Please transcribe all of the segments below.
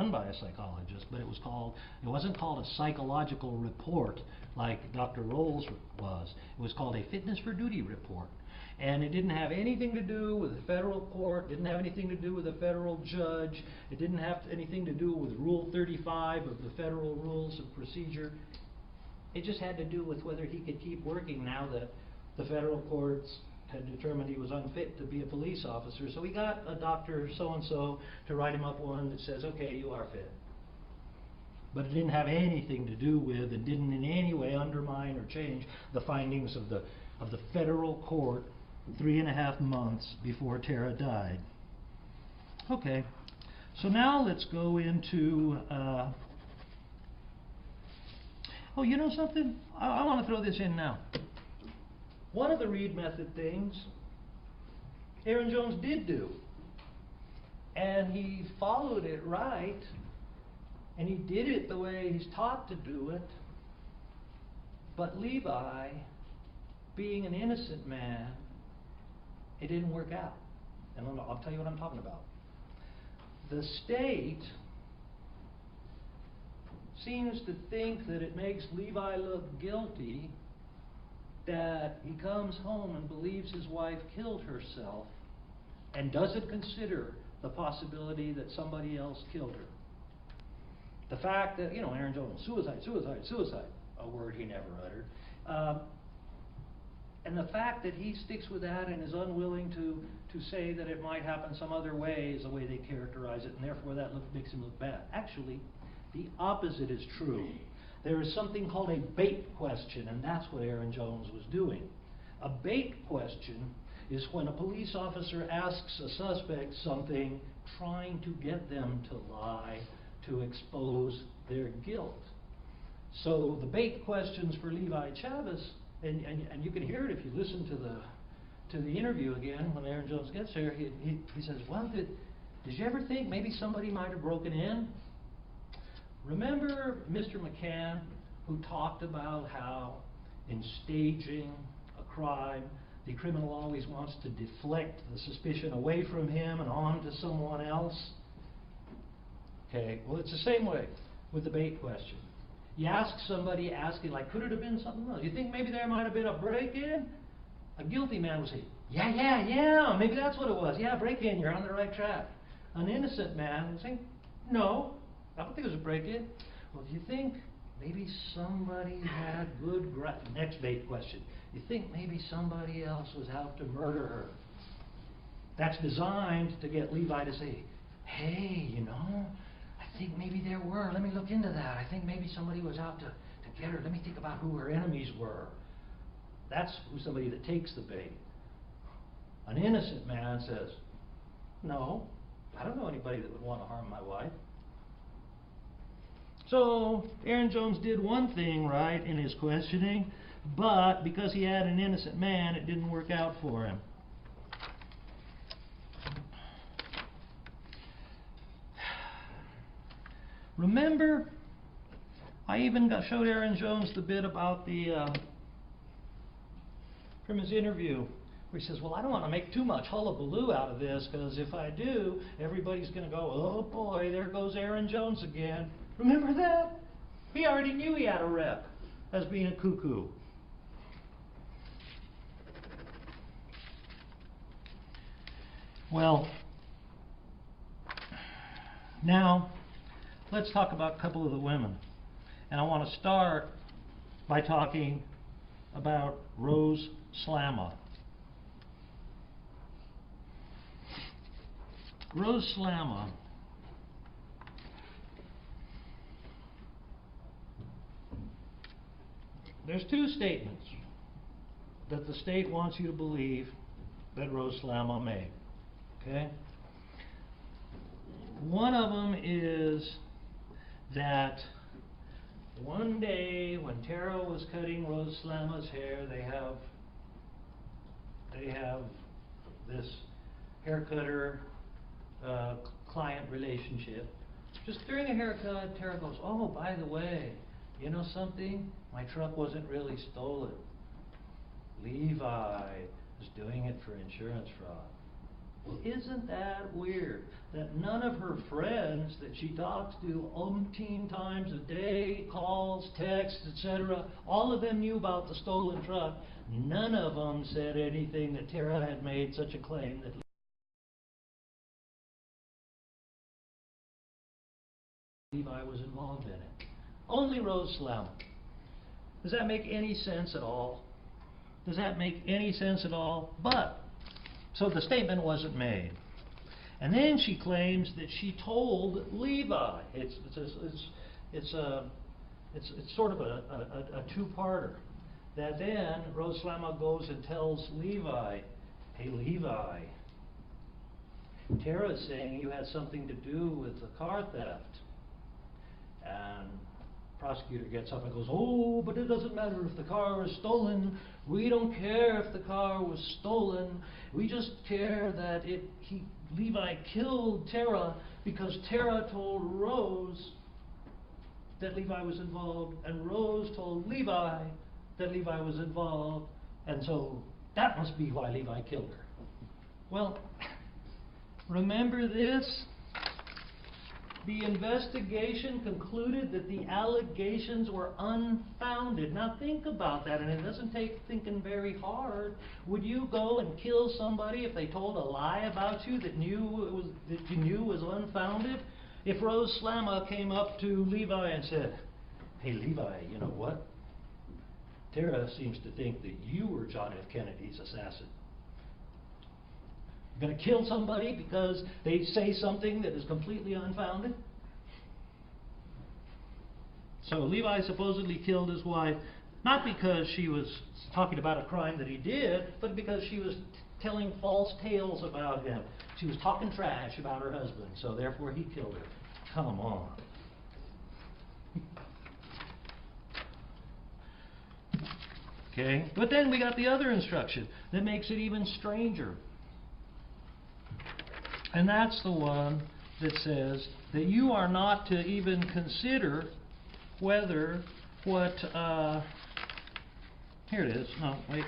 done by a psychologist, but it wasn't called a psychological report like Dr. Rolls was. It was called a fitness for duty report. And it didn't have anything to do with the federal court, didn't have anything to do with a federal judge, it didn't have anything to do with Rule 35 of the Federal Rules of Procedure. It just had to do with whether he could keep working now that the federal courts had determined he was unfit to be a police officer. So he got a doctor so-and-so to write him up one that says, okay, you are fit. But it didn't have anything to do with, and didn't in any way undermine or change the findings of the federal court 3.5 months before Tara died. Okay, so now let's go into, oh, you know something? I want to throw this in now. One of the Reed method things Aaron Jones did do, and he followed it right, and he did it the way he's taught to do it, but Levi, being an innocent man, it didn't work out. And I'll tell you what I'm talking about. The state seems to think that it makes Levi look guilty that he comes home and believes his wife killed herself and doesn't consider the possibility that somebody else killed her. The fact that, Aaron Jones, suicide, a word he never uttered. And the fact that he sticks with that and is unwilling to say that it might happen some other way is the way they characterize it, and therefore that makes him look bad. Actually, the opposite is true. There is something called a bait question, and that's what Aaron Jones was doing. A bait question is when a police officer asks a suspect something, trying to get them to lie, to expose their guilt. So the bait questions for Levi Chavez, and you can hear it if you listen to the interview again when Aaron Jones gets there. He says, well, did you ever think maybe somebody might have broken in? Remember Mr. McCann, who talked about how in staging a crime, the criminal always wants to deflect the suspicion away from him and on to someone else? Okay, well, it's the same way with the bait question. You ask somebody, like, could it have been something else? You think maybe there might have been a break-in? A guilty man would say, yeah, maybe that's what it was. Yeah, break-in, you're on the right track. An innocent man would say, no, I don't think it was a break-in. Well, do you think maybe somebody had good next bait question. You think maybe somebody else was out to murder her? That's designed to get Levi to say, hey, I think maybe there were. Let me look into that. I think maybe somebody was out to get her. Let me think about who her enemies were. That's somebody that takes the bait. An innocent man says, no, I don't know anybody that would want to harm my wife. So Aaron Jones did one thing right in his questioning, but because he had an innocent man, it didn't work out for him. Remember, I even showed Aaron Jones the bit about from his interview, where he says, well, I don't want to make too much hullabaloo out of this, because if I do, everybody's going to go, oh boy, there goes Aaron Jones again. Remember that? He already knew he had a rep as being a cuckoo. Well, now let's talk about a couple of the women. And I want to start by talking about Rose Slama. Rose Slama there's two statements that the state wants you to believe that Rose Slama made. Okay? One of them is that one day when Tara was cutting Rose Slama's hair, they have this hair cutter client relationship. Just during a haircut, Tara goes, oh, by the way, you know something? My truck wasn't really stolen. Levi was doing it for insurance fraud. Well, isn't that weird? That none of her friends that she talks to umpteen times a day, calls, texts, etc., all of them knew about the stolen truck. None of them said anything that Tara had made such a claim that Levi was involved in it. Only Rose Slama. Does that make any sense at all? Does that make any sense at all? But, so the statement wasn't made. And then she claims that she told Levi. It's sort of a two-parter. That then Rose Slama goes and tells Levi, hey Levi, Tara's saying you had something to do with the car theft. And the prosecutor gets up and goes, oh, but it doesn't matter if the car was stolen. We don't care if the car was stolen. We just care that Levi killed Tara because Tara told Rose that Levi was involved, and Rose told Levi that Levi was involved, and so that must be why Levi killed her. Well, remember this? The investigation concluded that the allegations were unfounded. Now think about that, and it doesn't take thinking very hard. Would you go and kill somebody if they told a lie about you that you knew was unfounded? If Rose Slama came up to Levi and said, hey Levi, you know what? Tara seems to think that you were John F. Kennedy's assassin. You're going to kill somebody because they say something that is completely unfounded? So Levi supposedly killed his wife, not because she was talking about a crime that he did, but because she was telling false tales about him. She was talking trash about her husband, so therefore he killed her. Come on. Okay, but then we got the other instruction that makes it even stranger. And that's the one that says that you are not to even consider whether what, here it is, no, wait,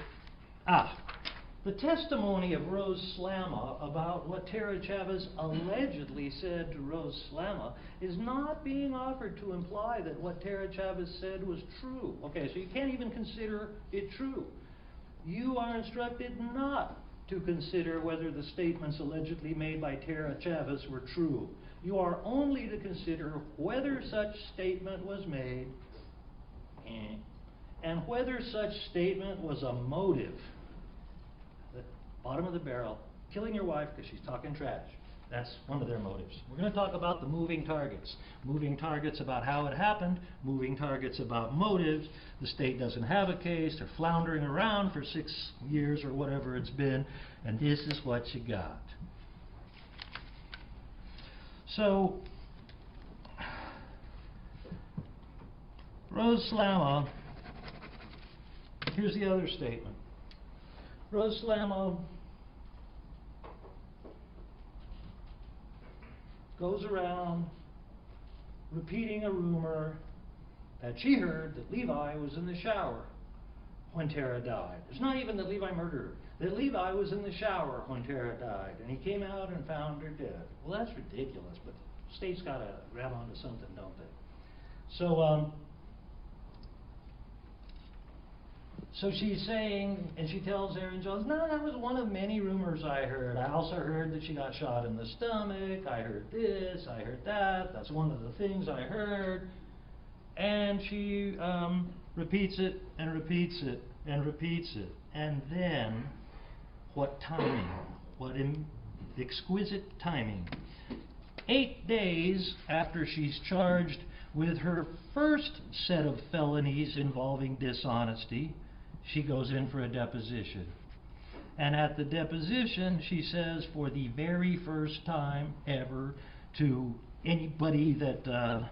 the testimony of Rose Slama about what Tara Chavez allegedly said to Rose Slama is not being offered to imply that what Tara Chavez said was true. Okay, so you can't even consider it true. You are instructed not to consider whether the statements allegedly made by Tara Chavez were true. You are only to consider whether such statement was made and whether such statement was a motive. The bottom of the barrel, killing your wife because she's talking trash. That's one of their motives. We're going to talk about the moving targets. Moving targets about how it happened, moving targets about motives. The state doesn't have a case. They're floundering around for 6 years or whatever it's been, and this is what you got. So, Rose Slama, here's the other statement. Rose Slama goes around repeating a rumor that she heard that Levi was in the shower when Tara died. It's not even that Levi murdered her. That Levi was in the shower when Tara died, and he came out and found her dead. Well, that's ridiculous, but the state's got to grab onto something, don't they? So she's saying, and she tells Aaron Jones, no, that was one of many rumors I heard. I also heard that she got shot in the stomach. I heard this, I heard that. That's one of the things I heard. And she repeats it and repeats it and repeats it. And then, what timing, what exquisite timing. 8 days after she's charged with her first set of felonies involving dishonesty, she goes in for a deposition. And at the deposition, she says for the very first time ever to anybody that the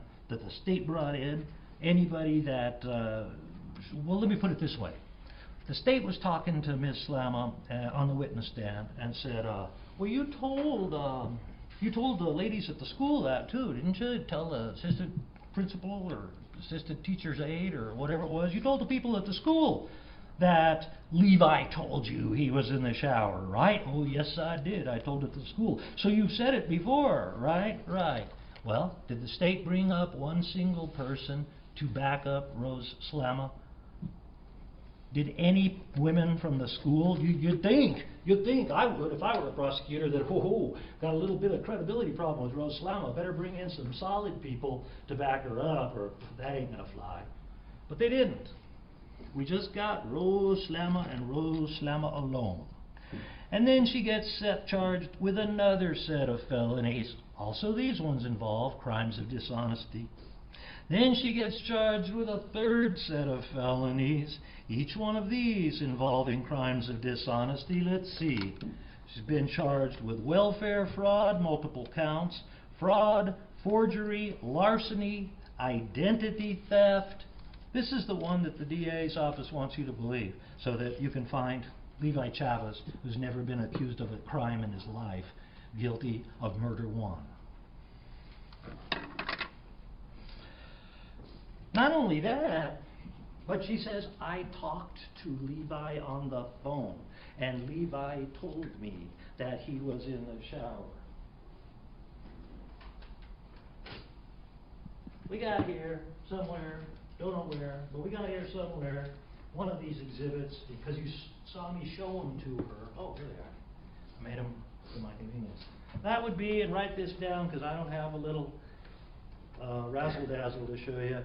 state brought in, anybody that, well, let me put it this way. The state was talking to Ms. Slama on the witness stand and said, well, you told the ladies at the school that too, didn't you? Tell the assistant principal or assistant teacher's aide or whatever it was. You told the people at the school that Levi told you he was in the shower, right? Oh, yes, I did. I told it to school. So you've said it before, right? Right. Well, did the state bring up one single person to back up Rose Slama? Did any women from the school? You'd think I would if I were a prosecutor that, got a little bit of credibility problem with Rose Slama. Better bring in some solid people to back her up, or that ain't gonna fly. But they didn't. We just got Rose Slama and Rose Slama alone. And then she gets charged with another set of felonies. Also, these ones involve crimes of dishonesty. Then she gets charged with a third set of felonies, each one of these involving crimes of dishonesty. Let's see. She's been charged with welfare fraud, multiple counts, fraud, forgery, larceny, identity theft. This is the one that the DA's office wants you to believe, so that you can find Levi Chavez, who's never been accused of a crime in his life, guilty of murder one. Not only that, but she says, I talked to Levi on the phone, and Levi told me that he was in the shower. We got here somewhere, don't know where, but we got here somewhere, one of these exhibits, because you saw me show them to her. Oh, here they are. I made them for my convenience. That would be, and write this down because I don't have a little razzle-dazzle to show you.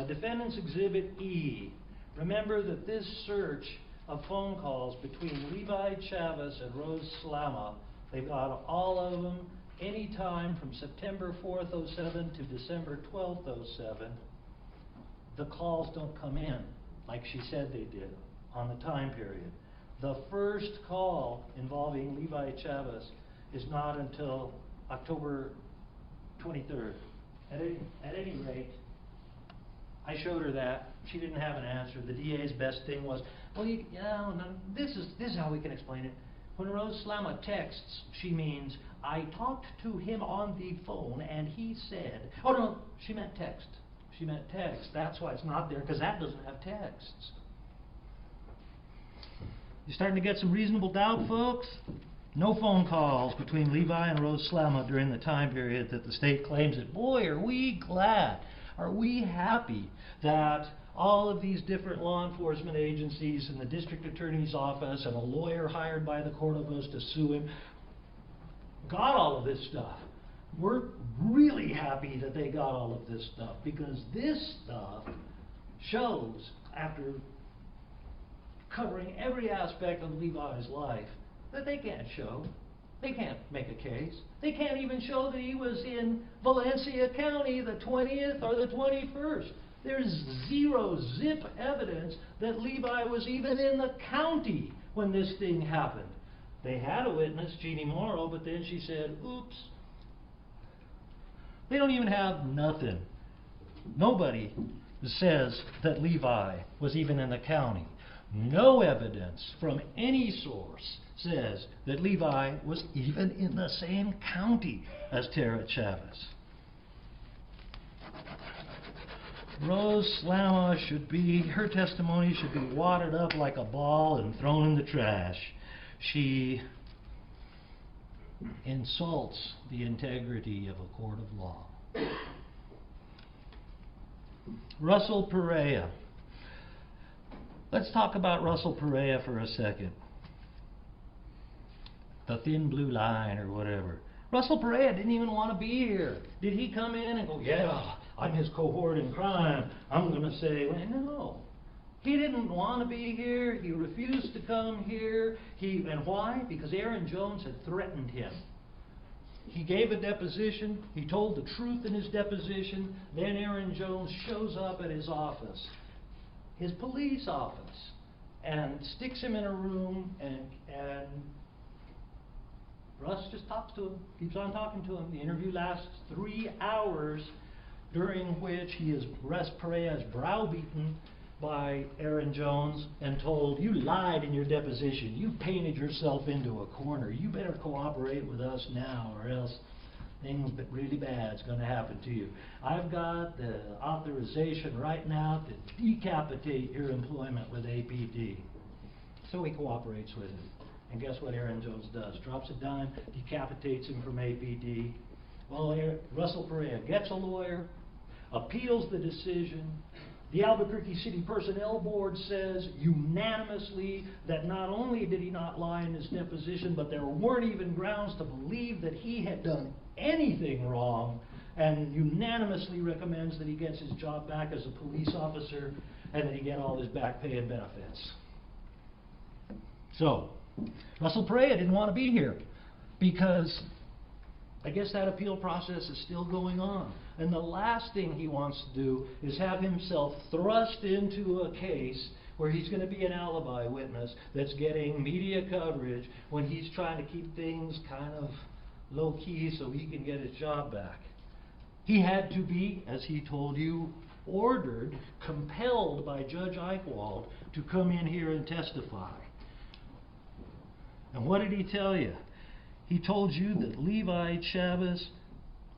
Defendant's Exhibit E. Remember that this search of phone calls between Levi Chavez and Rose Slama, they got all of them any time from September 4th, 07 to December 12th, 07. The calls don't come in like she said they did on the time period. The first call involving Levi Chavez is not until October 23rd. At any rate, I showed her that. She didn't have an answer. The DA's best thing was, well, no, this is how we can explain it. When Rose Slama texts, she means, I talked to him on the phone and he said, oh no, she meant text. She meant text. That's why it's not there, because that doesn't have texts. You starting to get some reasonable doubt, folks? No phone calls between Levi and Rose Slama during the time period that the state claims it. Boy, are we glad. Are we happy that all of these different law enforcement agencies and the district attorney's office and a lawyer hired by the court of us to sue him got all of this stuff? We're really happy that they got all of this stuff, because this stuff shows, after covering every aspect of Levi's life, that they can't show. They can't make a case. They can't even show that he was in Valencia County the 20th or the 21st. There's zero zip evidence that Levi was even in the county when this thing happened. They had a witness, Jeannie Morrow, but then she said, oops. They don't even have nothing. Nobody says that Levi was even in the county. No evidence from any source says that Levi was even in the same county as Tara Chavez. Rose Slama her testimony should be wadded up like a ball and thrown in the trash. She insults the integrity of a court of law. Russell Perea. Let's talk about Russell Perea for a second. The thin blue line or whatever. Russell Perea didn't even want to be here. Did he come in and go, yeah, I'm his cohort in crime. I'm going to say, well, no. He didn't want to be here. He refused to come here. And why? Because Aaron Jones had threatened him. He gave a deposition. He told the truth in his deposition. Then Aaron Jones shows up at his office, his police office, and sticks him in a room, and Russ just talks to him, keeps on talking to him. The interview lasts 3 hours, during which Russ Perea is browbeaten by Aaron Jones and told, you lied in your deposition. You painted yourself into a corner. You better cooperate with us now, or else things but really bad's going to happen to you. I've got the authorization right now to decapitate your employment with APD. So he cooperates with him. And guess what Aaron Jones does? Drops a dime, decapitates him from APD. Well, Russell Perea gets a lawyer, appeals the decision. The Albuquerque City Personnel Board says unanimously that not only did he not lie in his deposition, but there weren't even grounds to believe that he had done anything wrong, and unanimously recommends that he gets his job back as a police officer and that he get all his back pay and benefits. So, Russell Perea didn't want to be here because I guess that appeal process is still going on. And the last thing he wants to do is have himself thrust into a case where he's going to be an alibi witness that's getting media coverage when he's trying to keep things kind of low-key so he can get his job back. He had to be, as he told you, ordered, compelled by Judge Eichwald to come in here and testify. And what did he tell you? He told you that Levi Chavez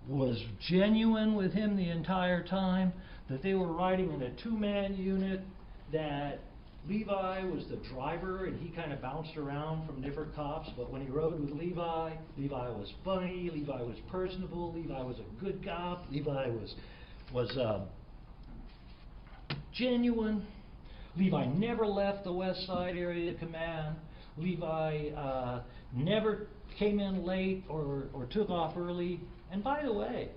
was genuine with him the entire time, that they were riding in a two-man unit, that Levi was the driver and he kind of bounced around from different cops, but when he rode with Levi, Levi was funny, Levi was personable, Levi was a good cop, Levi was genuine. Levi never left the West Side Area Command. Levi never came in late or took off early. And by the way,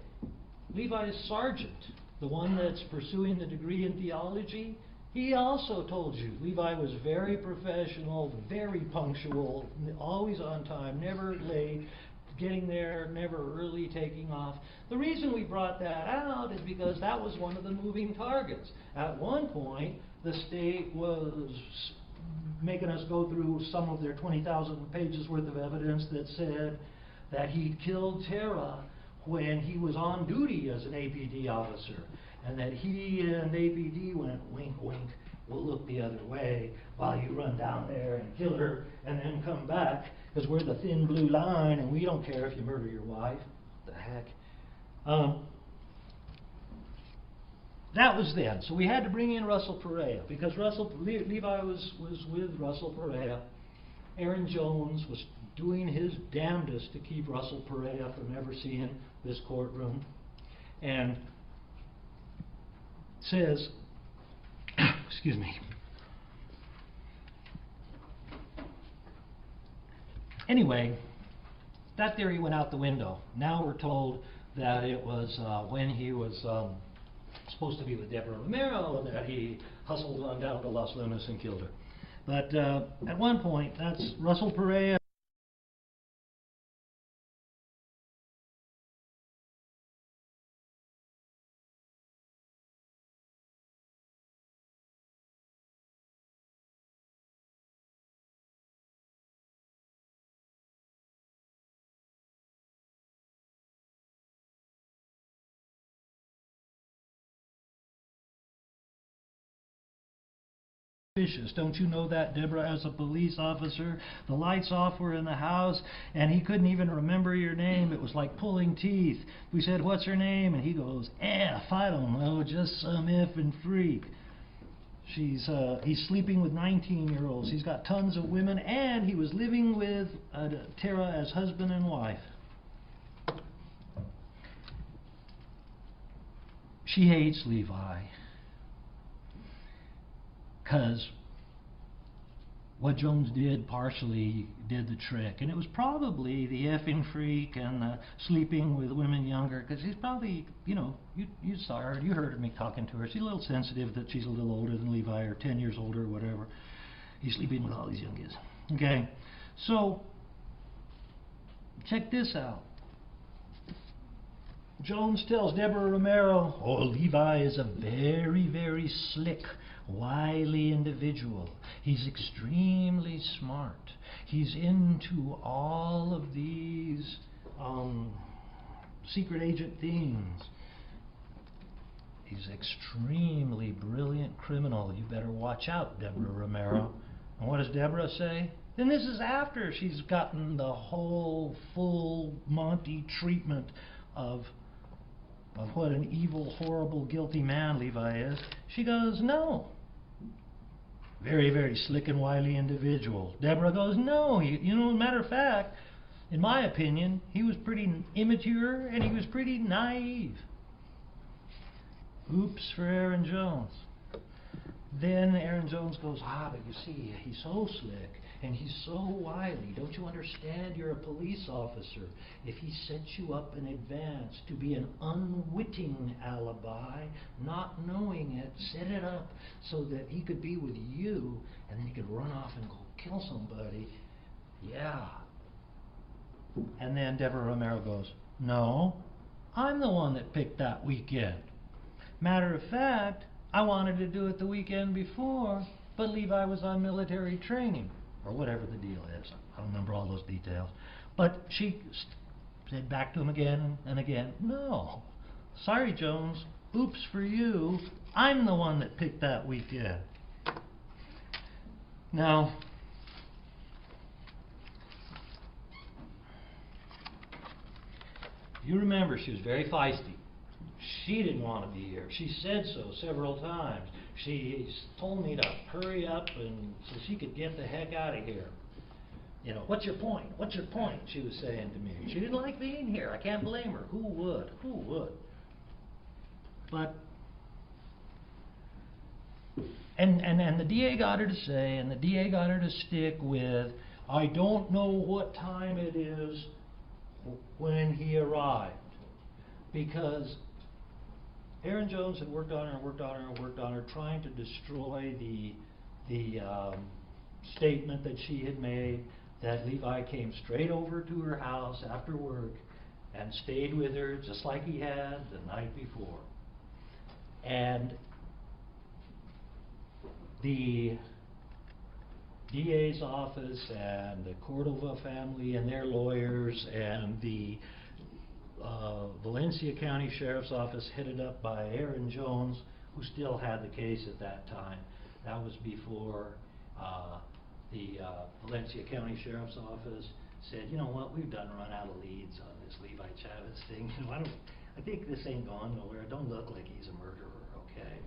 Levi's sergeant, the one that's pursuing the degree in theology, he also told you Levi was very professional, very punctual, always on time, never late, getting there, never early, taking off. The reason we brought that out is because that was one of the moving targets. At one point, the state was making us go through some of their 20,000 pages worth of evidence that said that he killed Tara when he was on duty as an APD officer, and that he and APD went wink wink, we'll look the other way while you run down there and kill her and then come back because we're the thin blue line and we don't care if you murder your wife. What the heck? That was then. So we had to bring in Russell Perea because Levi was with Russell Perea. Aaron Jones was doing his damnedest to keep Russell Perea from ever seeing this courtroom, and says, excuse me. Anyway, that theory went out the window. Now we're told that it was when he was supposed to be with Deborah Romero that he hustled on down to Los Lunas and killed her. But at one point, that's Russell Perea. Don't you know that, Deborah, as a police officer? The lights off were in the house, and he couldn't even remember your name. It was like pulling teeth. We said, what's her name? And he goes, F, I don't know, just some effing freak. He's sleeping with 19-year-olds. He's got tons of women, and he was living with Tara as husband and wife. She hates Levi. Because what Jones did partially did the trick. And it was probably the effing freak and sleeping with women younger, because he's probably, you know, you saw her, you heard me talking to her. She's a little sensitive that she's a little older than Levi, or 10 years older, or whatever. He's sleeping with all these young kids. Okay, so check this out. Jones tells Deborah Romero, oh, Levi is a very, very slick, wily individual. He's extremely smart. He's into all of these secret agent things. He's an extremely brilliant criminal. You better watch out, Deborah Romero. And what does Deborah say? And this is after she's gotten the whole full Monty treatment of what an evil, horrible, guilty man Levi is. She goes, no. Very, very slick and wily individual. Deborah goes, no. You know, matter of fact, in my opinion, he was pretty immature and he was pretty naive. Oops for Aaron Jones. Then Aaron Jones goes, but you see, he's so slick and he's so wily. Don't you understand? You're a police officer. If he sets you up in advance to be an unwitting alibi, not knowing it, set it up so that he could be with you and then he could run off and go kill somebody. Yeah. And then Deborah Romero goes, no, I'm the one that picked that weekend. Matter of fact, I wanted to do it the weekend before, but Levi was on military training, or whatever the deal is. I don't remember all those details. But she said back to him again and again, no, sorry, Jones, oops for you, I'm the one that picked that weekend. Now, you remember she was very feisty. She didn't want to be here. She said so several times. She told me to hurry up and so she could get the heck out of here. You know, what's your point? What's your point? She was saying to me. She didn't like being here. I can't blame her. Who would? Who would? But and the DA got her to say, and the DA got her to stick with, I don't know what time it is when he arrived, because Aaron Jones had worked on her and worked on her and worked on her, trying to destroy the statement that she had made that Levi came straight over to her house after work and stayed with her just like he had the night before. And the DA's office and the Cordova family and their lawyers and the Valencia County Sheriff's Office, headed up by Aaron Jones, who still had the case at that time. That was before the Valencia County Sheriff's Office said, you know what, we've done run out of leads on this Levi Chavez thing. You know, I think this ain't going nowhere. It don't look like he's a murderer, okay?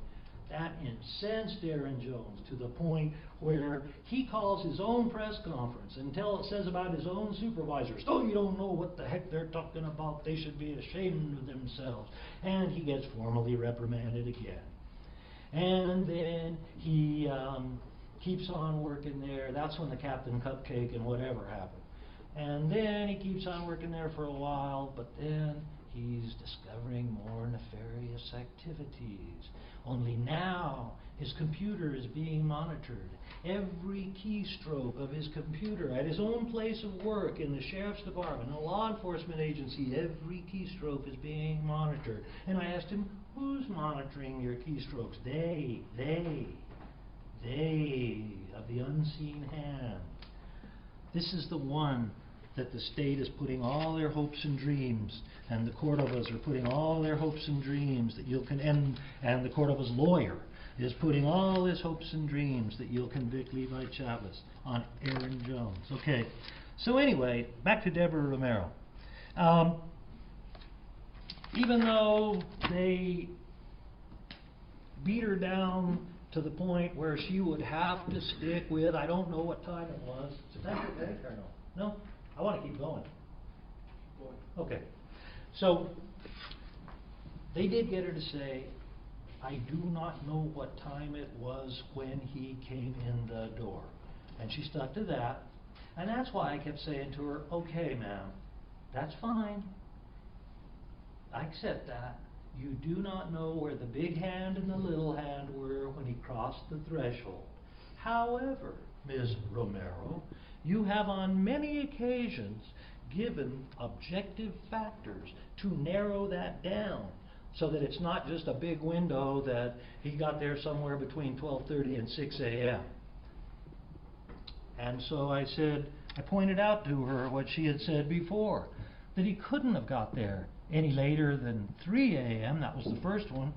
That incensed Aaron Jones to the point where he calls his own press conference and says about his own supervisors, oh, you don't know what the heck they're talking about. They should be ashamed of themselves. And he gets formally reprimanded again. And then he keeps on working there. That's when the Captain Cupcake and whatever happened. And then he keeps on working there for a while, but then he's discovering more nefarious activities. Only now his computer is being monitored. Every keystroke of his computer at his own place of work, in the sheriff's department, in a law enforcement agency, every keystroke is being monitored. And I asked him, who's monitoring your keystrokes? They of the unseen hand. This is the one that the state is putting all their hopes and dreams, and the Cordovas are putting all their hopes and dreams that you'll and the Cordova's lawyer is putting all his hopes and dreams that you'll convict Levi Chavez on Aaron Jones. Okay, so anyway, back to Deborah Romero. Even though they beat her down to the point where she would have to stick with, I don't know what time it was. Is that okay or no? No? I want to keep going. Okay. So they did get her to say, I do not know what time it was when he came in the door. And she stuck to that. And that's why I kept saying to her, okay, ma'am, that's fine. I accept that. You do not know where the big hand and the little hand were when he crossed the threshold. However, Ms. Romero, you have on many occasions given objective factors to narrow that down so that it's not just a big window that he got there somewhere between 12:30 and 6 a.m. And so I pointed out to her what she had said before, that he couldn't have got there any later than 3 a.m., that was the first one,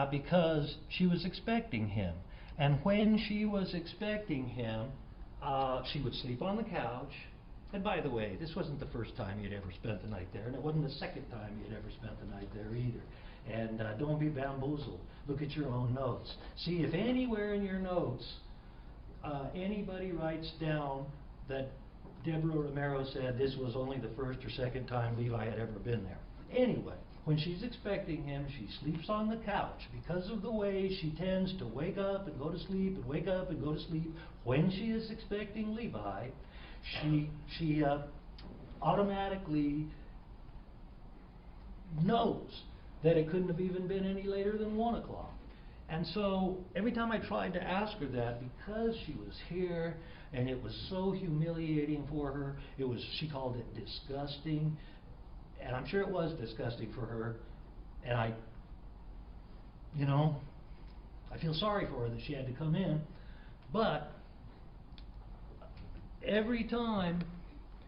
because she was expecting him. And when she was expecting him, She would sleep on the couch. And by the way, this wasn't the first time you'd ever spent the night there, and it wasn't the second time you'd ever spent the night there either. And don't be bamboozled. Look at your own notes. See if anywhere in your notes anybody writes down that Deborah Romero said this was only the first or second time Levi had ever been there. Anyway, when she's expecting him, she sleeps on the couch. Because of the way she tends to wake up and go to sleep and wake up and go to sleep when she is expecting Levi, she automatically knows that it couldn't have even been any later than 1 o'clock. And so every time I tried to ask her that, because she was here and it was so humiliating for her, she called it disgusting, and I'm sure it was disgusting for her, and I feel sorry for her that she had to come in, but every time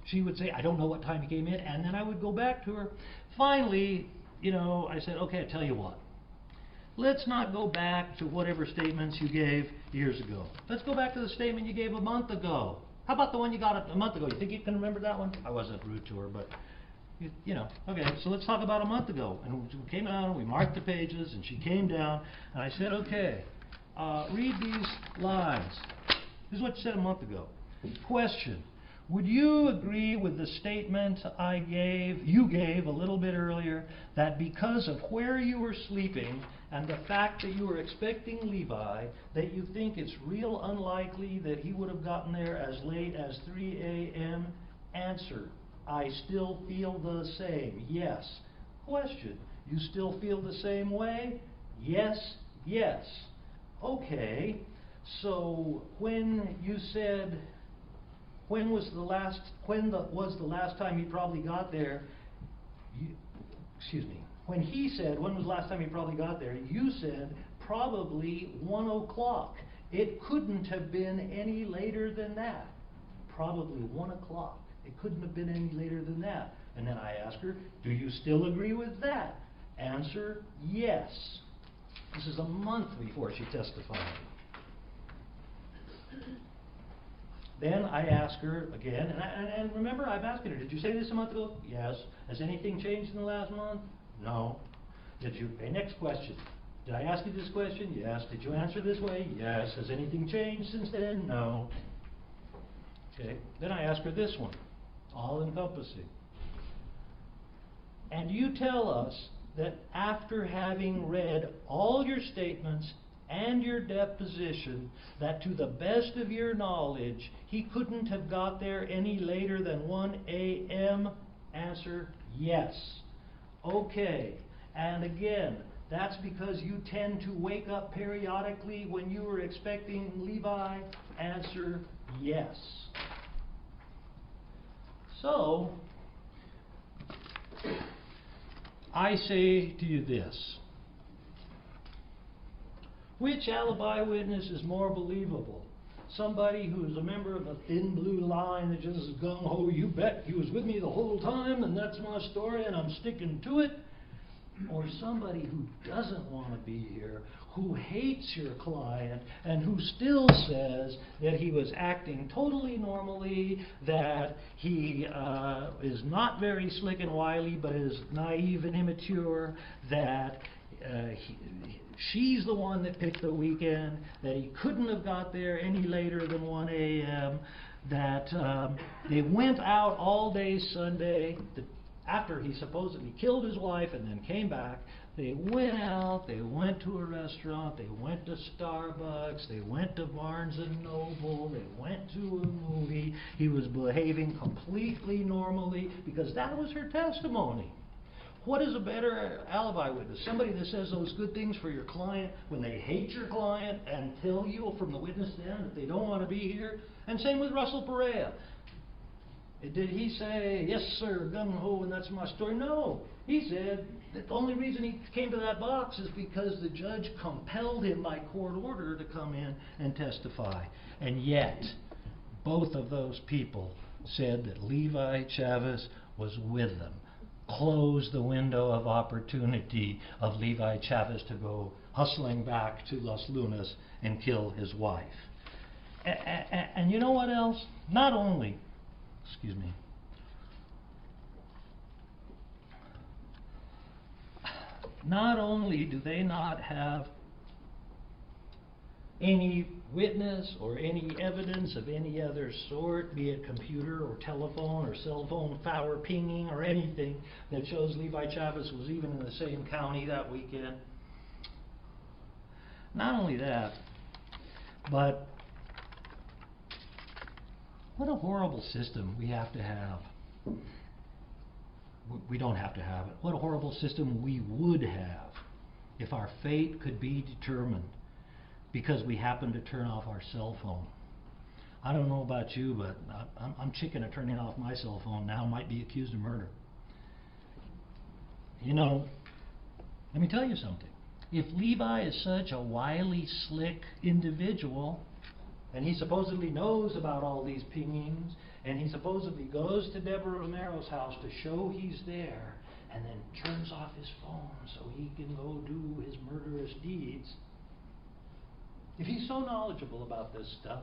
she would say, I don't know what time he came in, and then I would go back to her. Finally, I said, okay, I tell you what. Let's not go back to whatever statements you gave years ago. Let's go back to the statement you gave a month ago. How about the one you got a month ago? You think you can remember that one? I wasn't rude to her, but, okay, so let's talk about a month ago. And we came out and we marked the pages, and she came down, and I said, okay, read these lines. This is what you said a month ago. Question. Would you agree with the statement you gave a little bit earlier, that because of where you were sleeping and the fact that you were expecting Levi, that you think it's real unlikely that he would have gotten there as late as 3 a.m.? Answer. I still feel the same. Yes. Question. You still feel the same way? Yes. Yes. Okay. So when you said, when was the last time he probably got there? When he said, when was the last time he probably got there? You said probably 1 o'clock. It couldn't have been any later than that. Probably 1 o'clock. It couldn't have been any later than that. And then I asked her, do you still agree with that? Answer, yes. This is a month before she testified. Then I ask her again, and remember, I'm asking her, did you say this a month ago? Yes. Has anything changed in the last month? No. Okay, next question. Did I ask you this question? Yes. Did you answer this way? Yes. Has anything changed since then? No. Okay. Then I ask her this one, all-encompassing. And you tell us that after having read all your statements and your deposition, that to the best of your knowledge, he couldn't have got there any later than 1 a.m.? Answer, yes. Okay, and again, that's because you tend to wake up periodically when you were expecting Levi? Answer, yes. So, I say to you this. Which alibi witness is more believable? Somebody who is a member of a thin blue line that just is gung-ho, you bet he was with me the whole time and that's my story and I'm sticking to it? Or somebody who doesn't want to be here, who hates your client and who still says that he was acting totally normally, that he is not very slick and wily but is naive and immature, that she's the one that picked the weekend, that he couldn't have got there any later than 1 a.m., that they went out all day Sunday, after he supposedly killed his wife and then came back. They went out, they went to a restaurant, they went to Starbucks, they went to Barnes & Noble, they went to a movie. He was behaving completely normally because that was her testimony. What is a better alibi witness? Somebody that says those good things for your client when they hate your client and tell you from the witness stand that they don't want to be here? And same with Russell Perea. Did he say, yes sir, gung-ho, and that's my story? No. He said that the only reason he came to that box is because the judge compelled him by court order to come in and testify. And yet, both of those people said that Levi Chavez was with them. Closed the window of opportunity of Levi Chavez to go hustling back to Las Lunas and kill his wife. And you know what else? Not only, excuse me, not only do they not have any witness or any evidence of any other sort, be it computer or telephone or cell phone tower pinging or anything that shows Levi Chavez was even in the same county that weekend. Not only that, but what a horrible system we have to have. We don't have to have it. What a horrible system we would have if our fate could be determined because we happen to turn off our cell phone. I don't know about you, but I'm chicken at turning off my cell phone now. Might be accused of murder. You know, let me tell you something. If Levi is such a wily, slick individual, and he supposedly knows about all these pingings, and he supposedly goes to Deborah Romero's house to show he's there, and then turns off his phone so he can go do his murderous deeds, if he's so knowledgeable about this stuff,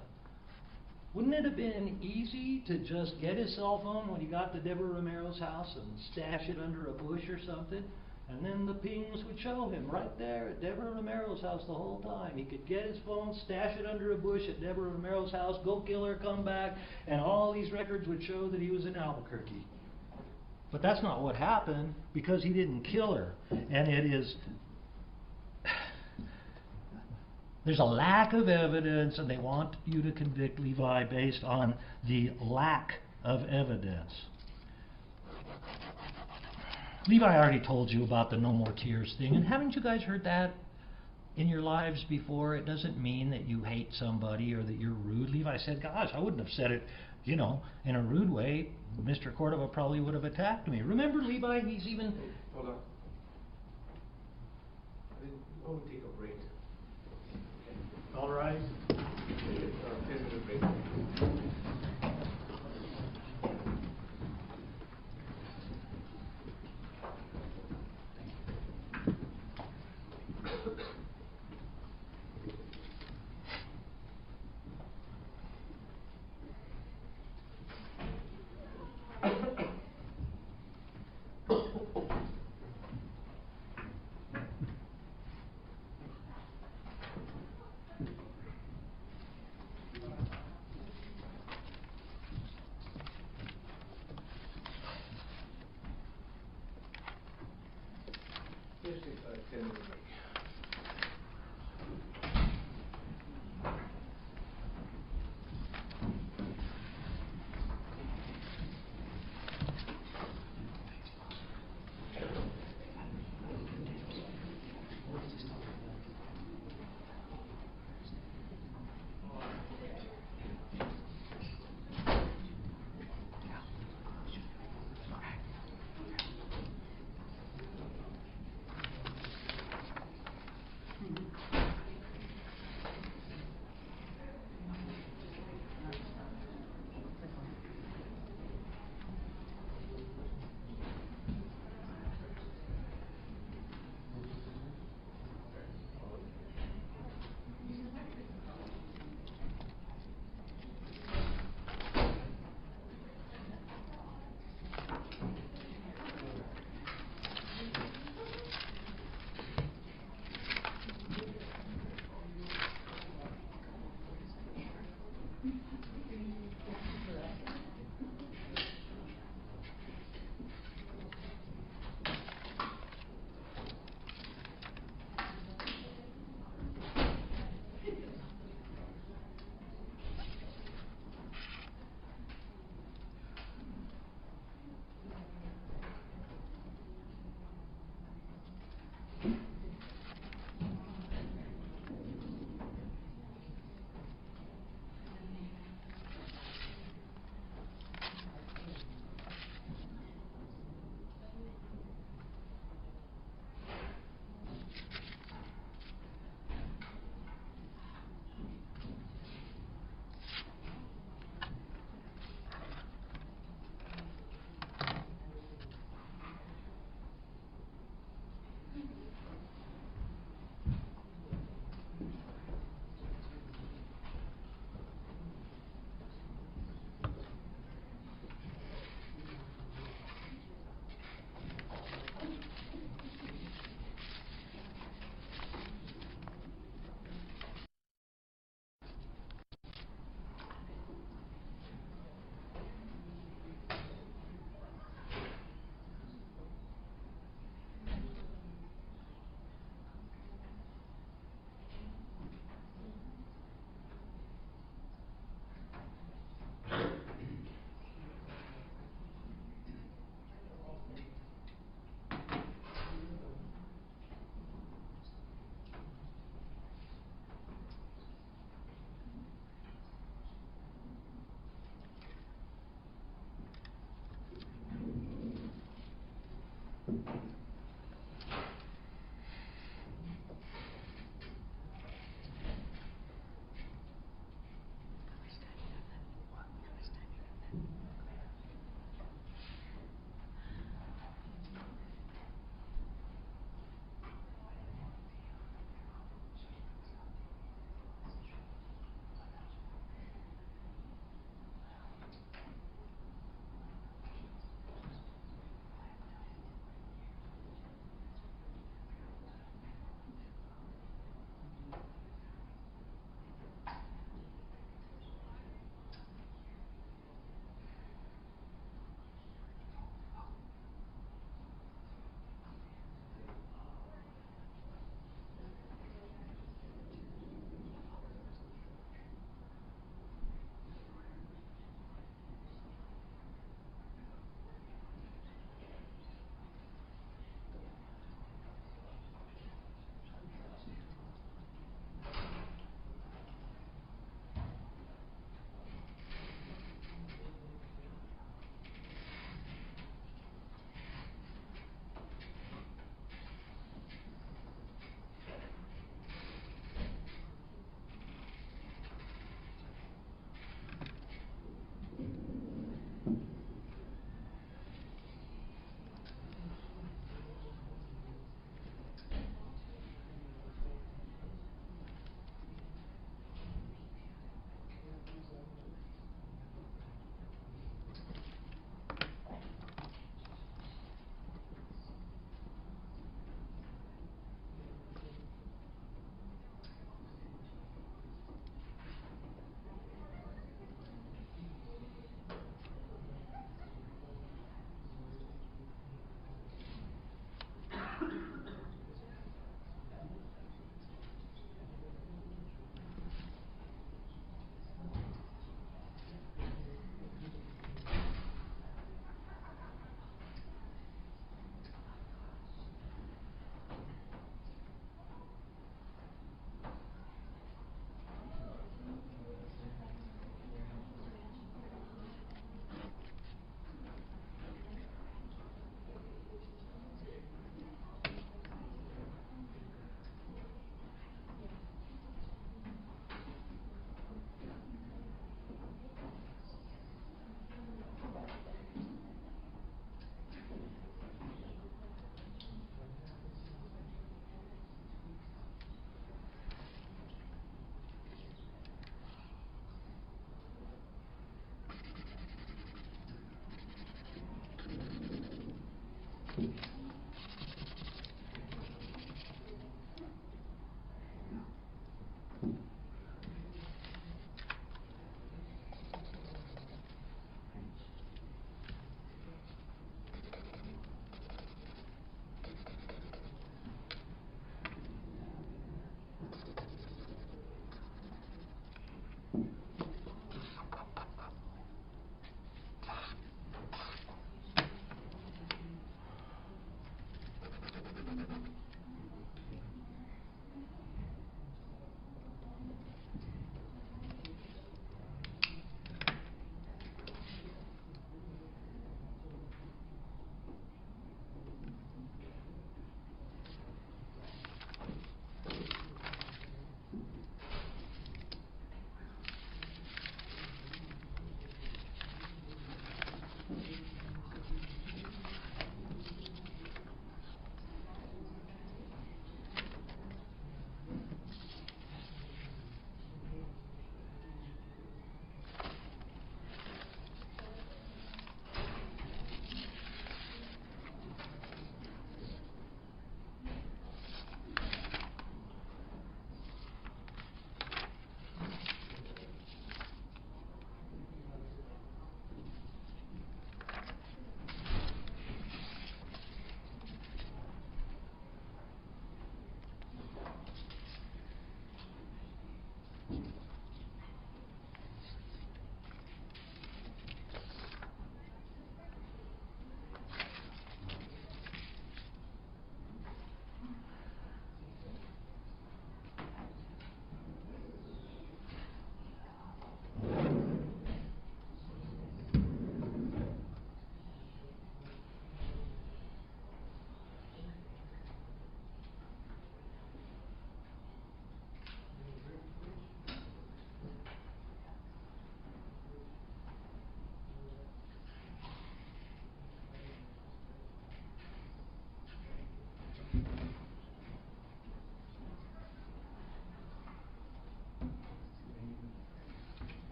wouldn't it have been easy to just get his cell phone when he got to Deborah Romero's house and stash it under a bush or something? And then the pings would show him right there at Deborah Romero's house the whole time. He could get his phone, stash it under a bush at Deborah Romero's house, go kill her, come back, and all these records would show that he was in Albuquerque. But that's not what happened because he didn't kill her. And it is... There's a lack of evidence, and they want you to convict Levi based on the lack of evidence. Levi already told you about the no more tears thing, and haven't you guys heard that in your lives before? It doesn't mean that you hate somebody or that you're rude. Levi said, gosh, I wouldn't have said it, you know, in a rude way. Mr. Cordova probably would have attacked me. Remember, Levi, he's even... Hey, hold on. I want to take a break. All right. 10-minute break. Let's take a 10-minute break.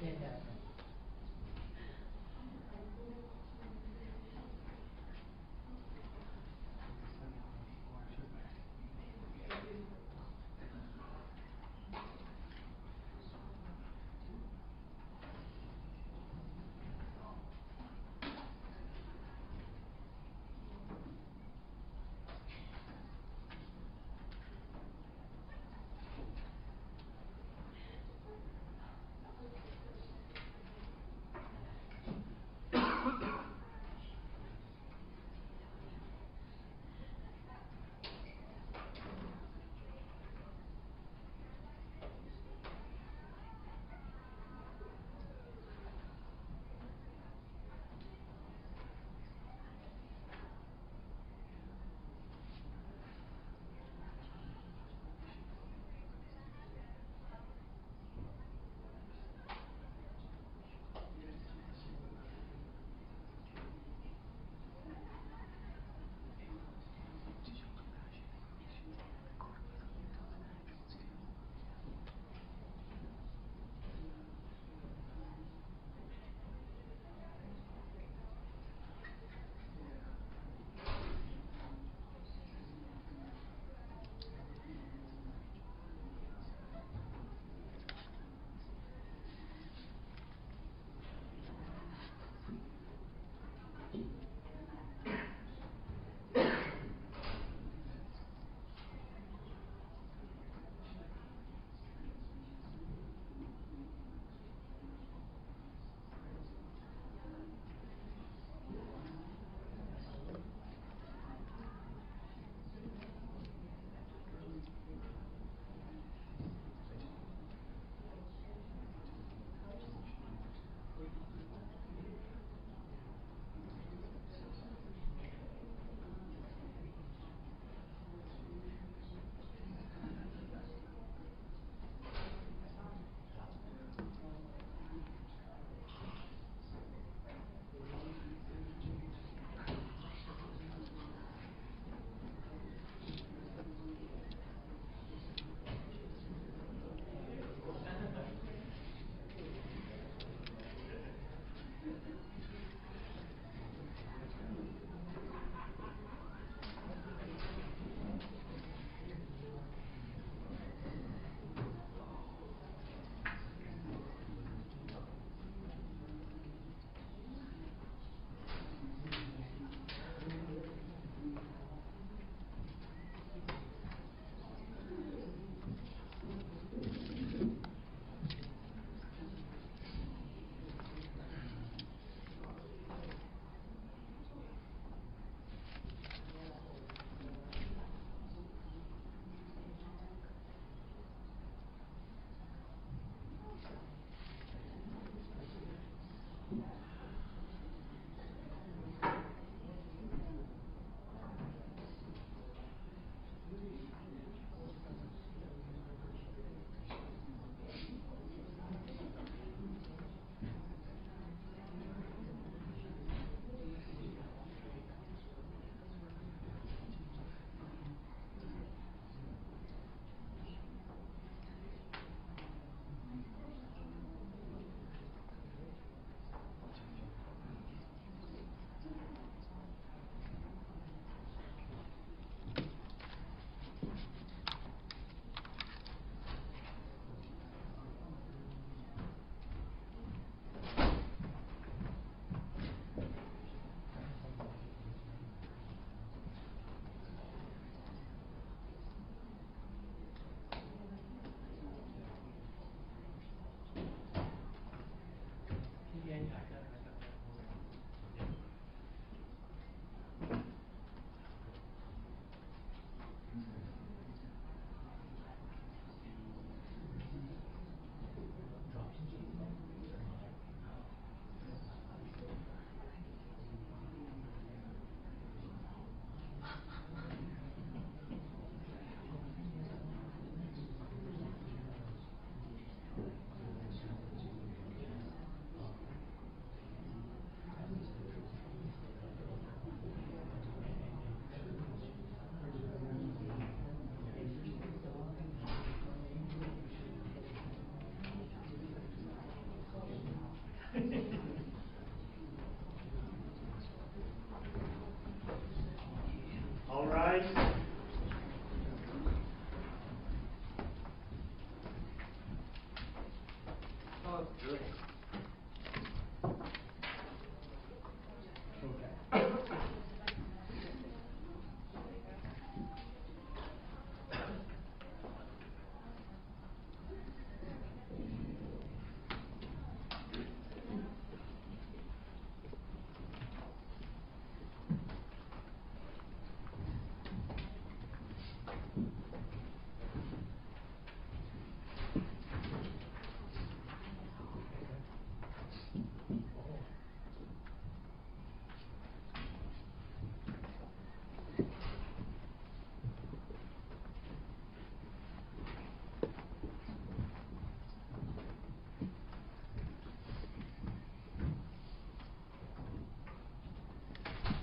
It happened.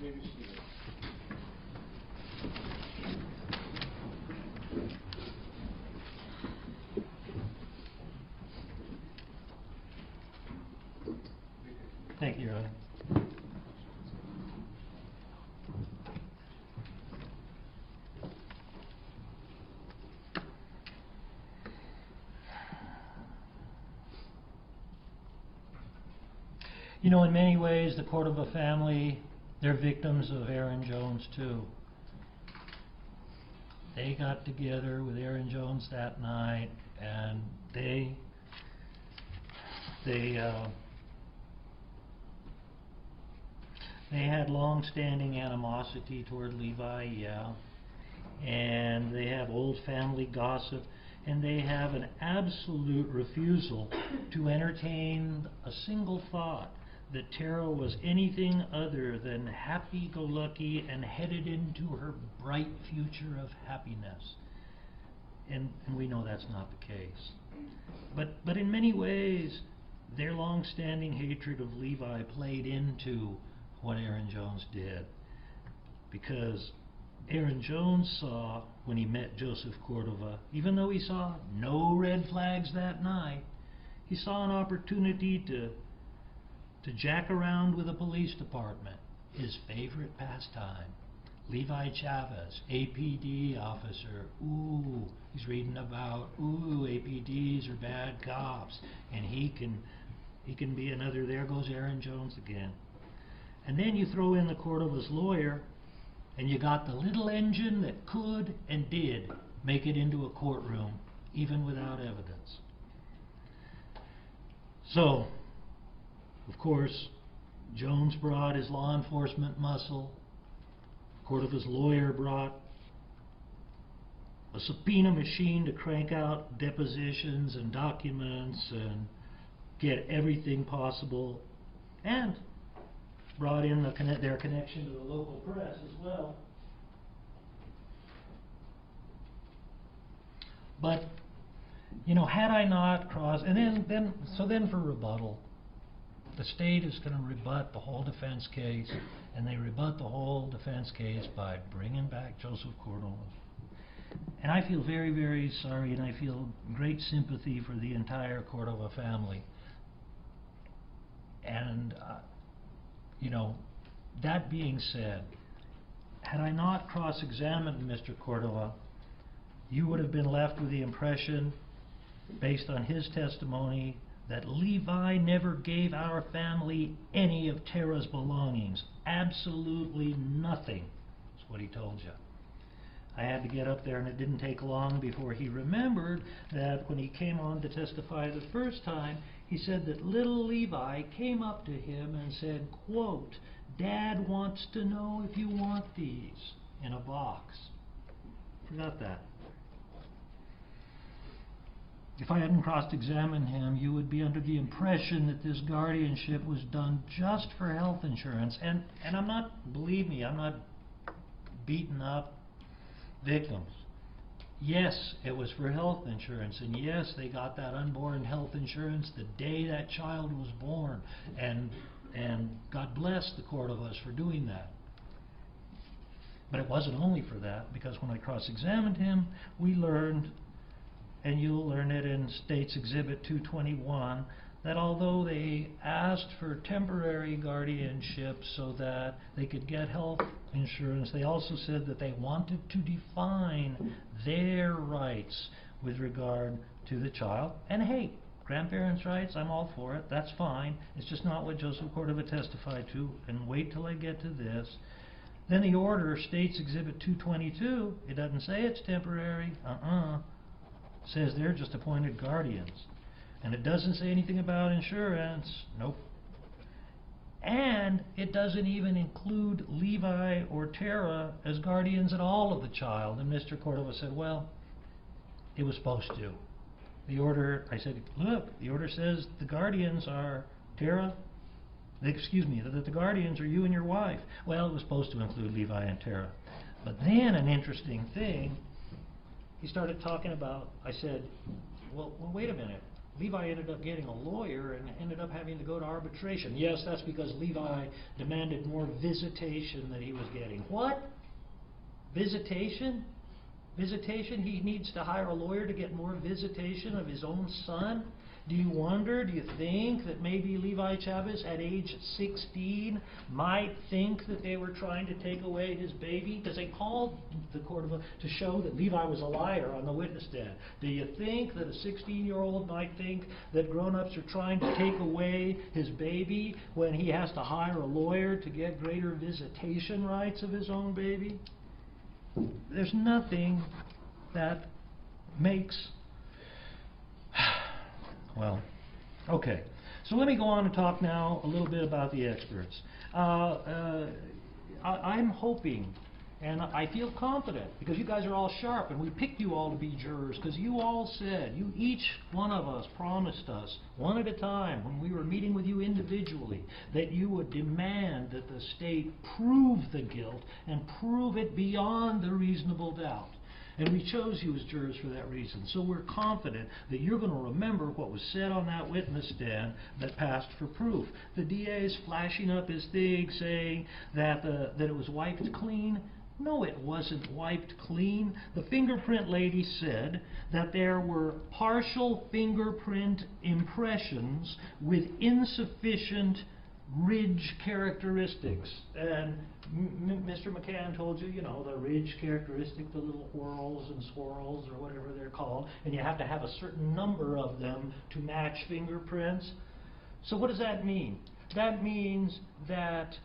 Maybe she will. Thank you, Your Honor. You know, in many ways, the Cordova family, they're victims of Aaron Jones, too. They got together with Aaron Jones that night, and they had long-standing animosity toward Levi, yeah, and they have old family gossip, and they have an absolute refusal to entertain a single thought that Tara was anything other than happy-go-lucky and headed into her bright future of happiness. And we know that's not the case. But in many ways, their long-standing hatred of Levi played into what Aaron Jones did. Because Aaron Jones saw, when he met Joseph Cordova, even though he saw no red flags that night, he saw an opportunity to jack around with the police department, his favorite pastime. Levi Chavez, APD officer, ooh, he's reading about, ooh, APDs are bad cops, and he can be another, there goes Aaron Jones again. And then you throw in the Cordova's lawyer, and you got the little engine that could and did make it into a courtroom, even without evidence. So, of course, Jones brought his law enforcement muscle. Cordova's lawyer brought a subpoena machine to crank out depositions and documents and get everything possible, and brought in their connection to the local press as well. But, you know, had I not crossed, and then for rebuttal, the state is going to rebut the whole defense case, and they rebut the whole defense case by bringing back Joseph Cordova. And I feel very, very sorry, and I feel great sympathy for the entire Cordova family. And, you know, that being said, had I not cross-examined Mr. Cordova, you would have been left with the impression, based on his testimony, that Levi never gave our family any of Tara's belongings. Absolutely nothing, is what he told you. I had to get up there, and it didn't take long before he remembered that when he came on to testify the first time, he said that little Levi came up to him and said, quote, "Dad wants to know if you want these," in a box. Forgot that. If I hadn't cross-examined him, you would be under the impression that this guardianship was done just for health insurance. And I'm not, believe me, I'm not beating up victims. Yes, it was for health insurance, and yes, they got that unborn health insurance the day that child was born, and God bless the Cordovas for doing that. But it wasn't only for that, because when I cross-examined him, we learned, and you'll learn it in State's Exhibit 221, that although they asked for temporary guardianship so that they could get health insurance, they also said that they wanted to define their rights with regard to the child. And hey, grandparents' rights, I'm all for it. That's fine. It's just not what Joseph Cordova testified to. And wait till I get to this. Then the order states Exhibit 222. It doesn't say it's temporary. It says they're just appointed guardians. And it doesn't say anything about insurance. Nope. And it doesn't even include Levi or Tara as guardians at all of the child. And Mr. Cordova said, well, it was supposed to. The order, I said, look, the order says the guardians are Tara, excuse me, that the guardians are you and your wife. Well, it was supposed to include Levi and Tara. But then an interesting thing, he started talking about, I said, well, wait a minute. Levi ended up getting a lawyer and ended up having to go to arbitration. Yes, that's because Levi demanded more visitation than he was getting. What? Visitation? Visitation? He needs to hire a lawyer to get more visitation of his own son? Do you wonder, do you think that maybe Levi Chavez at age 16 might think that they were trying to take away his baby? Because they called the Cordova to show that Levi was a liar on the witness stand. Do you think that a 16-year-old might think that grown-ups are trying to take away his baby when he has to hire a lawyer to get greater visitation rights of his own baby? There's nothing that makes... Well, okay. So let me go on and talk now a little bit about the experts. I'm hoping, and I feel confident, because you guys are all sharp, and we picked you all to be jurors, because you all said, each one of us promised us, one at a time, when we were meeting with you individually, that you would demand that the state prove the guilt and prove it beyond a reasonable doubt. And we chose you as jurors for that reason. So we're confident that you're going to remember what was said on that witness stand that passed for proof. The DA is flashing up his thing saying that it was wiped clean. No, it wasn't wiped clean. The fingerprint lady said that there were partial fingerprint impressions with insufficient ridge characteristics. And Mr. McCann told you, the ridge characteristic, the little whorls and swirls or whatever they're called, and you have to have a certain number of them to match fingerprints. So what does that mean? That means that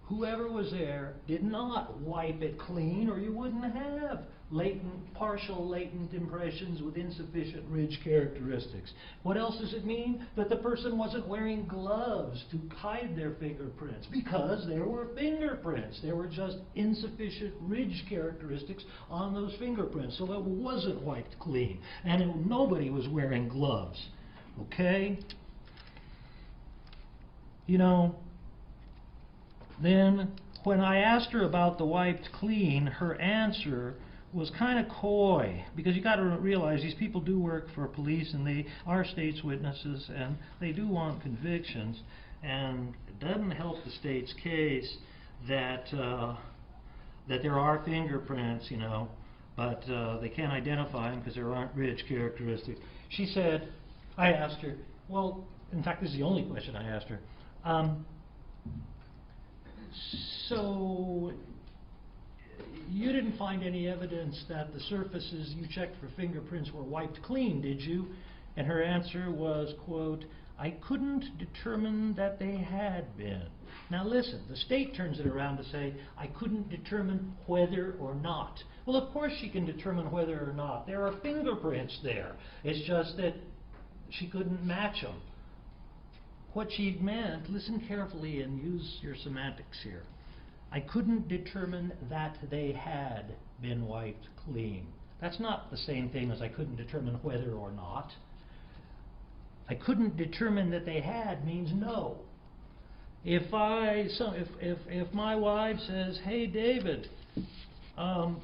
whoever was there did not wipe it clean, or you wouldn't have partial latent impressions with insufficient ridge characteristics. What else does it mean? That the person wasn't wearing gloves to hide their fingerprints, because there were fingerprints. There were just insufficient ridge characteristics on those fingerprints, so it wasn't wiped clean. And nobody was wearing gloves. Okay? Then when I asked her about the wiped clean, her answer was kind of coy, because you got to realize these people do work for police, and they are state's witnesses, and they do want convictions, and it doesn't help the state's case that there are fingerprints, but they can't identify them because there aren't ridge characteristics. She said, I asked her, well, in fact, this is the only question I asked her. So you didn't find any evidence that the surfaces you checked for fingerprints were wiped clean, did you? And her answer was, quote, I couldn't determine that they had been. Now listen, the state turns it around to say, I couldn't determine whether or not. Well, of course she can determine whether or not. There are fingerprints there. It's just that she couldn't match them. What she meant, listen carefully and use your semantics here. I couldn't determine that they had been wiped clean. That's not the same thing as I couldn't determine whether or not. I couldn't determine that they had means no. If my wife says, hey David,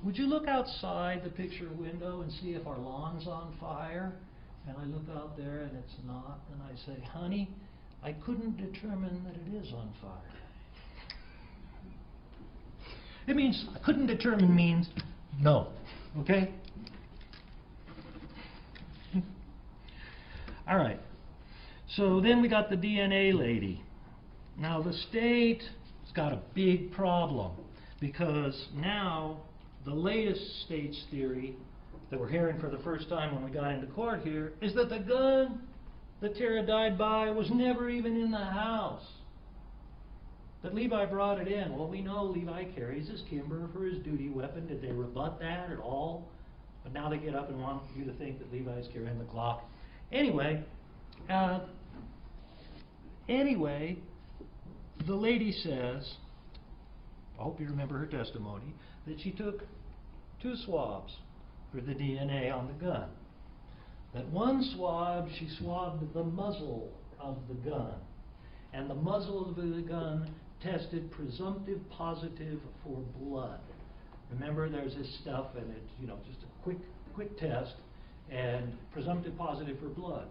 would you look outside the picture window and see if our lawn's on fire? And I look out there and it's not, and I say, honey, I couldn't determine that it is on fire. It means, I couldn't determine means no, okay? All right, so then we got the DNA lady. Now the state's got a big problem, because now the latest state's theory that we're hearing for the first time when we got into court here is that the gun that Tara died by was never even in the house. That Levi brought it in. Well, we know Levi carries his kimber for his duty weapon. Did they rebut that at all? But now they get up and want you to think that Levi's carrying the Glock. Anyway, the lady says, I hope you remember her testimony, that she took 2 swabs for the DNA on the gun. That one swab, she swabbed the muzzle of the gun. And the muzzle of the gun tested presumptive positive for blood. Remember, there's this stuff, and it's, just a quick test, and presumptive positive for blood.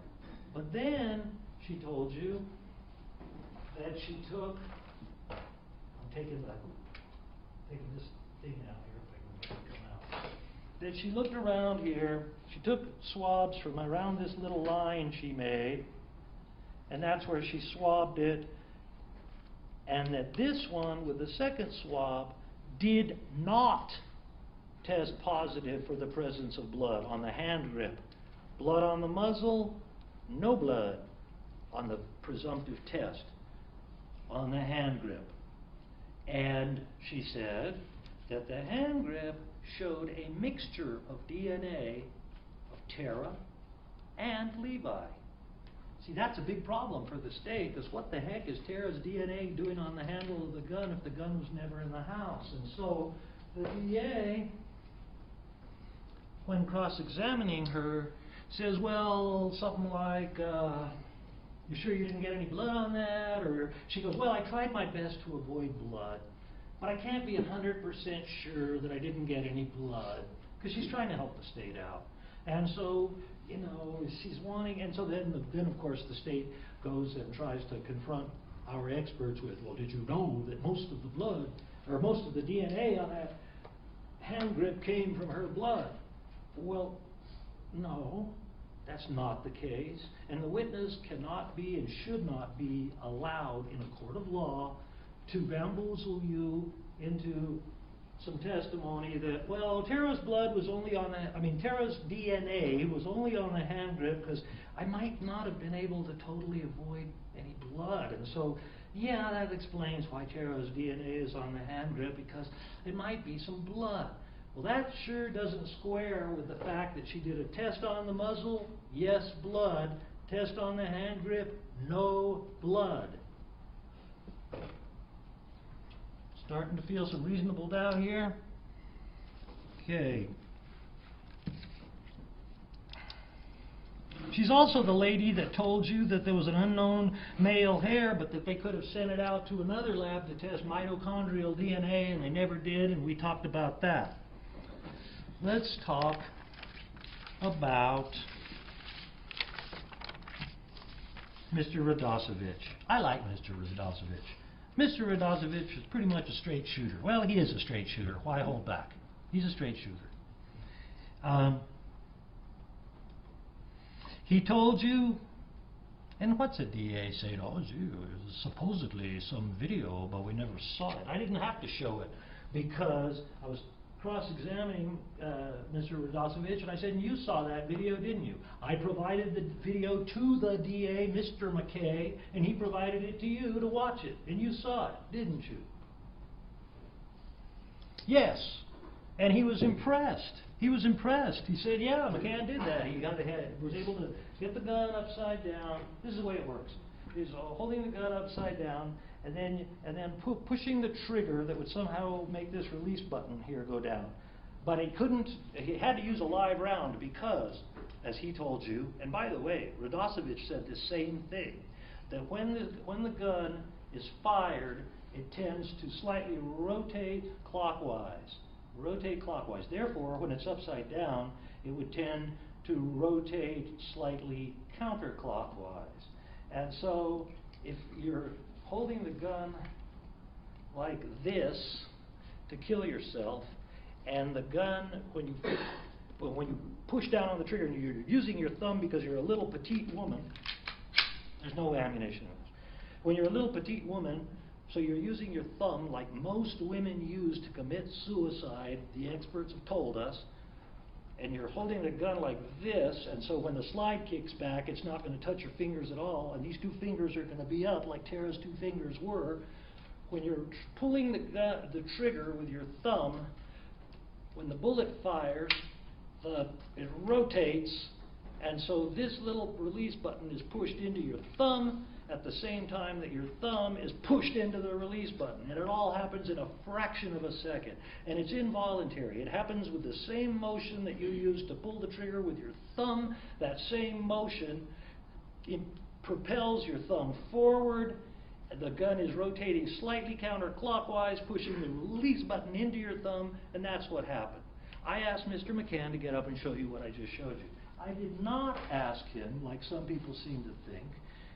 But then she told you that she took, I'm taking this thing out here, if I can make it come out. That she looked around here, she took swabs from around this little line she made, and that's where she swabbed it, and that this one with the second swab did not test positive for the presence of blood on the hand grip. Blood on the muzzle, no blood on the presumptive test on the hand grip. And she said that the hand grip showed a mixture of DNA of Tara and Levi. See, that's a big problem for the state, because what the heck is Tara's DNA doing on the handle of the gun if the gun was never in the house? And so the DA, when cross-examining her, says, well, something like, you sure you didn't get any blood on that? Or she goes, well, I tried my best to avoid blood, but I can't be 100% sure that I didn't get any blood, because she's trying to help the state out. And so, she's wanting, and so then of course the state goes and tries to confront our experts with, well, did you know that most of the blood, or most of the DNA on that hand grip came from her blood? Well, no, that's not the case. And the witness cannot be and should not be allowed in a court of law to bamboozle you into some testimony that, well, Tara's blood was only on Tara's DNA was only on the hand grip because I might not have been able to totally avoid any blood. And so, yeah, that explains why Tara's DNA is on the hand grip, because it might be some blood. Well, that sure doesn't square with the fact that she did a test on the muzzle, yes, blood. Test on the hand grip, no blood. Starting to feel some reasonable doubt here? Okay. She's also the lady that told you that there was an unknown male hair, but that they could have sent it out to another lab to test mitochondrial DNA, and they never did, and we talked about that. Let's talk about Mr. Radosevich. I like Mr. Radosevich. Mr. Radosevich is pretty much a straight shooter. Well, he is a straight shooter. Why hold back? He's a straight shooter. He told you, and what's a DA say? Oh, supposedly some video, but we never saw it. I didn't have to show it because I was cross-examining Mr. Radosevich, and I said, you saw that video, didn't you? I provided the video to the DA, Mr. McKay, and he provided it to you to watch it, and you saw it, didn't you? Yes, and he was impressed. He was impressed. He said, yeah, McCann did that. He was able to get the gun upside down. This is the way it works. He's holding the gun upside down, and then pushing the trigger that would somehow make this release button here go down. But he had to use a live round because, as he told you, and by the way, Radosevich said the same thing, that when the gun is fired, it tends to slightly rotate clockwise. Therefore, when it's upside down, it would tend to rotate slightly counterclockwise. And so, if you're holding the gun like this to kill yourself, and the gun, when you push down on the trigger and you're using your thumb because you're a little petite woman, there's no ammunition in this. When you're a little petite woman, so you're using your thumb like most women use to commit suicide, the experts have told us, and you're holding the gun like this, and so when the slide kicks back, it's not going to touch your fingers at all, and these two fingers are going to be up like Tara's two fingers were. When you're pulling the trigger with your thumb, when the bullet fires, it rotates, and so this little release button is pushed into your thumb at the same time that your thumb is pushed into the release button. And it all happens in a fraction of a second. And it's involuntary. It happens with the same motion that you use to pull the trigger with your thumb. That same motion propels your thumb forward. The gun is rotating slightly counterclockwise, pushing the release button into your thumb, and that's what happened. I asked Mr. McCann to get up and show you what I just showed you. I did not ask him, like some people seem to think,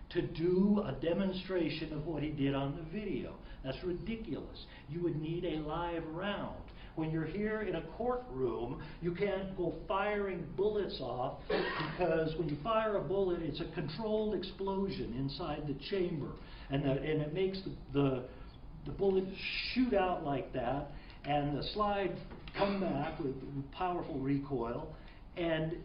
to do a demonstration of what he did on the video. That's ridiculous. You would need a live round. When you're here in a courtroom, you can't go firing bullets off, because when you fire a bullet, it's a controlled explosion inside the chamber. And it makes the bullet shoot out like that, and the slide come back with powerful recoil. And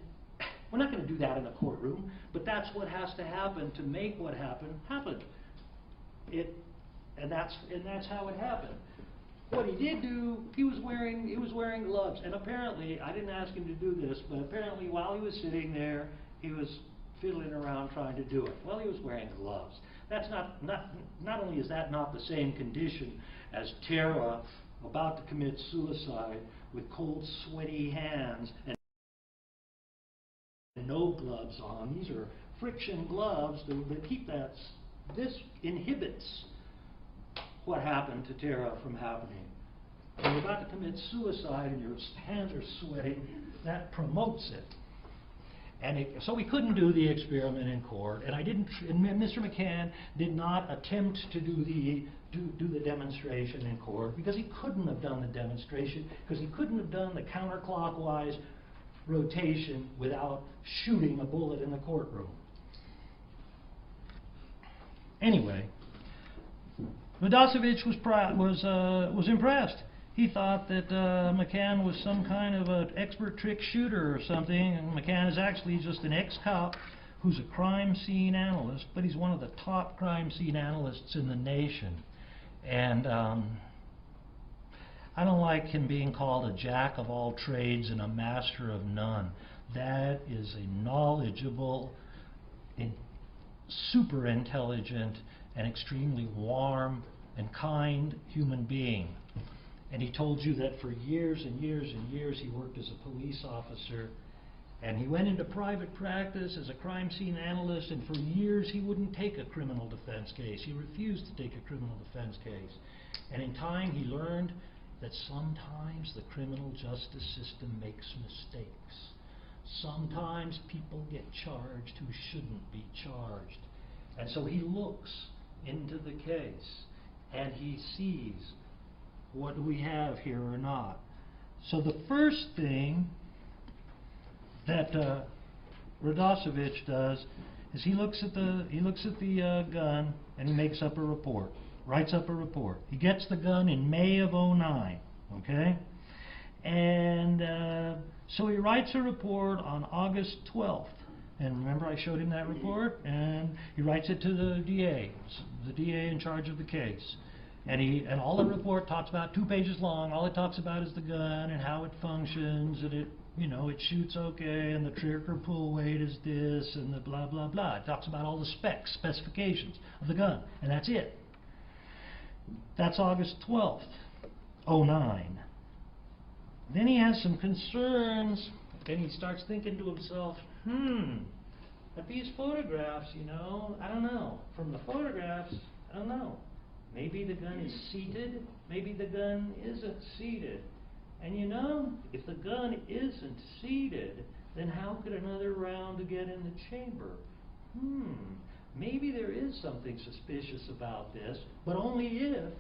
we're not going to do that in a courtroom, but that's what has to happen to make what happened happen. And that's how it happened. What he did do, he was wearing gloves, and apparently, I didn't ask him to do this, but apparently while he was sitting there, he was fiddling around trying to do it. Well, he was wearing gloves. That's not only is that not the same condition as Tara about to commit suicide with cold, sweaty hands and no gloves on. These are friction gloves that keep that. This inhibits what happened to Tara from happening. When you're about to commit suicide and your hands are sweating, that promotes it. And so we couldn't do the experiment in court, and Mr. McCann did not attempt to do the demonstration in court, because he couldn't have done the demonstration, because he couldn't have done the counterclockwise rotation without shooting a bullet in the courtroom. Anyway, Radosevich was impressed. He thought that McCann was some kind of an expert trick shooter or something, and McCann is actually just an ex-cop who's a crime scene analyst, but he's one of the top crime scene analysts in the nation. And I don't like him being called a jack of all trades and a master of none. That is a knowledgeable, super intelligent, and extremely warm and kind human being. And he told you that for years and years and years he worked as a police officer, and he went into private practice as a crime scene analyst, and for years he wouldn't take a criminal defense case. He refused to take a criminal defense case. And in time he learned that sometimes the criminal justice system makes mistakes. Sometimes people get charged who shouldn't be charged. And so he looks into the case and he sees, what do we have here or not? So the first thing that Radosevich does is he looks at the gun and he makes up a report, writes up a report. He gets the gun in May of '09, okay? And so he writes a report on August 12th. And remember, I showed him that report, and he writes it to the DA in charge of the case. And all the report talks about, 2 pages long. All it talks about is the gun and how it functions, and it shoots okay, and the trigger pull weight is this, and the blah blah blah. It talks about all the specifications of the gun, and that's it. That's August 12th, '09. Then he has some concerns. Then he starts thinking to himself, but these photographs, I don't know. From the photographs, I don't know. Maybe the gun is seated, maybe the gun isn't seated. And if the gun isn't seated, then how could another round get in the chamber? Maybe there is something suspicious about this, but only if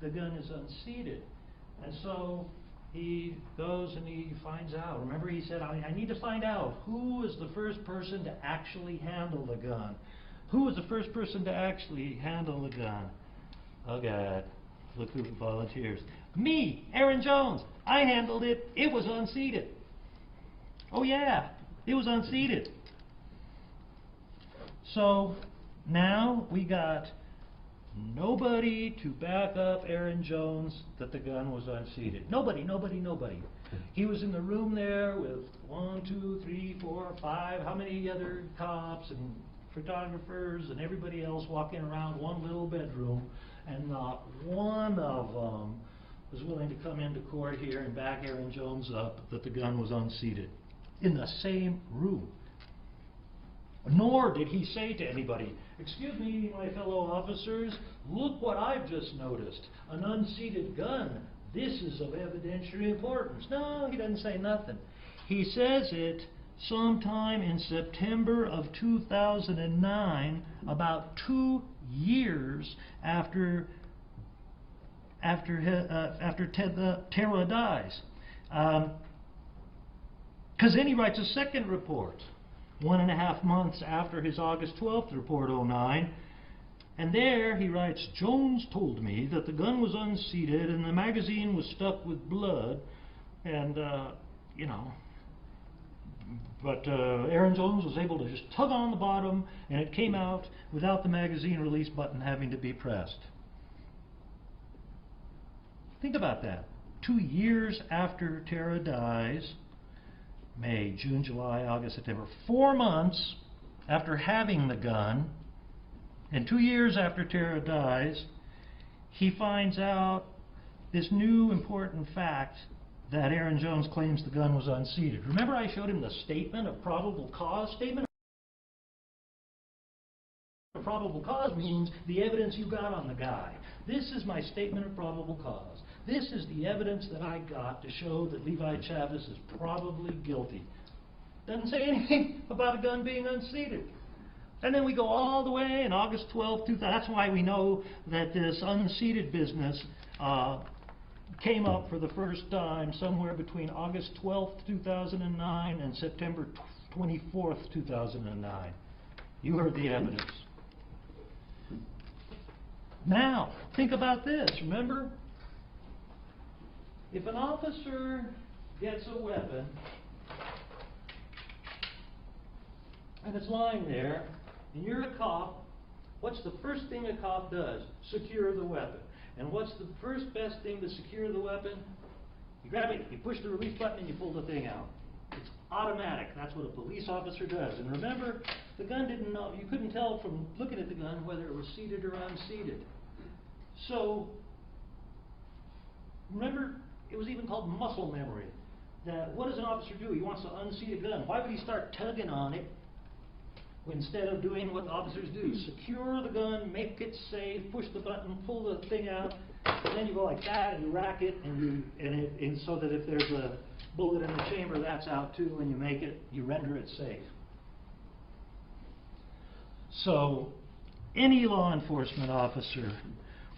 the gun is unseated. And so he goes and he finds out. Remember, he said, I need to find out who was the first person to actually handle the gun. Who was the first person to actually handle the gun? Oh, God. Look who volunteers. Me, Aaron Jones. I handled it. It was unseated. Oh yeah, it was unseated. So now we got nobody to back up Aaron Jones that the gun was unseated. Nobody. He was in the room there with 1, 2, 3, 4, 5, how many other cops and photographers and everybody else walking around one little bedroom, and not one of them was willing to come into court here and back Aaron Jones up that the gun was unseated in the same room. Nor did he say to anybody, "Excuse me, my fellow officers, look what I've just noticed, an unseated gun. This is of evidentiary importance." No, he doesn't say nothing. He says it sometime in September of 2009, about 2 years after Tara dies. Because then he writes a second report 1.5 months after his August 12th report, 09, and there he writes, "Jones told me that the gun was unseated and the magazine was stuck with blood, and but Aaron Jones was able to just tug on the bottom and it came out without the magazine release button having to be pressed." Think about that. 2 years after Tara dies, May, June, July, August, September, 4 months after having the gun, and 2 years after Tara dies, he finds out this new important fact that Aaron Jones claims the gun was unseated. Remember I showed him the statement of probable cause? Statement of probable cause means the evidence you got on the guy. This is my statement of probable cause. This is the evidence that I got to show that Levi Chavez is probably guilty. Doesn't say anything about a gun being unseated. And then we go all the way in August 12th, 2000. That's why we know that this unseated business came up for the first time somewhere between August 12th, 2009 and September 24th, 2009. You heard the evidence. Now, think about this. Remember, if an officer gets a weapon and it's lying there, and you're a cop, what's the first thing a cop does? Secure the weapon. And what's the first best thing to secure the weapon? You grab it, you push the release button, and you pull the thing out. It's automatic. That's what a police officer does. And remember, the gun didn't know, you couldn't tell from looking at the gun whether it was seated or unseated. So, remember, it was even called muscle memory. That what does an officer do? He wants to unseat a gun. Why would he start tugging on it instead of doing what officers do? Secure the gun, make it safe, push the button, pull the thing out, and then you go like that and you rack it, and so that if there's a bullet in the chamber, that's out too, and you render it safe. So any law enforcement officer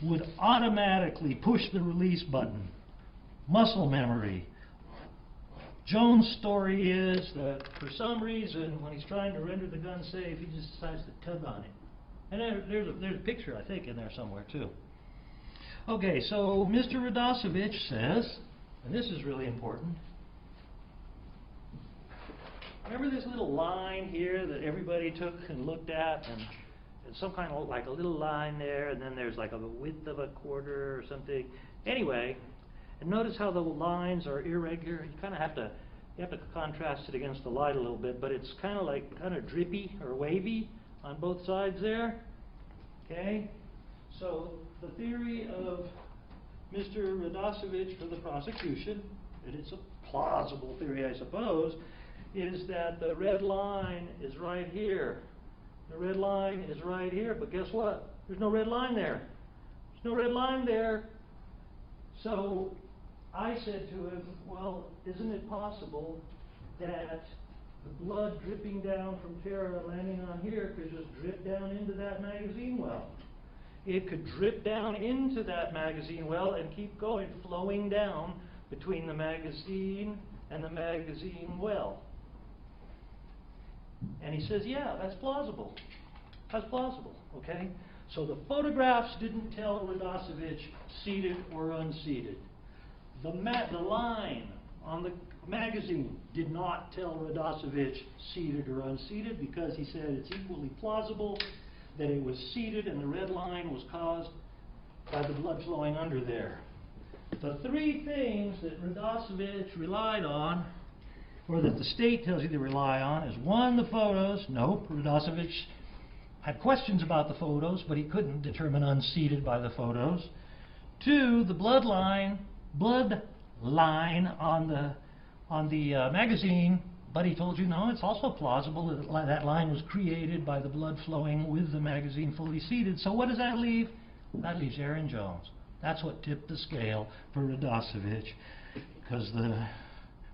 would automatically push the release button. Muscle memory. Jones' story is that for some reason, when he's trying to render the gun safe, he just decides to tug on it. And there's a picture, I think, in there somewhere, too. Okay, so Mr. Radosevich says, and this is really important, remember this little line here that everybody took and looked at, and some kind of like a little line there, and then there's like a width of 1/4 or something. Anyway, and notice how the lines are irregular. You kind of have to contrast it against the light a little bit, but it's kind of drippy or wavy on both sides there. Okay, so the theory of Mr. Radosevich for the prosecution, and it's a plausible theory, I suppose, is that the red line is right here. The red line is right here, but guess what? There's no red line there. There's no red line there. So I said to him, well, isn't it possible that the blood dripping down from Tara landing on here could just drip down into that magazine well? It could drip down into that magazine well and keep going, flowing down between the magazine and the magazine well. And he says, yeah, that's plausible. That's plausible, okay? So the photographs didn't tell Radosevich seated or unseated. The line on magazine did not tell Radosevich seated or unseated, because he said it's equally plausible that it was seated and the red line was caused by the blood flowing under there. The three things that Radosevich relied on, or that the state tells you to rely on, is one, the photos. Nope, Radosevich had questions about the photos, but he couldn't determine unseated by the photos. Two, the blood line on the magazine, but he told you no, it's also plausible that that line was created by the blood flowing with the magazine fully seated. So what does that leave? That leaves Aaron Jones. That's what tipped the scale for Radosevich, because the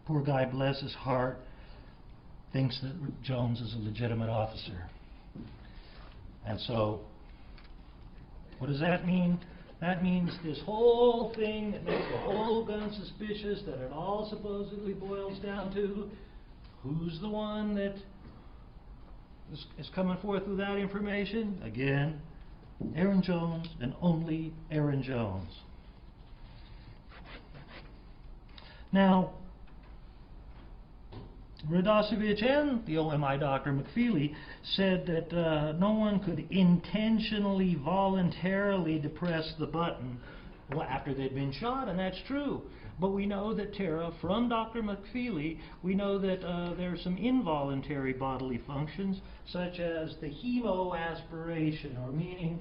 poor guy, bless his heart, thinks that Jones is a legitimate officer. And so, what does that mean? That means this whole thing that makes the whole gun suspicious, that it all supposedly boils down to who's the one that is coming forth with that information? Again, Aaron Jones, and only Aaron Jones. Now, Radosevich and the OMI doctor, McFeely, said that no one could intentionally, voluntarily depress the button after they'd been shot, and that's true. But we know that, Tara, from Dr. McFeely, we know that there are some involuntary bodily functions, such as the hemoaspiration, or meaning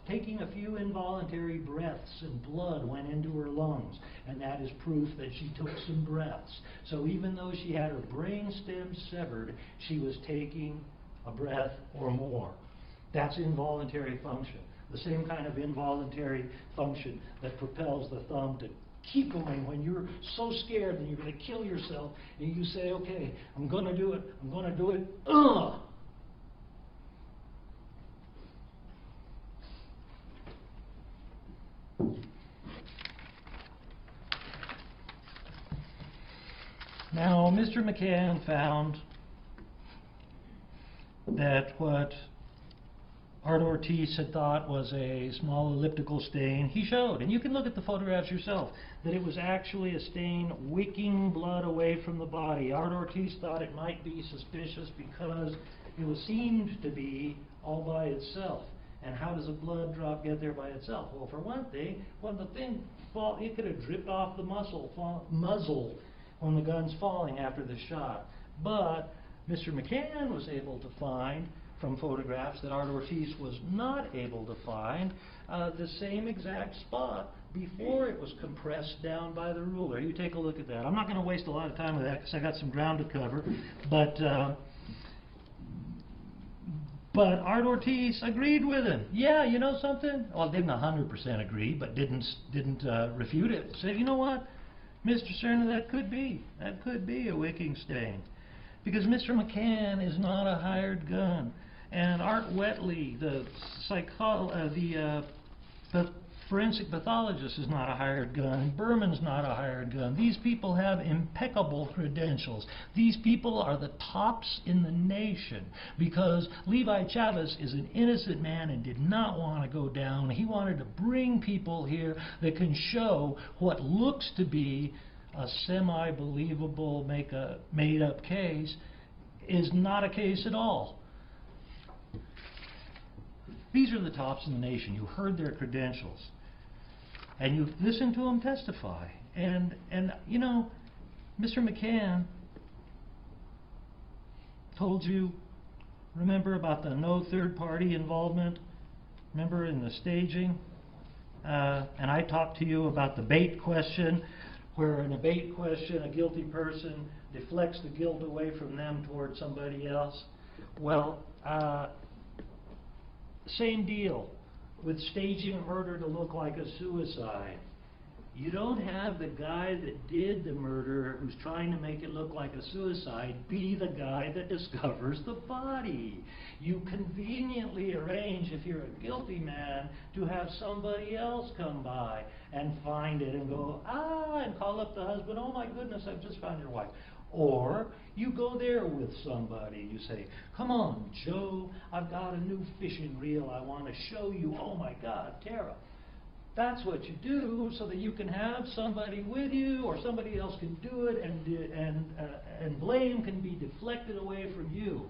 taking a few involuntary breaths and blood went into her lungs, and that is proof that she took some breaths. So even though she had her brain stem severed, she was taking a breath or more. That's involuntary function. The same kind of involuntary function that propels the thumb to keep going when you're so scared that you're going to kill yourself, and you say, okay, I'm going to do it, I'm going to do it, Now, Mr. McCann found that what Art Ortiz had thought was a small elliptical stain, he showed, and you can look at the photographs yourself, that it was actually a stain wicking blood away from the body. Art Ortiz thought it might be suspicious because it seemed to be all by itself. And how does a blood drop get there by itself? Well, for one thing, when the thing it could have dripped off the muzzle when the gun's falling after the shot. But Mr. McCann was able to find from photographs that Art Ortiz was not able to find the same exact spot before it was compressed down by the ruler. You take a look at that. I'm not going to waste a lot of time with that because I got some ground to cover. But Art Ortiz agreed with him. Yeah, you know something? Well, didn't 100% agree, but didn't refute it. Said, you know what, Mr. Cerner, that could be a wicking stain, because Mr. McCann is not a hired gun, and Art Wetley, the forensic pathologist, is not a hired gun. Berman's not a hired gun. These people have impeccable credentials. These people are the tops in the nation, because Levi Chavez is an innocent man and did not want to go down. He wanted to bring people here that can show what looks to be a semi-believable, made-up case is not a case at all. These are the tops in the nation. You heard their credentials, and you've listened to them testify. And you know, Mr. McCann told you, remember about the no third-party involvement? Remember in the staging? And I talked to you about the bait question, where in a bait question, a guilty person deflects the guilt away from them toward somebody else. Well, same deal with staging a murder to look like a suicide. You don't have the guy that did the murder, who's trying to make it look like a suicide, be the guy that discovers the body. You conveniently arrange, if you're a guilty man, to have somebody else come by and find it and go, and call up the husband, oh my goodness, I've just found your wife. Or you go there with somebody, you say, come on, Joe, I've got a new fishing reel I want to show you. Oh my God, Tara. That's what you do so that you can have somebody with you, or somebody else can do it, and blame can be deflected away from you.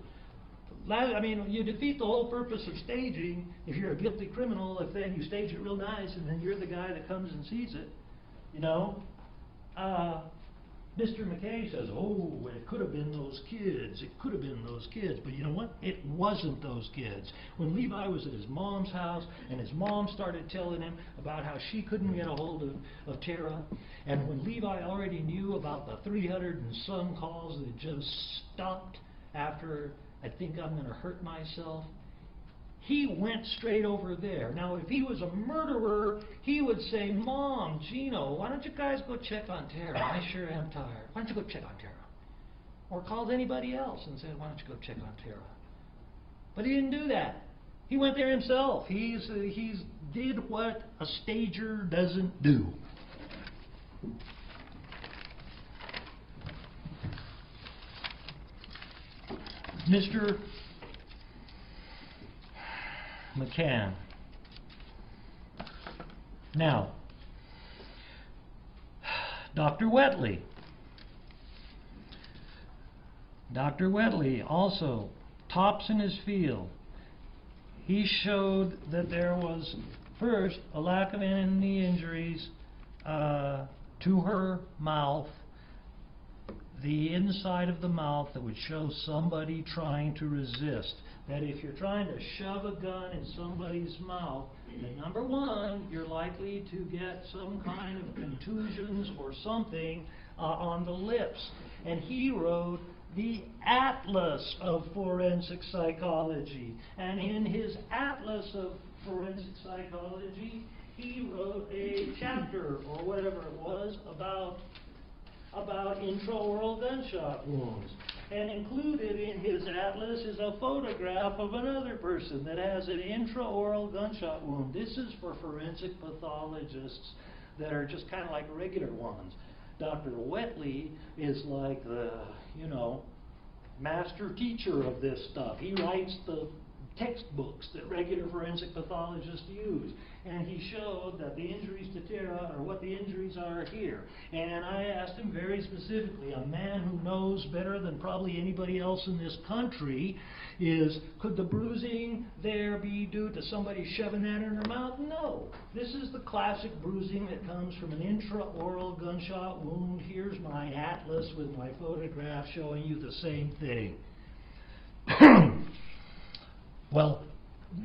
I mean, you defeat the whole purpose of staging if you're a guilty criminal, if then you stage it real nice and then you're the guy that comes and sees it, you know. Mr. McKay says, oh, it could have been those kids. It could have been those kids. But you know what? It wasn't those kids. When Levi was at his mom's house and his mom started telling him about how she couldn't get a hold of Tara, and when Levi already knew about the 300 and some calls that just stopped after I think I'm going to hurt myself, he went straight over there. Now, if he was a murderer, he would say, Mom, Gino, why don't you guys go check on Tara? I sure am tired. Why don't you go check on Tara? Or called anybody else and said, why don't you go check on Tara? But he didn't do that. He went there himself. He's did what a stager doesn't do. Mr. McCann. Now, Dr. Wetley. Dr. Wetley also tops in his field. He showed that there was, first, a lack of any injuries to her mouth, the inside of the mouth that would show somebody trying to resist. That if you're trying to shove a gun in somebody's mouth, then number one, you're likely to get some kind of contusions or something on the lips. And he wrote the Atlas of Forensic Psychology. And in his Atlas of Forensic Psychology, he wrote a chapter, or whatever it was, about intraoral gunshot wounds. And included in his atlas is a photograph of another person that has an intraoral gunshot wound. This is for forensic pathologists that are just kind of like regular ones. Dr. Wetley is like the, you know, master teacher of this stuff. He writes the textbooks that regular forensic pathologists use. And he showed that the injuries to Tara are what the injuries are here. And I asked him very specifically, a man who knows better than probably anybody else in this country, is, could the bruising there be due to somebody shoving that in her mouth? No. This is the classic bruising that comes from an intraoral gunshot wound. Here's my atlas with my photograph showing you the same thing. Well,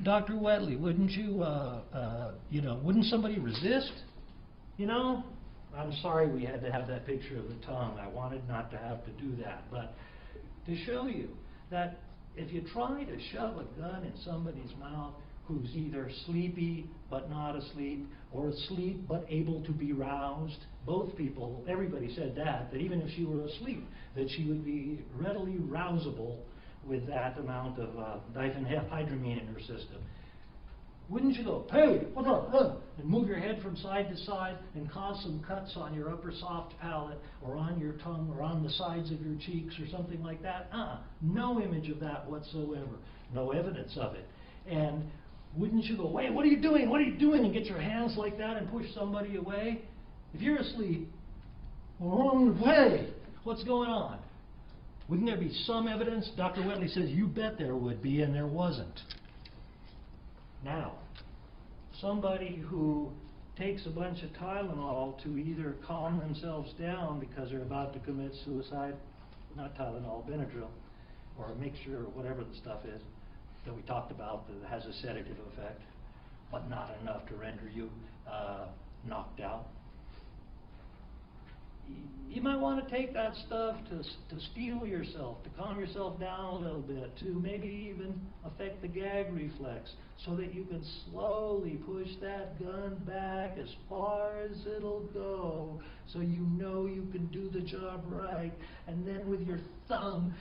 Dr. Wetley, wouldn't you, wouldn't somebody resist? You know, I'm sorry we had to have that picture of the tongue. I wanted not to have to do that. But to show you that if you try to shove a gun in somebody's mouth who's either sleepy but not asleep, or asleep but able to be roused, both people, everybody said that even if she were asleep, that she would be readily rousable with that amount of diphenhydramine in her system. Wouldn't you go, hey, what's up, and move your head from side to side and cause some cuts on your upper soft palate or on your tongue or on the sides of your cheeks or something like that? No image of that whatsoever. No evidence of it. And wouldn't you go, wait, what are you doing? What are you doing? And get your hands like that and push somebody away? If you're asleep, hey, what's going on? Wouldn't there be some evidence? Dr. Wetley says, you bet there would be, and there wasn't. Now, somebody who takes a bunch of Tylenol to either calm themselves down because they're about to commit suicide, not Tylenol, Benadryl, or a mixture or whatever the stuff is that we talked about that has a sedative effect, but not enough to render you knocked out. You might want to take that stuff to steel yourself, to calm yourself down a little bit, to maybe even affect the gag reflex, so that you can slowly push that gun back as far as it'll go, so you know you can do the job right, and then with your thumb,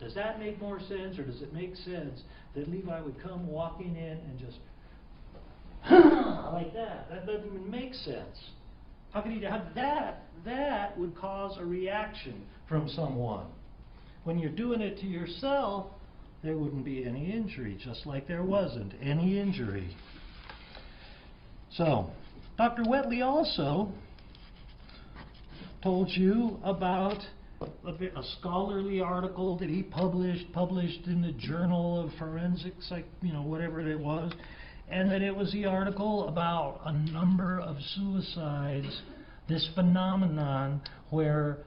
Does that make more sense, or does it make sense that Levi would come walking in and just like that? That doesn't even make sense. How could he have that? That would cause a reaction from someone. When you're doing it to yourself, there wouldn't be any injury, just like there wasn't any injury. So, Dr. Whetley also told you about a scholarly article that he published in the Journal of Forensics, like, whatever it was, and that it was the article about a number of suicides, this phenomenon where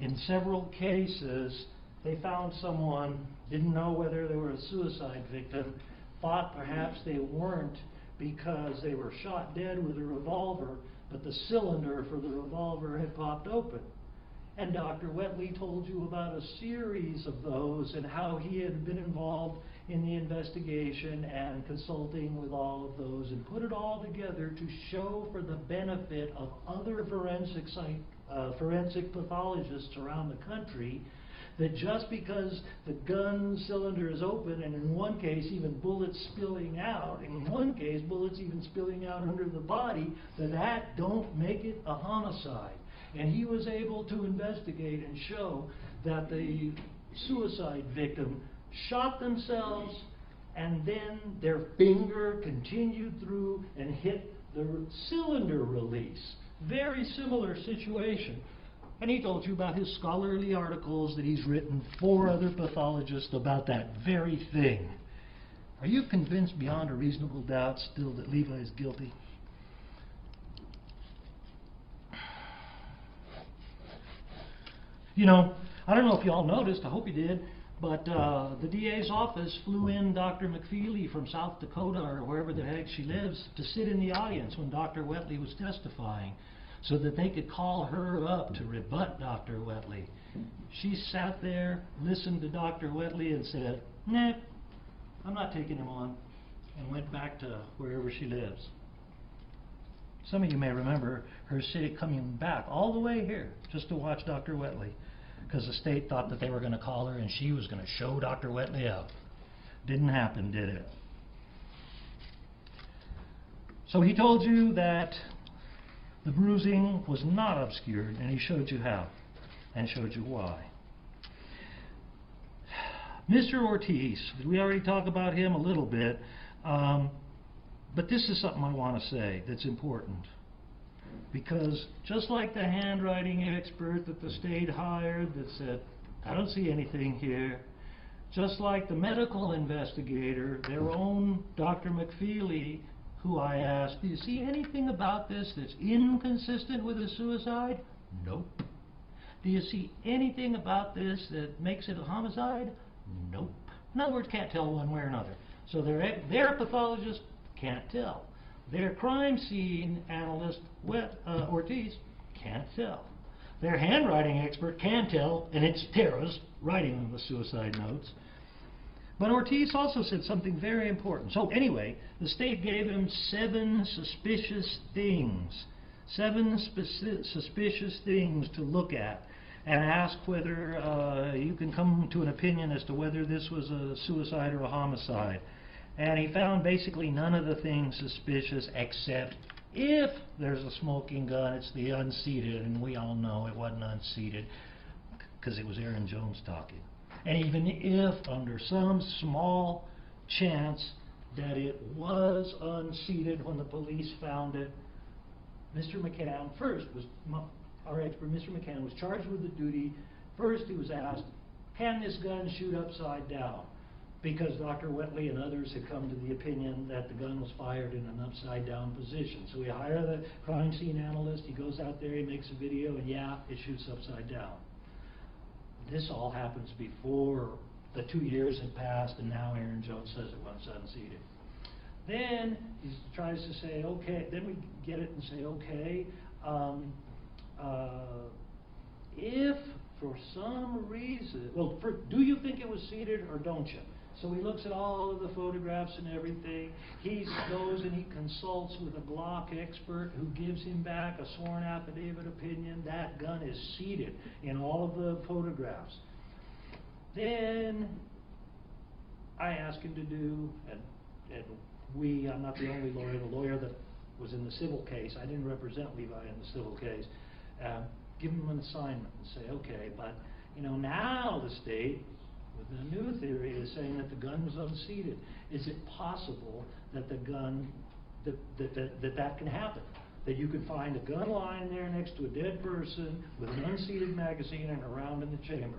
in several cases they found someone, didn't know whether they were a suicide victim, thought perhaps they weren't because they were shot dead with a revolver, but the cylinder for the revolver had popped open. And Dr. Whetley told you about a series of those and how he had been involved in the investigation and consulting with all of those and put it all together to show for the benefit of other forensic pathologists around the country that just because the gun cylinder is open, and in one case even bullets spilling out, in one case bullets even spilling out under the body, that don't make it a homicide. And he was able to investigate and show that the suicide victim shot themselves and then their finger continued through and hit the cylinder release. Very similar situation. And he told you about his scholarly articles that he's written for other pathologists about that very thing. Are you convinced beyond a reasonable doubt still that Levi is guilty? I don't know if you all noticed, I hope you did, but the DA's office flew in Dr. McFeely from South Dakota or wherever the heck she lives to sit in the audience when Dr. Whetley was testifying so that they could call her up to rebut Dr. Whetley. She sat there, listened to Dr. Whetley and said, "Nah, I'm not taking him on," and went back to wherever she lives. Some of you may remember her coming back all the way here just to watch Dr. Whetley, because the state thought that they were going to call her and she was going to show Dr. Whetley up. Didn't happen, did it? So he told you that the bruising was not obscured, and he showed you how, and showed you why. Mr. Ortiz, we already talked about him a little bit, but this is something I want to say that's important. Because just like the handwriting expert that the state hired that said, "I don't see anything here," just like the medical investigator, their own Dr. McFeely, who I asked, "Do you see anything about this that's inconsistent with a suicide?" Nope. "Do you see anything about this that makes it a homicide?" Nope. In other words, can't tell one way or another. So their pathologist can't tell. Their crime scene analyst, Ortiz, can't tell. Their handwriting expert can tell, and it's Tara's writing the suicide notes. But Ortiz also said something very important. So anyway, the state gave him 7 suspicious things. 7 suspicious things to look at and ask whether you can come to an opinion as to whether this was a suicide or a homicide. And he found basically none of the things suspicious except if there's a smoking gun, it's the unseated, and we all know it wasn't unseated because it was Aaron Jones talking. And even if under some small chance that it was unseated when the police found it, Mr. McCann first was, our expert Mr. McCann was charged with the duty. First he was asked, can this gun shoot upside down? Because Dr. Whetley and others had come to the opinion that the gun was fired in an upside down position. So we hire the crime scene analyst, he goes out there, he makes a video, and yeah, it shoots upside down. This all happens before the 2 years had passed, and now Aaron Jones says it was unseated. Then he tries to say, okay, then we get it and say, okay, if for some reason, well, do you think it was seated or don't you? So he looks at all of the photographs and everything. He goes and he consults with a Glock expert who gives him back a sworn affidavit opinion. That gun is seated in all of the photographs. Then I ask him to do, and I'm not the only lawyer, the lawyer that was in the civil case, I didn't represent Levi in the civil case, give him an assignment and say, okay, but now the state But the new theory is saying that the gun was unseated. Is it possible that the gun, that can happen? That you could find a gun lying there next to a dead person with an unseated magazine and a round in the chamber.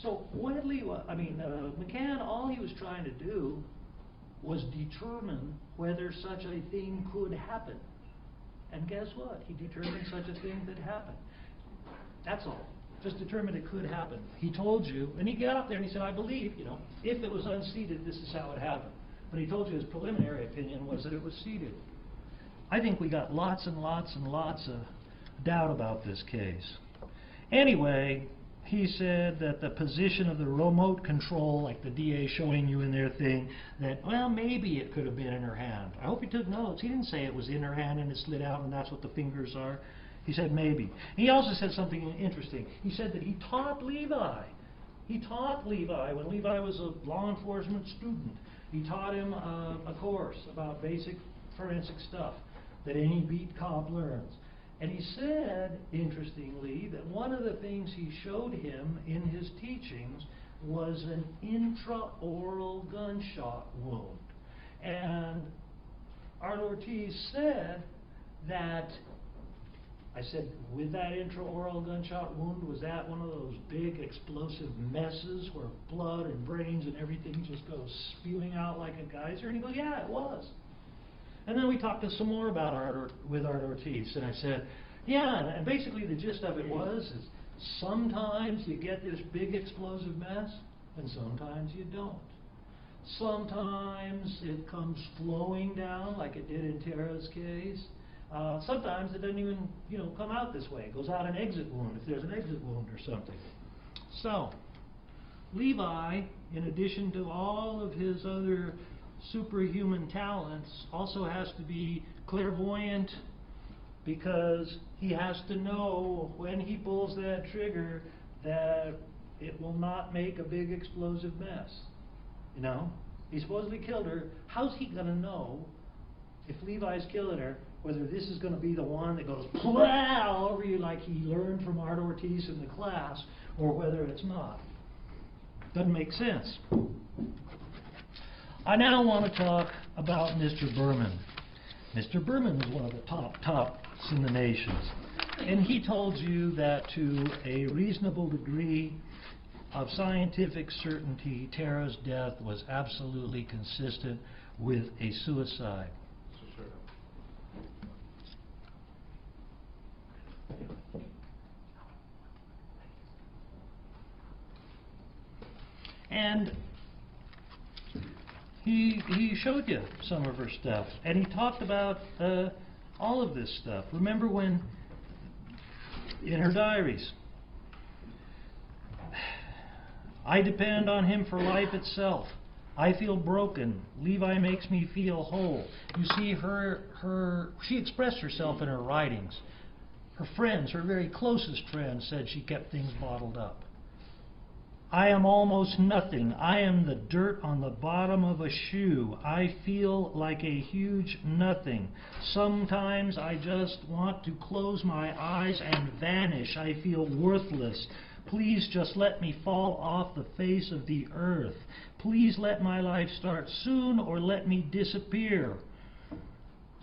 So what did McCann, all he was trying to do was determine whether such a thing could happen. And guess what? He determined such a thing could happen. That's all. Just determined it could happen. He told you, and he got up there and he said, I believe, if it was unseated, this is how it happened. But he told you his preliminary opinion was that it was seated. I think we got lots and lots and lots of doubt about this case. Anyway, he said that the position of the remote control, like the DA showing you in their thing, that, well, maybe it could have been in her hand. I hope he took notes. He didn't say it was in her hand and it slid out and that's what the fingers are. He said maybe. He also said something interesting. He said that he taught Levi. He taught Levi when Levi was a law enforcement student. He taught him a course about basic forensic stuff that any beat cop learns. And he said, interestingly, that one of the things he showed him in his teachings was an intraoral gunshot wound. And Art Ortiz said that, I said, with that intraoral gunshot wound, was that one of those big explosive messes where blood and brains and everything just goes spewing out like a geyser? And he goes, yeah, it was. And then we talked some more about Art Ortiz, and I said, yeah, and basically the gist of it is sometimes you get this big explosive mess, and sometimes you don't. Sometimes it comes flowing down, like it did in Tara's case. Sometimes it doesn't even, come out this way. It goes out an exit wound, if there's an exit wound or something. So, Levi, in addition to all of his other superhuman talents, also has to be clairvoyant, because he has to know when he pulls that trigger that it will not make a big explosive mess. He supposedly killed her. How's he going to know, if Levi's killing her, whether this is going to be the one that goes all over you like he learned from Art Ortiz in the class, or whether it's not? Doesn't make sense. I now want to talk about Mr. Berman. Mr. Berman is one of the tops in the nations. And he told you that to a reasonable degree of scientific certainty, Tara's death was absolutely consistent with a suicide. And he showed you some of her stuff, and he talked about all of this stuff. Remember when, in her diaries, I depend on him for life itself. I feel broken. Levi makes me feel whole. You see, she expressed herself in her writings. Her friends, her very closest friends, said she kept things bottled up. I am almost nothing. I am the dirt on the bottom of a shoe. I feel like a huge nothing. Sometimes I just want to close my eyes and vanish. I feel worthless. Please just let me fall off the face of the earth. Please let my life start soon or let me disappear.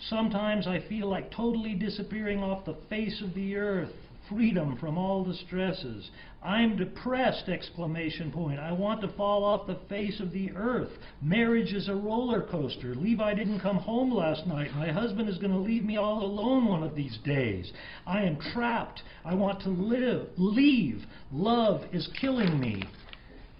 Sometimes I feel like totally disappearing off the face of the earth. Freedom from all the stresses. I'm depressed! Exclamation point. I want to fall off the face of the earth. Marriage is a roller coaster. Levi didn't come home last night. My husband is going to leave me all alone one of these days. I am trapped. I want to leave. Love is killing me.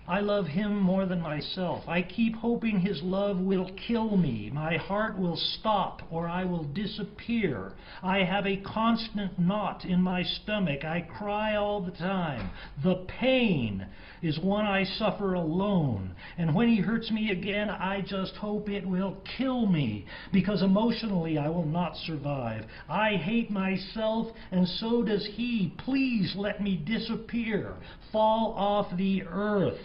I love him more than myself. I keep hoping his love will kill me. My heart will stop or I will disappear. I have a constant knot in my stomach. I cry all the time. The pain is one I suffer alone. And when he hurts me again, I just hope it will kill me, because emotionally I will not survive. I hate myself, and so does he. Please let me disappear. Fall off the earth.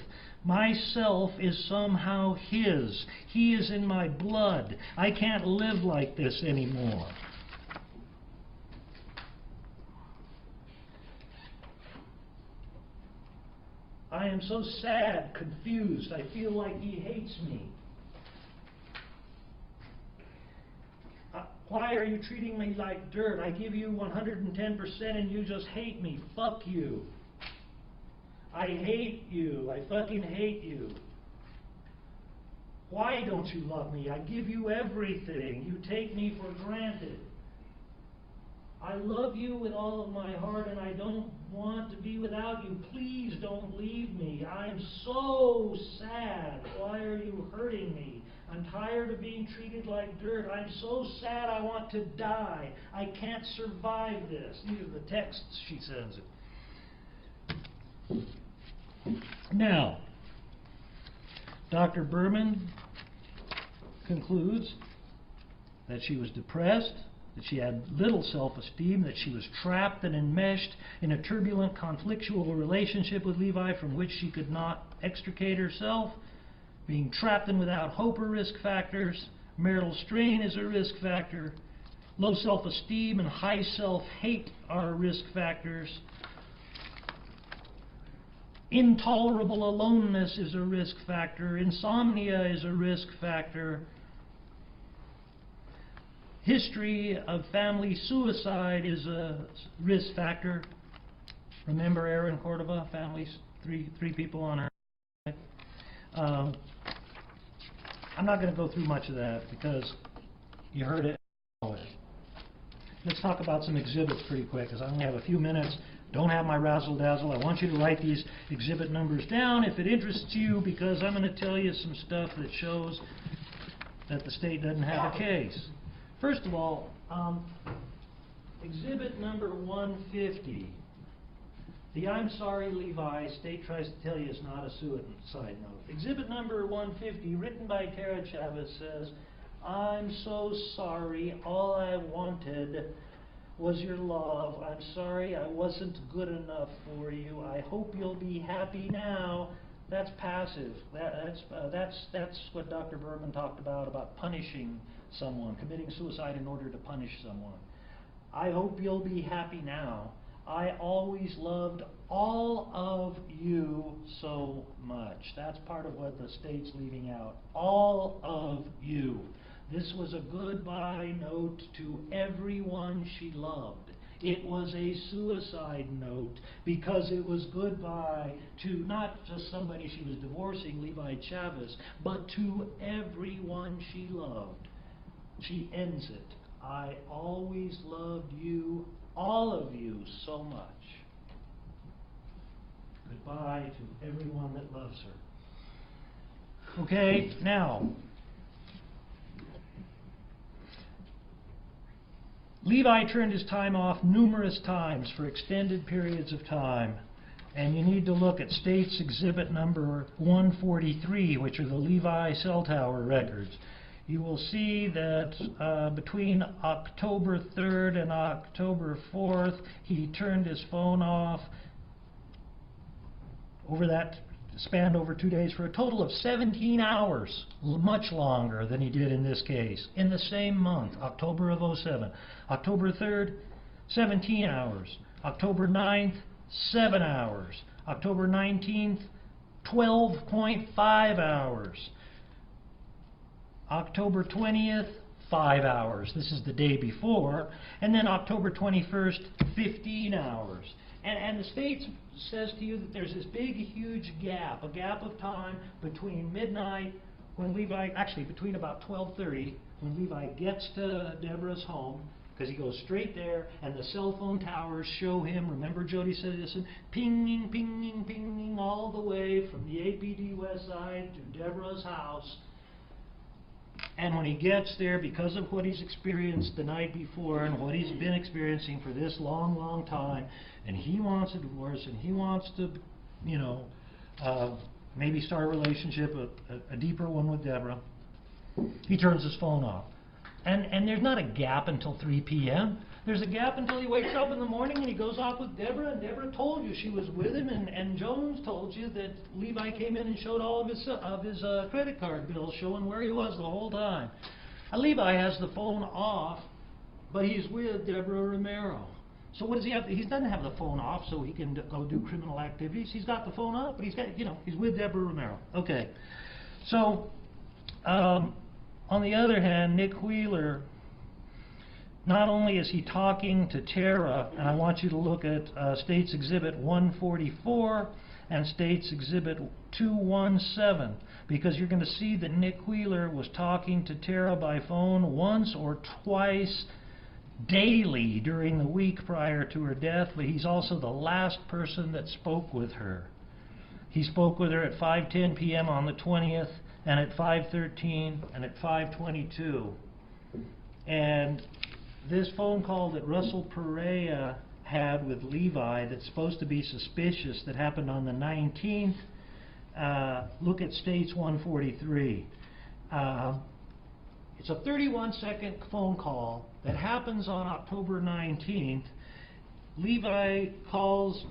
Myself is somehow his. He is in my blood. I can't live like this anymore. I am so sad, confused. I feel like he hates me. Why are you treating me like dirt? I give you 110% and you just hate me. Fuck you. I hate you. I fucking hate you. Why don't you love me? I give you everything. You take me for granted. I love you with all of my heart and I don't want to be without you. Please don't leave me. I'm so sad. Why are you hurting me? I'm tired of being treated like dirt. I'm so sad I want to die. I can't survive this. These are the texts she sends it. Now, Dr. Berman concludes that she was depressed, that she had little self-esteem, that she was trapped and enmeshed in a turbulent, conflictual relationship with Levi from which she could not extricate herself. Being trapped and without hope are risk factors. Marital strain is a risk factor. Low self-esteem and high self-hate are risk factors. Intolerable aloneness is a risk factor. Insomnia is a risk factor. History of family suicide is a risk factor. Remember Aaron Cordova, families, three people on her. I'm not going to go through much of that because you heard it. Let's talk about some exhibits pretty quick because I only have a few minutes. Don't have my razzle-dazzle. I want you to write these exhibit numbers down if it interests you, because I'm going to tell you some stuff that shows that the state doesn't have a case. First of all, exhibit number 150. The I'm sorry, Levi, state tries to tell you it's not a suicide note. Exhibit number 150, written by Levi Chavez, says, I'm so sorry, all I wanted was your love. I'm sorry I wasn't good enough for you. I hope you'll be happy now. That's passive. That's what Dr. Berman talked about punishing someone, committing suicide in order to punish someone. I hope you'll be happy now. I always loved all of you so much. That's part of what the state's leaving out. All of you. This was a goodbye note to everyone she loved. It was a suicide note because it was goodbye to not just somebody she was divorcing, Levi Chavez, but to everyone she loved. She ends it. I always loved you, all of you, so much. Goodbye to everyone that loves her. Okay, now, Levi turned his time off numerous times for extended periods of time. And you need to look at State's Exhibit number 143, which are the Levi cell tower records. You will see that between October 3rd and October 4th, he turned his phone off over that spanned over 2 days for a total of 17 hours, much longer than he did in this case, in the same month, October of 07. October 3rd, 17 hours. October 9th, 7 hours. October 19th, 12.5 hours. October 20th, 5 hours. This is the day before. And then October 21st, 15 hours. And the state says to you that there's this big, huge gap, a gap of time between midnight, when Levi, actually between about 12:30, when Levi gets to Deborah's home, because he goes straight there, and the cell phone towers show him, remember Jody said this, pinging, pinging, pinging, all the way from the APD West Side to Deborah's house. And when he gets there, because of what he's experienced the night before and what he's been experiencing for this long, long time, and he wants a divorce, and he wants to, you know, maybe start a relationship, a deeper one with Deborah, he turns his phone off. And there's not a gap until 3 p.m. There's a gap until he wakes up in the morning and he goes off with Deborah, and Deborah told you she was with him, and Jones told you that Levi came in and showed all of his credit card bills, showing where he was the whole time. Levi has the phone off, but he's with Deborah Romero. So what does he have? He doesn't have the phone off so he can go do criminal activities. He's got the phone up, but he's got, you know, he's with Deborah Romero. Okay. So, on the other hand, Nick Wheeler, not only is he talking to Tara, and I want you to look at State's Exhibit 144 and State's Exhibit 217, because you're going to see that Nick Wheeler was talking to Tara by phone once or twice daily during the week prior to her death, but he's also the last person that spoke with her. He spoke with her at 5:10 p.m. on the 20th, and at 5:13, and at 5:22. And this phone call that Russell Perea had with Levi that's supposed to be suspicious that happened on the 19th, look at States 143. It's a 31-second phone call that happens on October 19th. Levi calls,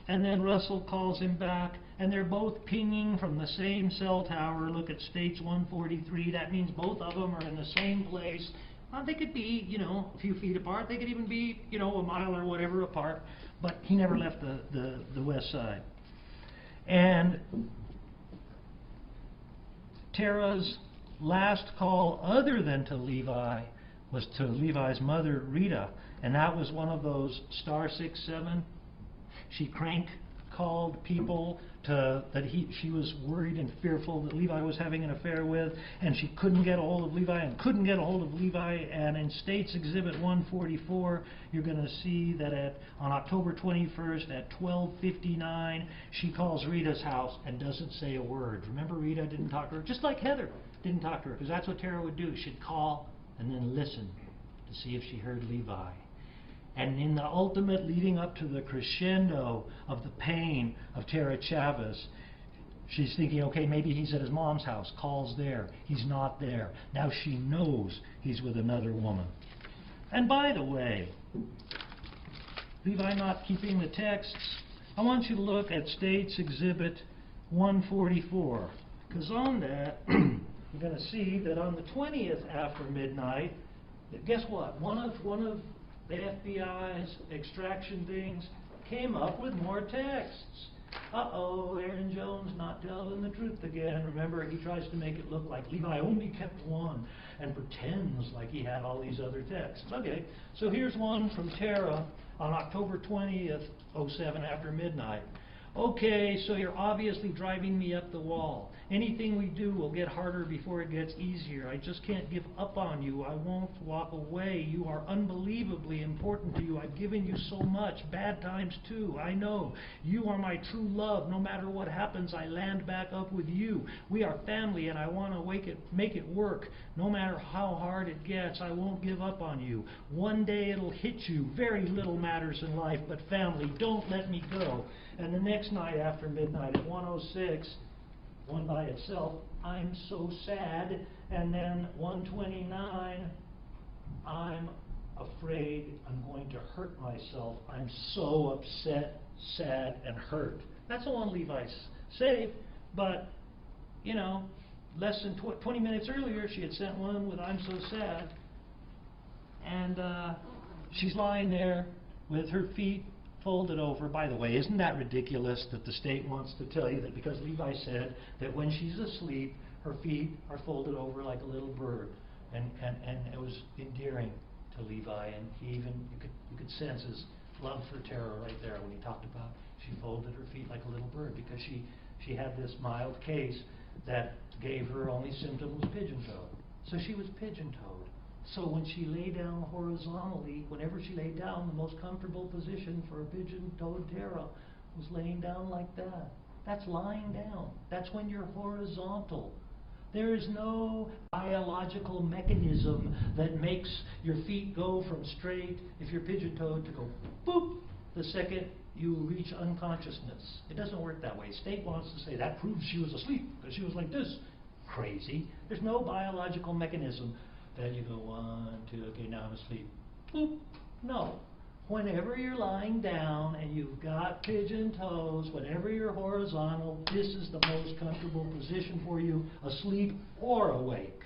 and then Russell calls him back, and they're both pinging from the same cell tower. Look at States 143. That means both of them are in the same place. They could be, you know, a few feet apart. They could even be, you know, a mile or whatever apart. But he never left the west side. And Tara's last call, other than to Levi, was to Levi's mother, Rita. And that was one of those *67. She crank called people that she was worried and fearful that Levi was having an affair with, and she couldn't get a hold of Levi and couldn't get a hold of Levi. And in State's Exhibit 144, you're going to see that on October 21st at 12:59, she calls Rita's house and doesn't say a word. Remember, Rita didn't talk to her, just like Heather didn't talk to her, because that's what Tara would do. She'd call and then listen to see if she heard Levi. And in the ultimate leading up to the crescendo of the pain of Tara Chavez, she's thinking, okay, maybe he's at his mom's house, calls there, he's not there. Now she knows he's with another woman. And by the way, Levi not keeping the texts, I want you to look at State's Exhibit 144, because on that, you're going to see that on the 20th after midnight, guess what? One of the FBI's extraction things came up with more texts. Uh-oh, Aaron Jones not telling the truth again. Remember, he tries to make it look like Levi only kept one and pretends like he had all these other texts. Okay, so here's one from Tara on October 20th, 07 after midnight. Okay, so you're obviously driving me up the wall. Anything we do will get harder before it gets easier. I just can't give up on you. I won't walk away. You are unbelievably important to you. I've given you so much. Bad times too. I know. You are my true love. No matter what happens, I land back up with you. We are family, and I want to make it work. No matter how hard it gets, I won't give up on you. One day it'll hit you. Very little matters in life, but family, don't let me go. And the next night after midnight at 1:06, one by itself, I'm so sad. And then 1:29, I'm afraid I'm going to hurt myself. I'm so upset, sad, and hurt. That's the one Levi saved, but, you know, less than 20 minutes earlier, she had sent one with I'm so sad. And she's lying there with her feet folded over. By the way, isn't that ridiculous that the state wants to tell you that because Levi said that when she's asleep, her feet are folded over like a little bird, and it was endearing to Levi, and he even you could sense his love for Tara right there when he talked about she folded her feet like a little bird because she had this mild case that gave her only symptom was pigeon-toed. So she was pigeon-toed. So when she lay down horizontally, whenever she lay down, the most comfortable position for a pigeon-toed Tara was laying down like that. That's lying down. That's when you're horizontal. There is no biological mechanism that makes your feet go from straight, if you're pigeon-toed, to go boop the second you reach unconsciousness. It doesn't work that way. State wants to say that proves she was asleep because she was like this. Crazy. There's no biological mechanism. Then you go 1, 2, okay, now I'm asleep. Boop. No. Whenever you're lying down and you've got pigeon toes, whenever you're horizontal, this is the most comfortable position for you, asleep or awake.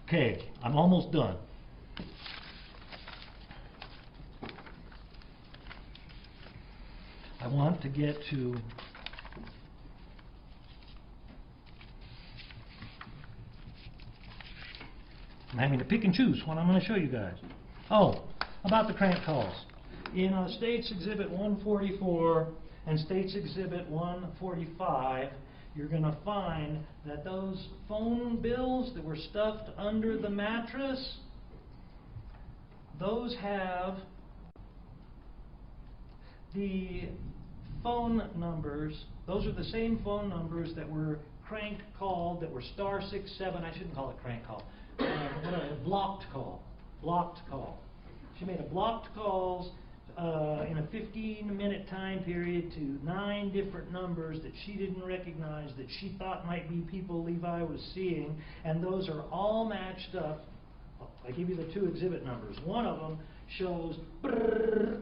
Okay, I'm almost done. I want to get to I'm having to pick and choose what I'm going to show you guys. Oh, about the crank calls. In States Exhibit 144 and States Exhibit 145, you're going to find that those phone bills that were stuffed under the mattress, those have the phone numbers. Those are the same phone numbers that were crank called, that were *67. I shouldn't call it crank call. Blocked call. Blocked call. She made a blocked calls in a 15-minute time period to 9 different numbers that she didn't recognize, that she thought might be people Levi was seeing, and those are all matched up. I give you the 2 exhibit numbers. One of them shows the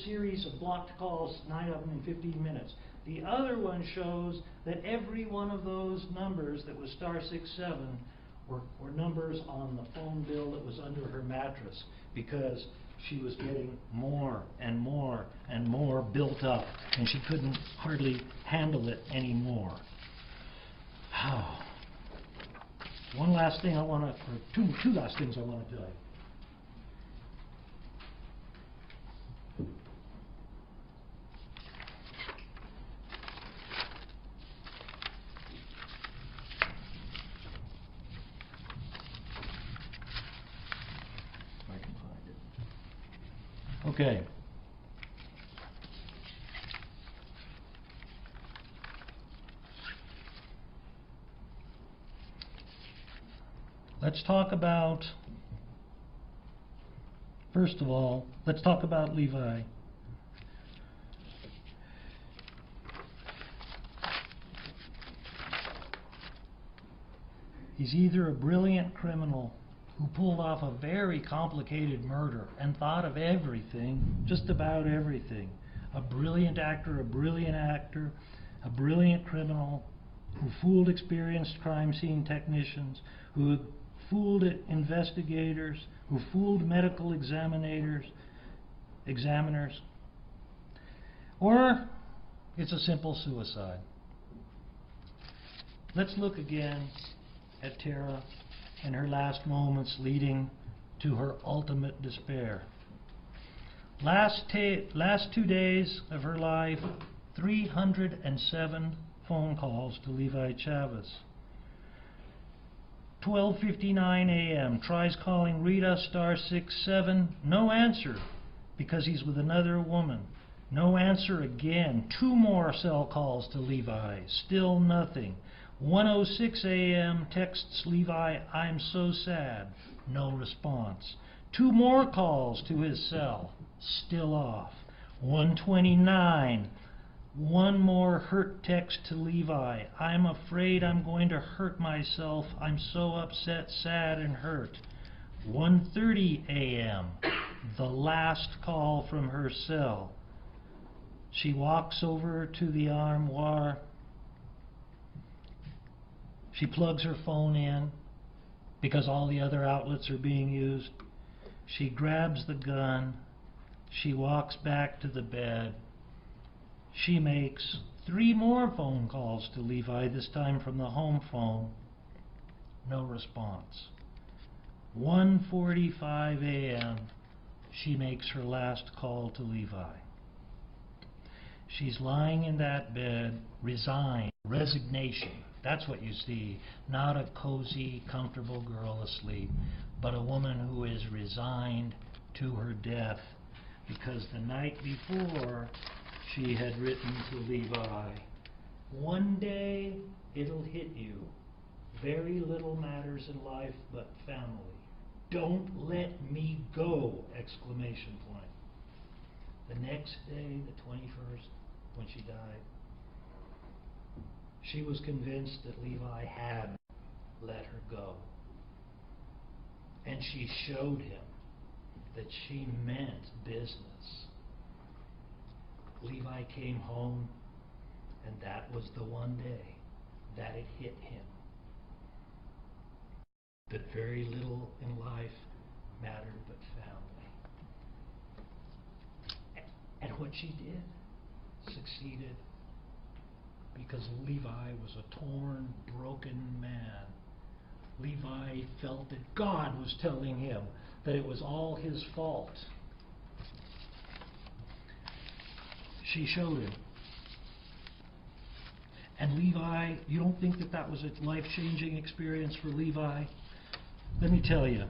series of blocked calls, 9 of them in 15 minutes. The other one shows that every one of those numbers that was *67 were numbers on the phone bill that was under her mattress, because she was getting more and more and more built up, and she couldn't hardly handle it anymore. One last thing I want to, or two last things I want to tell you. Okay. Let's talk about, first of all, let's talk about Levi. He's either a brilliant criminal who pulled off a very complicated murder and thought of everything, just about everything. A brilliant actor, a brilliant criminal who fooled experienced crime scene technicians, who fooled investigators, who fooled medical examiners. Or it's a simple suicide. Let's look again at Tara and her last moments leading to her ultimate despair. Last 2 days of her life, 307 phone calls to Levi Chavez. 12:59 a.m. tries calling Rita *67, no answer because he's with another woman. No answer again. 2 more cell calls to Levi, still nothing. 1:06 a.m. texts Levi, "I'm so sad." No response. 2 more calls to his cell, still off. 1:29, 1 more hurt text to Levi, "I'm afraid I'm going to hurt myself. I'm so upset, sad, and hurt." 1:30 a.m., the last call from her cell. She walks over to the armoire. She plugs her phone in because all the other outlets are being used. She grabs the gun. She walks back to the bed. She makes 3 more phone calls to Levi, this time from the home phone. No response. 1:45 a.m. she makes her last call to Levi. She's lying in that bed, resigned, resignation. That's what you see. Not a cozy, comfortable girl asleep, but a woman who is resigned to her death, because the night before she had written to Levi, "One day it'll hit you. Very little matters in life but family. Don't let me go!" Exclamation point. The next day, the 21st, when she died, she was convinced that Levi had let her go. And she showed him that she meant business. Levi came home, and that was the one day that it hit him, that very little in life mattered but family. And what she did, succeeded because Levi was a torn, broken man. Levi felt that God was telling him that it was all his fault. She showed him. And Levi, you don't think that that was a life-changing experience for Levi? Let me tell you,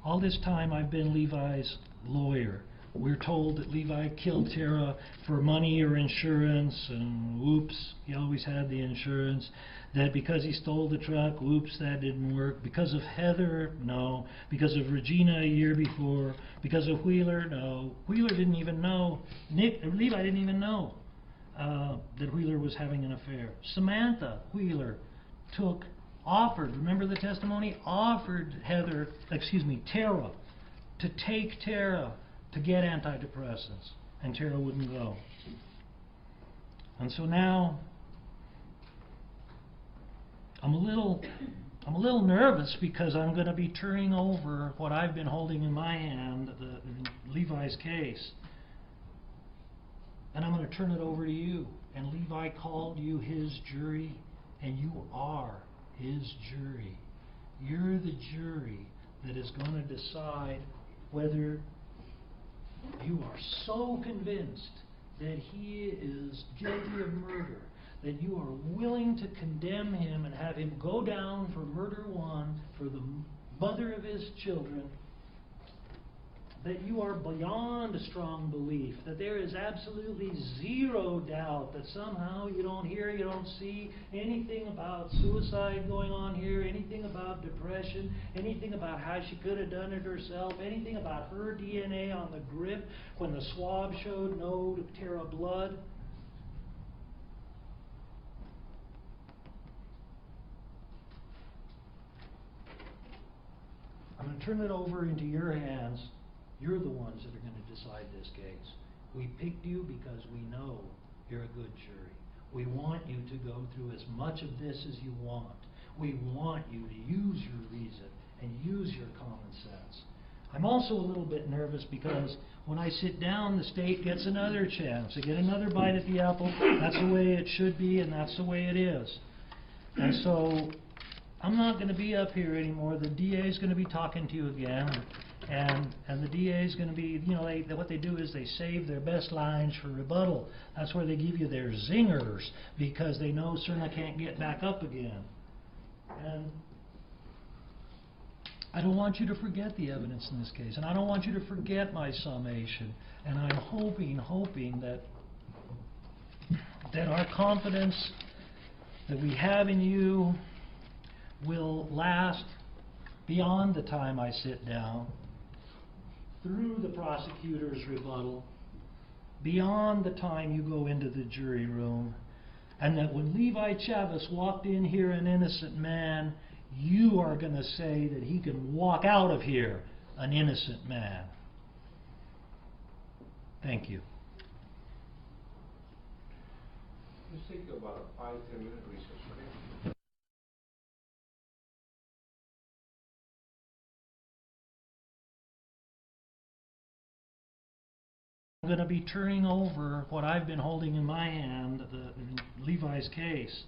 all this time I've been Levi's lawyer. We're told that Levi killed Tara for money or insurance, and whoops, he always had the insurance. That because he stole the truck, whoops, that didn't work. Because of Heather, no. Because of Regina a year before. Because of Wheeler, no. Wheeler didn't even know. Levi didn't even know that Wheeler was having an affair. Samantha Wheeler offered, remember the testimony? Offered Tara, to take Tara to get antidepressants, and Tara wouldn't go. And so now I'm a little nervous because I'm going to be turning over what I've been holding in my hand, Levi's case, and I'm going to turn it over to you. And Levi called you his jury, and you are his jury. You're the jury that is going to decide whether you are so convinced that he is guilty of murder that you are willing to condemn him and have him go down for murder one, for the mother of his children, that you are beyond a strong belief, that there is absolutely zero doubt that somehow you don't hear, you don't see anything about suicide going on here, anything about depression, anything about how she could have done it herself, anything about her DNA on the grip when the swab showed no Tara blood. I'm going to turn it over into your hands. You're the ones that are going to decide this case. We picked you because we know you're a good jury. We want you to go through as much of this as you want. We want you to use your reason and use your common sense. I'm also a little bit nervous because when I sit down, the state gets another chance. They get another bite at the apple. That's the way it should be, and that's the way it is. And so I'm not going to be up here anymore. The DA is going to be talking to you again. And the DA is going to be, what they do is they save their best lines for rebuttal. That's where they give you their zingers, because they know Cerna can't get back up again. And I don't want you to forget the evidence in this case, and I don't want you to forget my summation. And I'm hoping that our confidence that we have in you will last beyond the time I sit down, through the prosecutor's rebuttal, beyond the time you go into the jury room, and that when Levi Chavez walked in here an innocent man, you are going to say that he can walk out of here an innocent man. Thank you. Let's take about a 5-10 minute recess, okay? I'm going to be turning over what I've been holding in my hand, Levi's case.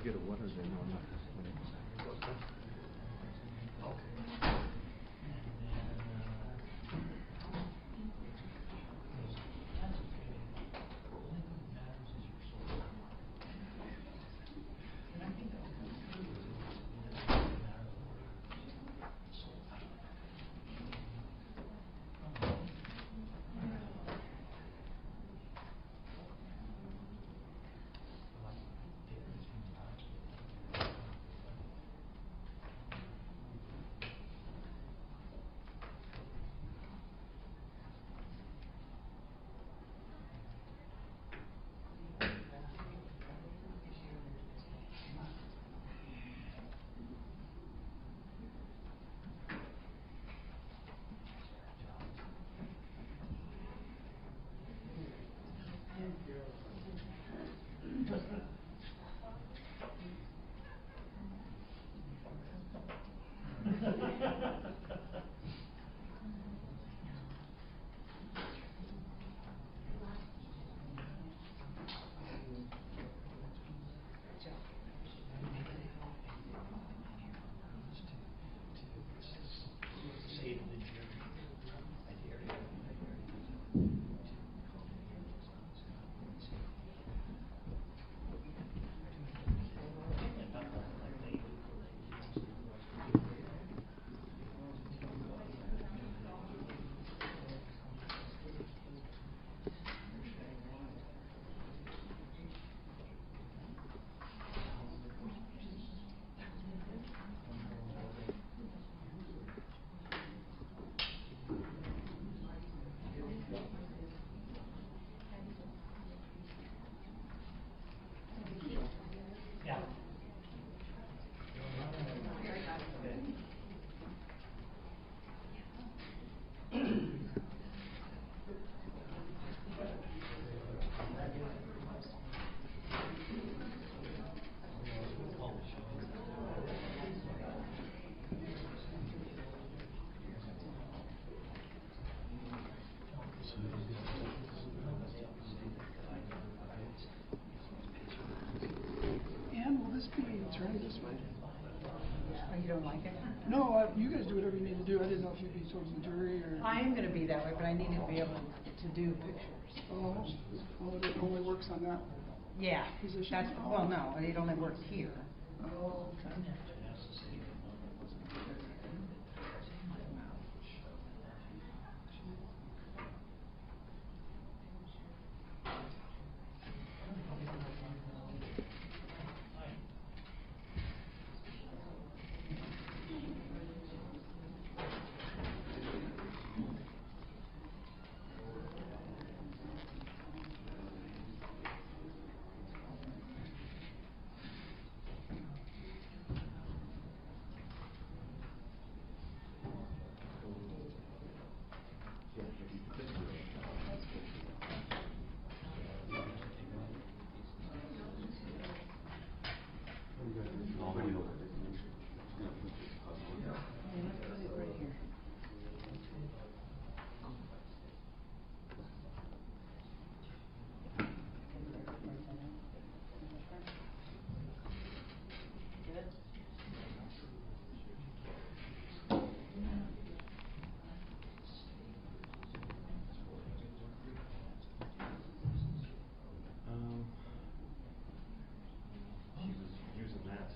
get a water then on that. Turn this way. Oh, you don't like it? No, you guys do whatever you need to do. I didn't know if you'd be towards the jury or... I am going to be that way, but I needed to be able to do pictures. Oh, well, it only works on that Yeah. position? That's, well, no, it only works here. Oh, okay. He was using that to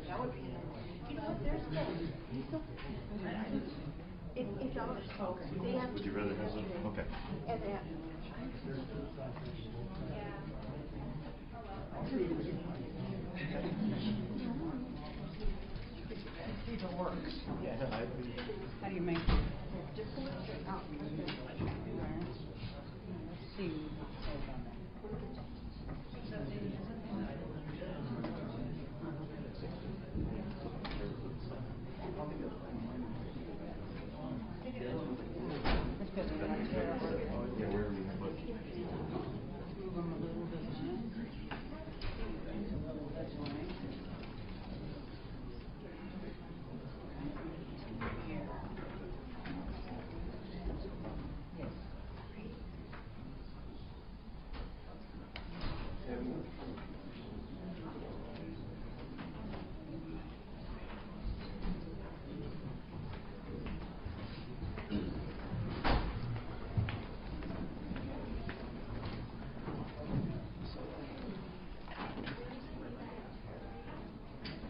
That would be enough. You know what, there's no, it's honest. They have Would you rather have them? Okay. And that. See if it works. Yeah, no, How do you make it? Just pull it straight out. Let's see what it says on that. Let's put it right there. yeah, wherever you have much. Move them a little bit. That's right. Here.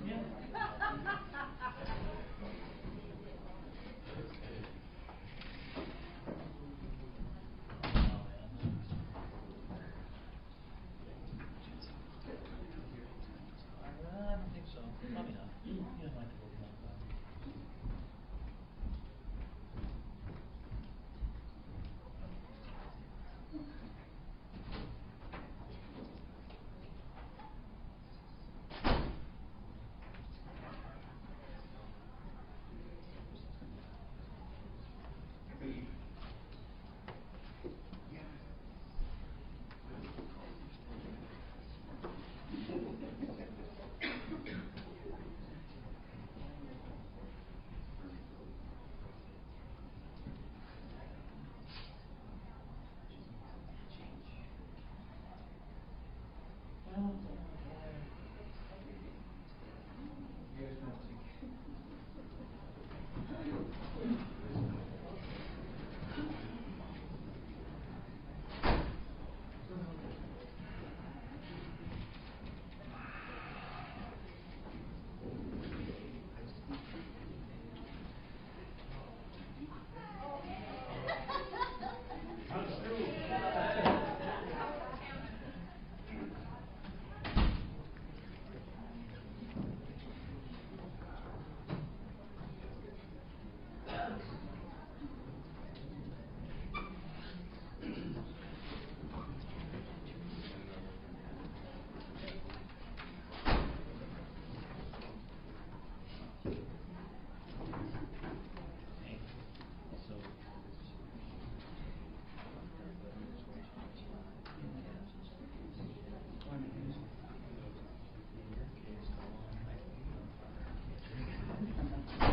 Yes. I don't think so. Probably not. You don't like to go beyond that.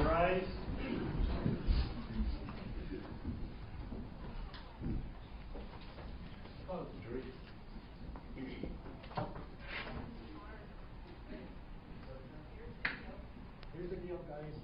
Rise. Oh, Drew. Here's the deal, guys.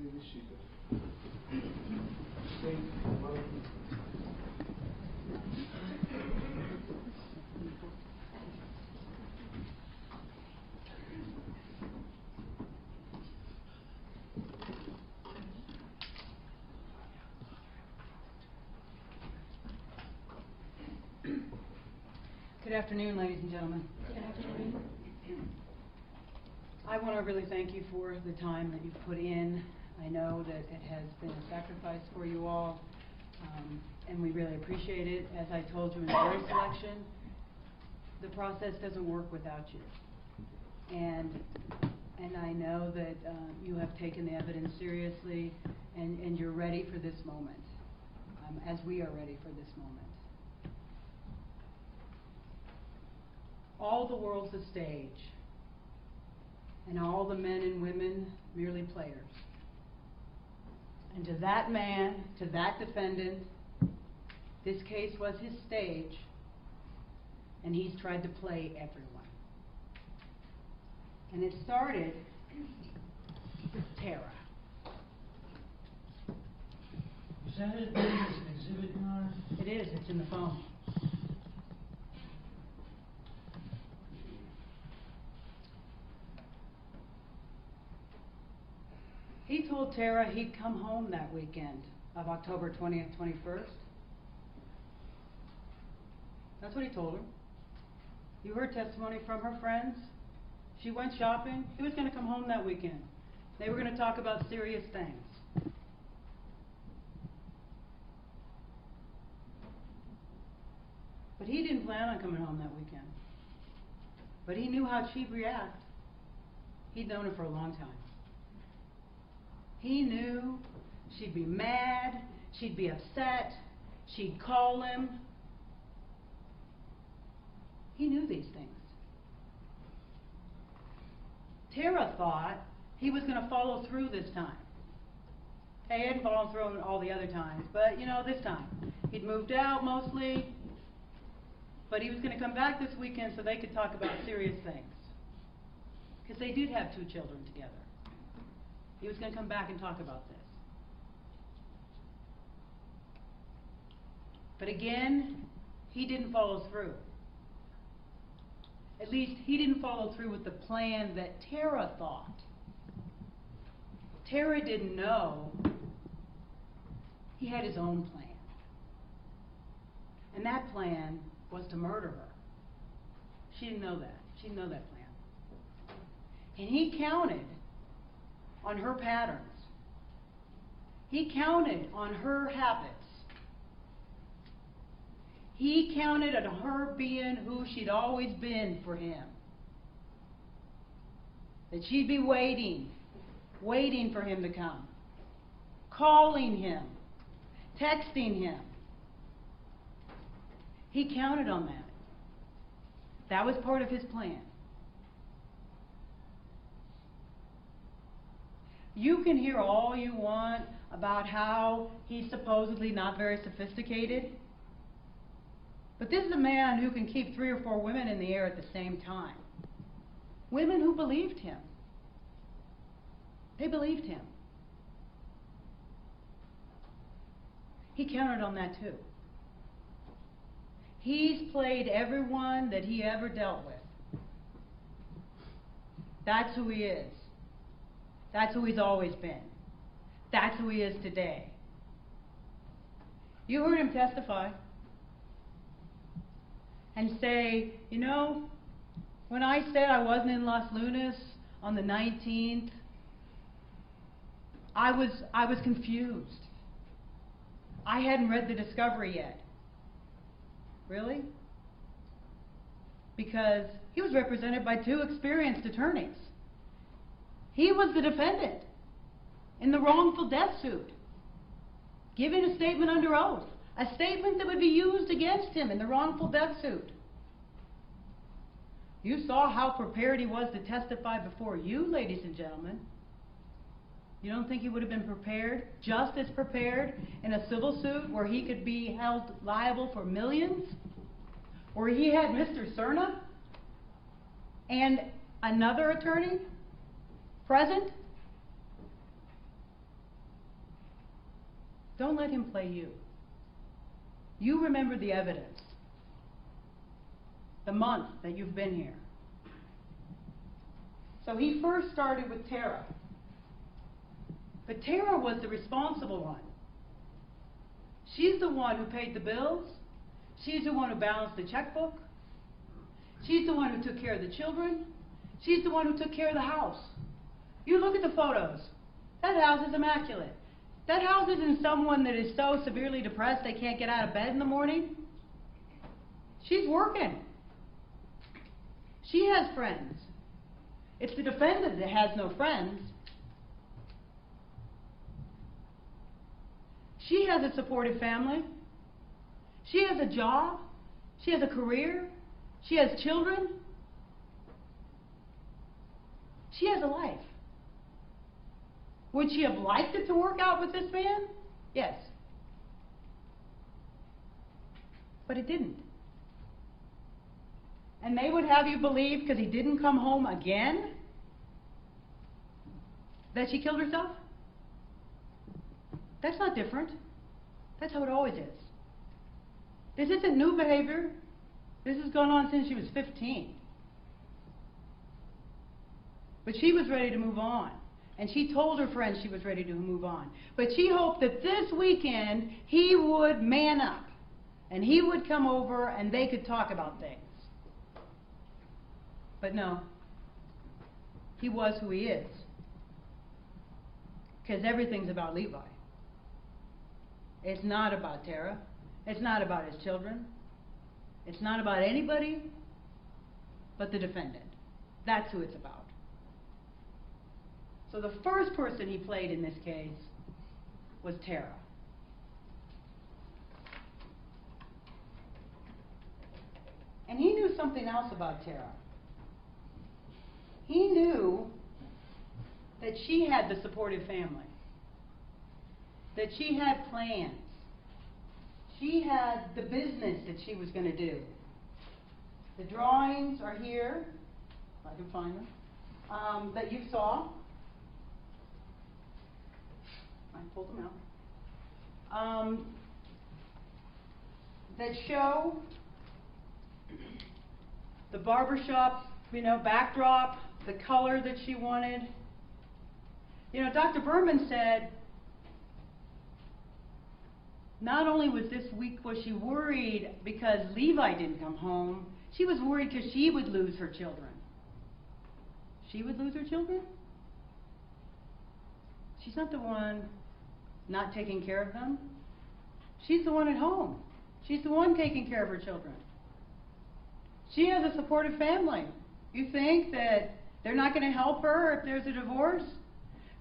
Maybe she did. Good afternoon, ladies and gentlemen. Good afternoon. I want to really thank you for the time that you've put in. I know that it has been a sacrifice for you all, and we really appreciate it. As I told you in jury selection, the process doesn't work without you. And I know that you have taken the evidence seriously, and you're ready for this moment, as we are ready for this moment. All the world's a stage, and all the men and women merely players. And to that man, to that defendant, this case was his stage, and he's tried to play everyone. And it started with Tara. Is that it? Is an exhibit, Your Honor? It is, it's in the phone. He told Tara he'd come home that weekend of October 20th, 21st. That's what he told her. You heard testimony from her friends. She went shopping. He was going to come home that weekend. They were going to talk about serious things. But he didn't plan on coming home that weekend. But he knew how she'd react. He'd known her for a long time. He knew she'd be mad, she'd be upset, she'd call him. He knew these things. Tara thought he was going to follow through this time. He hadn't followed through all the other times, but this time. He'd moved out mostly, but he was going to come back this weekend so they could talk about serious things. Because they did have 2 children together. He was going to come back and talk about this. But again, he didn't follow through. At least he didn't follow through with the plan that Tara thought. Tara didn't know he had his own plan. And that plan was to murder her. She didn't know that. She didn't know that plan. And he counted on her patterns. He counted on her habits. He counted on her being who she'd always been for him. That she'd be waiting for him to come, calling him, texting him. He counted on that. That was part of his plan. You can hear all you want about how he's supposedly not very sophisticated, but this is a man who can keep 3 or 4 women in the air at the same time. Women who believed him. They believed him. He counted on that too. He's played everyone that he ever dealt with. That's who he is. That's who he's always been. That's who he is today. You heard him testify and say, when I said I wasn't in Los Lunas on the 19th, I was confused. I hadn't read the discovery yet. Really? Because he was represented by 2 experienced attorneys. He was the defendant in the wrongful death suit, giving a statement under oath, a statement that would be used against him in the wrongful death suit. You saw how prepared he was to testify before you, ladies and gentlemen. You don't think he would have been prepared, just as prepared, in a civil suit where he could be held liable for millions? Where he had Mr. Cerna and another attorney present? Don't let him play you. You remember the evidence, the month that you've been here. So he first started with Tara. But Tara was the responsible one. She's the one who paid the bills. She's the one who balanced the checkbook. She's the one who took care of the children. She's the one who took care of the house. You look at the photos. That house is immaculate. That house isn't someone that is so severely depressed they can't get out of bed in the morning. She's working. She has friends. It's the defendant that has no friends. She has a supportive family. She has a job. She has a career. She has children. She has a life. Would she have liked it to work out with this man? Yes. But it didn't. And they would have you believe, because he didn't come home again, that she killed herself? That's not different. That's how it always is. This isn't new behavior. This has gone on since she was 15. But she was ready to move on. And she told her friends she was ready to move on. But she hoped that this weekend he would man up. And he would come over and they could talk about things. But no. He was who he is. Because everything's about Levi. It's not about Tara. It's not about his children. It's not about anybody but the defendant. That's who it's about. So the first person he played in this case was Tara. And he knew something else about Tara. He knew that she had the supportive family, that she had plans, she had the business that she was going to do. The drawings are here, if I can find them, that you saw. I pulled them out. That show the barbershop, backdrop, the color that she wanted. Dr. Berman said, not only was she worried because Levi didn't come home, she was worried because she would lose her children. She would lose her children? She's not the one not taking care of them. She's the one at home. She's the one taking care of her children. She has a supportive family. You think that they're not going to help her if there's a divorce?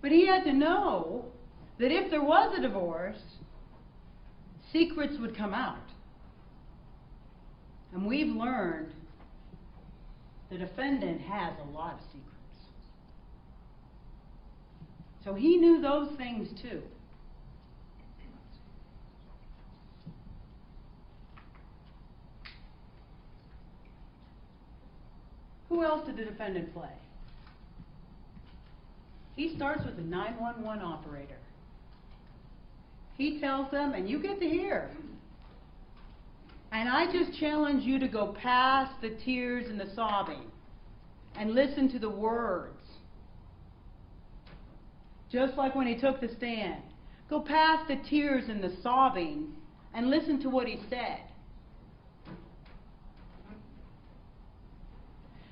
But he had to know that if there was a divorce, secrets would come out. And we've learned the defendant has a lot of secrets. So he knew those things too. Who else did the defendant play? He starts with the 911 operator. He tells them, and you get to hear. And I just challenge you to go past the tears and the sobbing and listen to the words. Just like when he took the stand. Go past the tears and the sobbing and listen to what he said.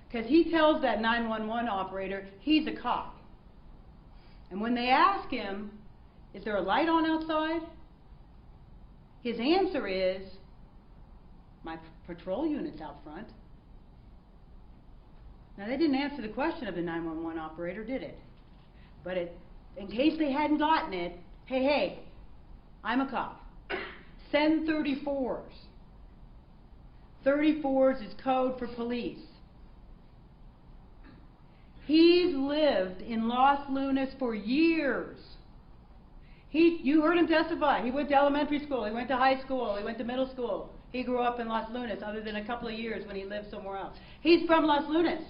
Because he tells that 911 operator he's a cop. And when they ask him, is there a light on outside? His answer is, my patrol unit's out front. Now, they didn't answer the question of the 911 operator, did it? But in case they hadn't gotten it, hey, I'm a cop. Send 34s. 34s is code for police. He's lived in Los Lunas for years. You heard him testify. He went to elementary school, he went to high school, he went to middle school. He grew up in Los Lunas, other than a couple of years when he lived somewhere else. He's from Los Lunas.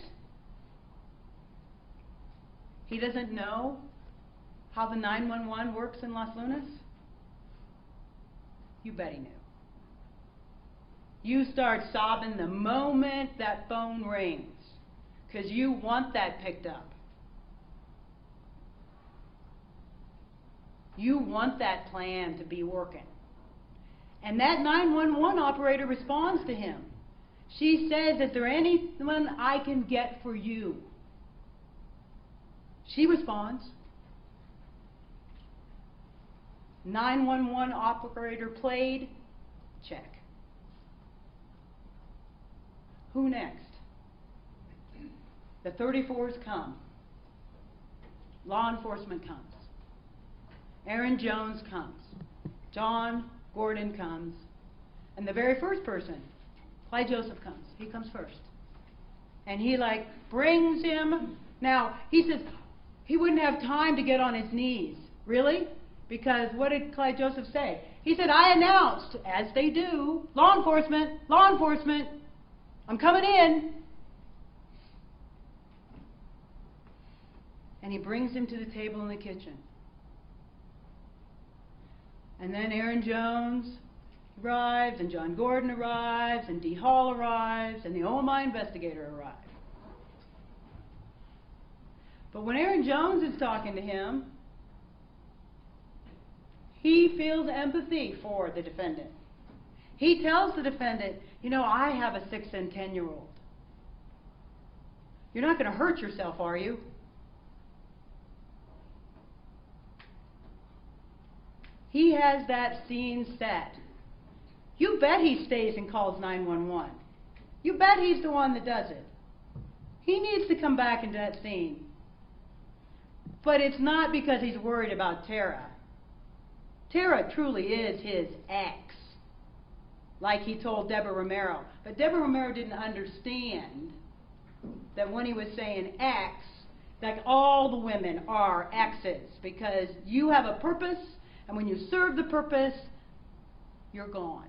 He doesn't know how the 911 works in Los Lunas? You bet he knew. You start sobbing the moment that phone rings, because you want that picked up. You want that plan to be working. And that 911 operator responds to him. She says, is there anyone I can get for you? She responds. 911 operator played, check. Who next? The 34s come. Law enforcement comes. Aaron Jones comes. John Gordon comes. And the very first person, Clyde Joseph, comes. He comes first. And he brings him. Now, he says he wouldn't have time to get on his knees. Really? Because what did Clyde Joseph say? He said, I announced, as they do, law enforcement, I'm coming in. And he brings him to the table in the kitchen. And then Aaron Jones arrives, and John Gordon arrives, and Dee Hall arrives, and the OMI investigator arrives. But when Aaron Jones is talking to him, he feels empathy for the defendant. He tells the defendant, you know, I have a 6 and 10-year-old. You're not going to hurt yourself, are you? He has that scene set. You bet he stays and calls 911. You bet he's the one that does it. He needs to come back into that scene. But it's not because he's worried about Tara. Tara truly is his ex, like he told Deborah Romero. But Deborah Romero didn't understand that when he was saying ex, that all the women are exes, because you have a purpose, and when you serve the purpose, you're gone.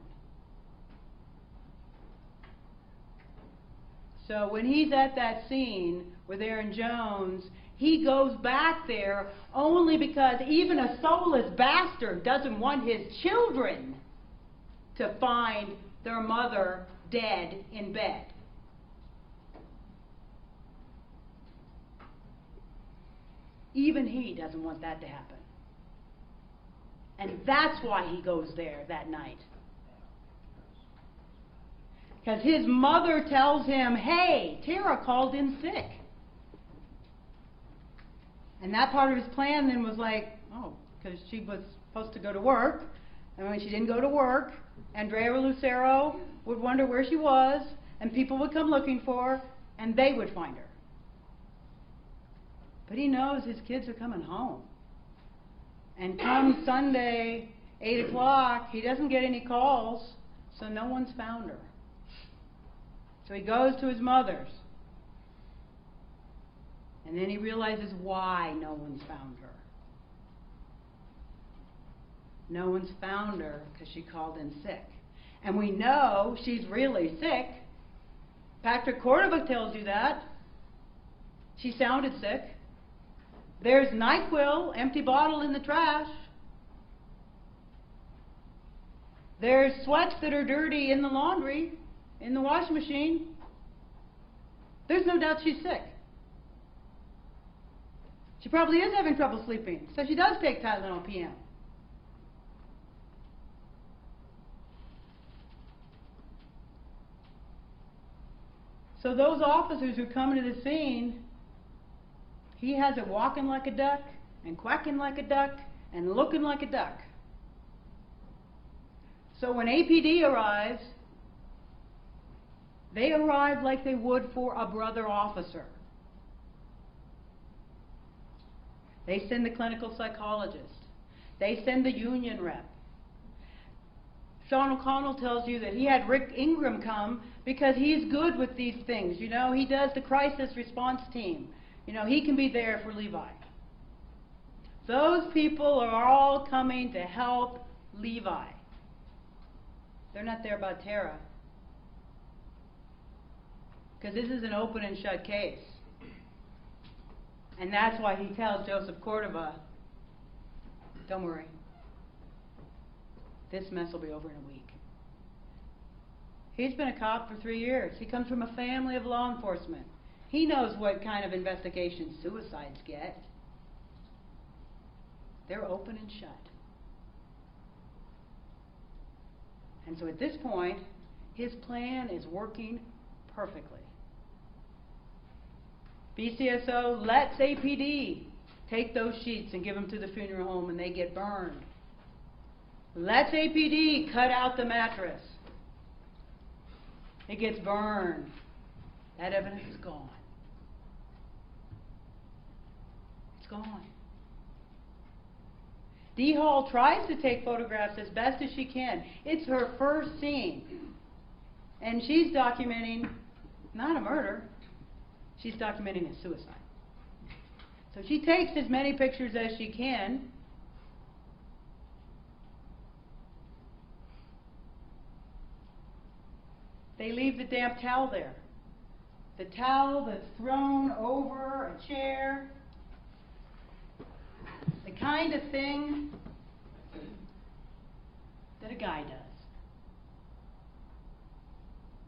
So when he's at that scene with Aaron Jones, he goes back there only because even a soulless bastard doesn't want his children to find their mother dead in bed. Even he doesn't want that to happen. And that's why he goes there that night. Because his mother tells him, hey, Tara called in sick. And that part of his plan then was because she was supposed to go to work. And when she didn't go to work, Andrea Lucero would wonder where she was, and people would come looking for her, and they would find her. But he knows his kids are coming home. And come Sunday, 8 o'clock, he doesn't get any calls, so no one's found her. So he goes to his mother's. And then he realizes why no one's found her. No one's found her because she called in sick. And we know she's really sick. Patrick Cordova tells you that. She sounded sick. There's NyQuil, empty bottle in the trash. There's sweats that are dirty in the laundry, in the washing machine. There's no doubt she's sick. She probably is having trouble sleeping, so she does take Tylenol PM. So those officers who come into the scene, he has it walking like a duck, and quacking like a duck, and looking like a duck. So when APD arrives, they arrive like they would for a brother officer. They send the clinical psychologist. They send the union rep. Sean O'Connell tells you that he had Rick Ingram come because he's good with these things. You know, he does the crisis response team. You know, he can be there for Levi. Those people are all coming to help Levi. They're not there about Tara. Because this is an open and shut case. And that's why he tells Joseph Cordova, don't worry. This mess will be over in a week. He's been a cop for 3 years. He comes from a family of law enforcement. He knows what kind of investigation suicides get. They're open and shut. And so at this point, his plan is working perfectly. BCSO lets APD take those sheets and give them to the funeral home and they get burned. Lets APD cut out the mattress. It gets burned. That evidence is gone. It's gone. Dee Hall tries to take photographs as best as she can. It's her first scene. And she's documenting not a murder, she's documenting a suicide. So she takes as many pictures as she can. They leave the damp towel there. The towel that's thrown over a chair. The kind of thing that a guy does.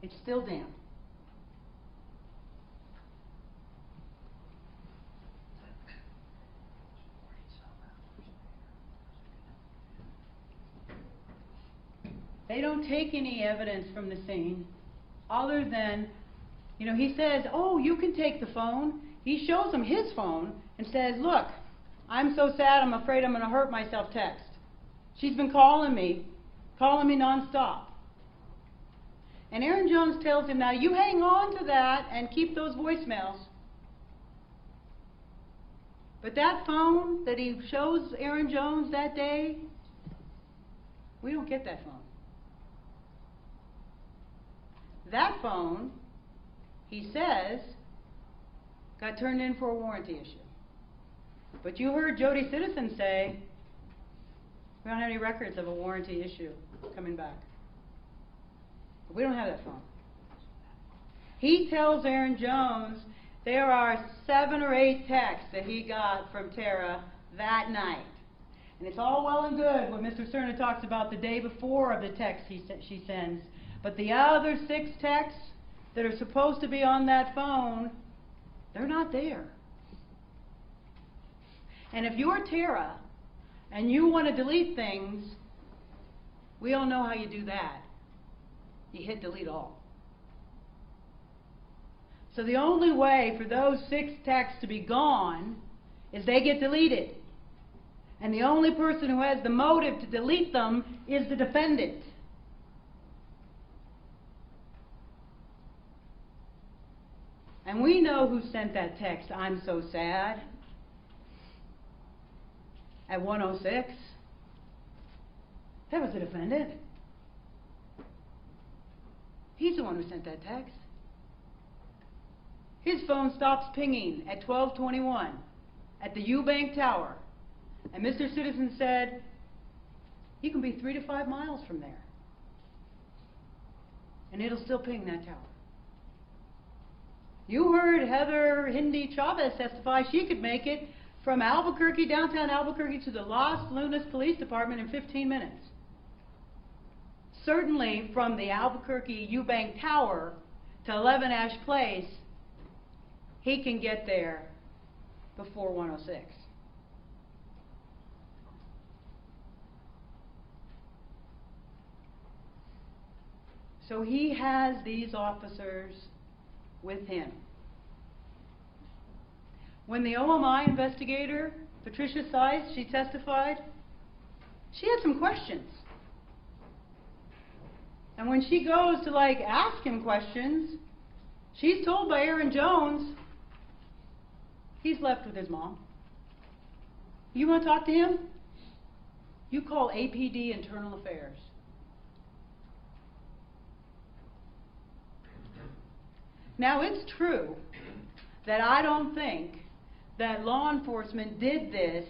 It's still damp. They don't take any evidence from the scene other than, he says, oh, you can take the phone. He shows them his phone and says, look, I'm so sad, I'm afraid I'm going to hurt myself text. She's been calling me nonstop. And Aaron Jones tells him, now you hang on to that and keep those voicemails. But that phone that he shows Aaron Jones that day, we don't get that phone. That phone, he says, got turned in for a warranty issue. But you heard Jody Citizen say, we don't have any records of a warranty issue coming back. But we don't have that phone. He tells Aaron Jones there are 7 or 8 texts that he got from Tara that night. And it's all well and good when Mr. Cerna talks about the day before of the text she sends. But the other 6 texts that are supposed to be on that phone, they're not there. And if you're Tara and you want to delete things, we all know how you do that. You hit delete all. So the only way for those 6 texts to be gone is they get deleted. And the only person who has the motive to delete them is the defendant. And we know who sent that text, I'm so sad, at 1:06. That was the defendant. He's the one who sent that text. His phone stops pinging at 12:21 at the Eubank Tower. And Mr. Citizen said, you can be 3 to 5 miles from there. And it'll still ping that tower. You heard Heather Levi Chavez testify she could make it from Albuquerque, downtown Albuquerque, to the Los Lunas Police Department in 15 minutes. Certainly from the Albuquerque Eubank Tower to 11 Ash Place, he can get there before 1:06. So he has these officers with him. When the OMI investigator, Patricia Sice, she testified, she had some questions. And when she goes to ask him questions, she's told by Aaron Jones, he's left with his mom. You want to talk to him? You call APD Internal Affairs. Now, it's true that I don't think that law enforcement did this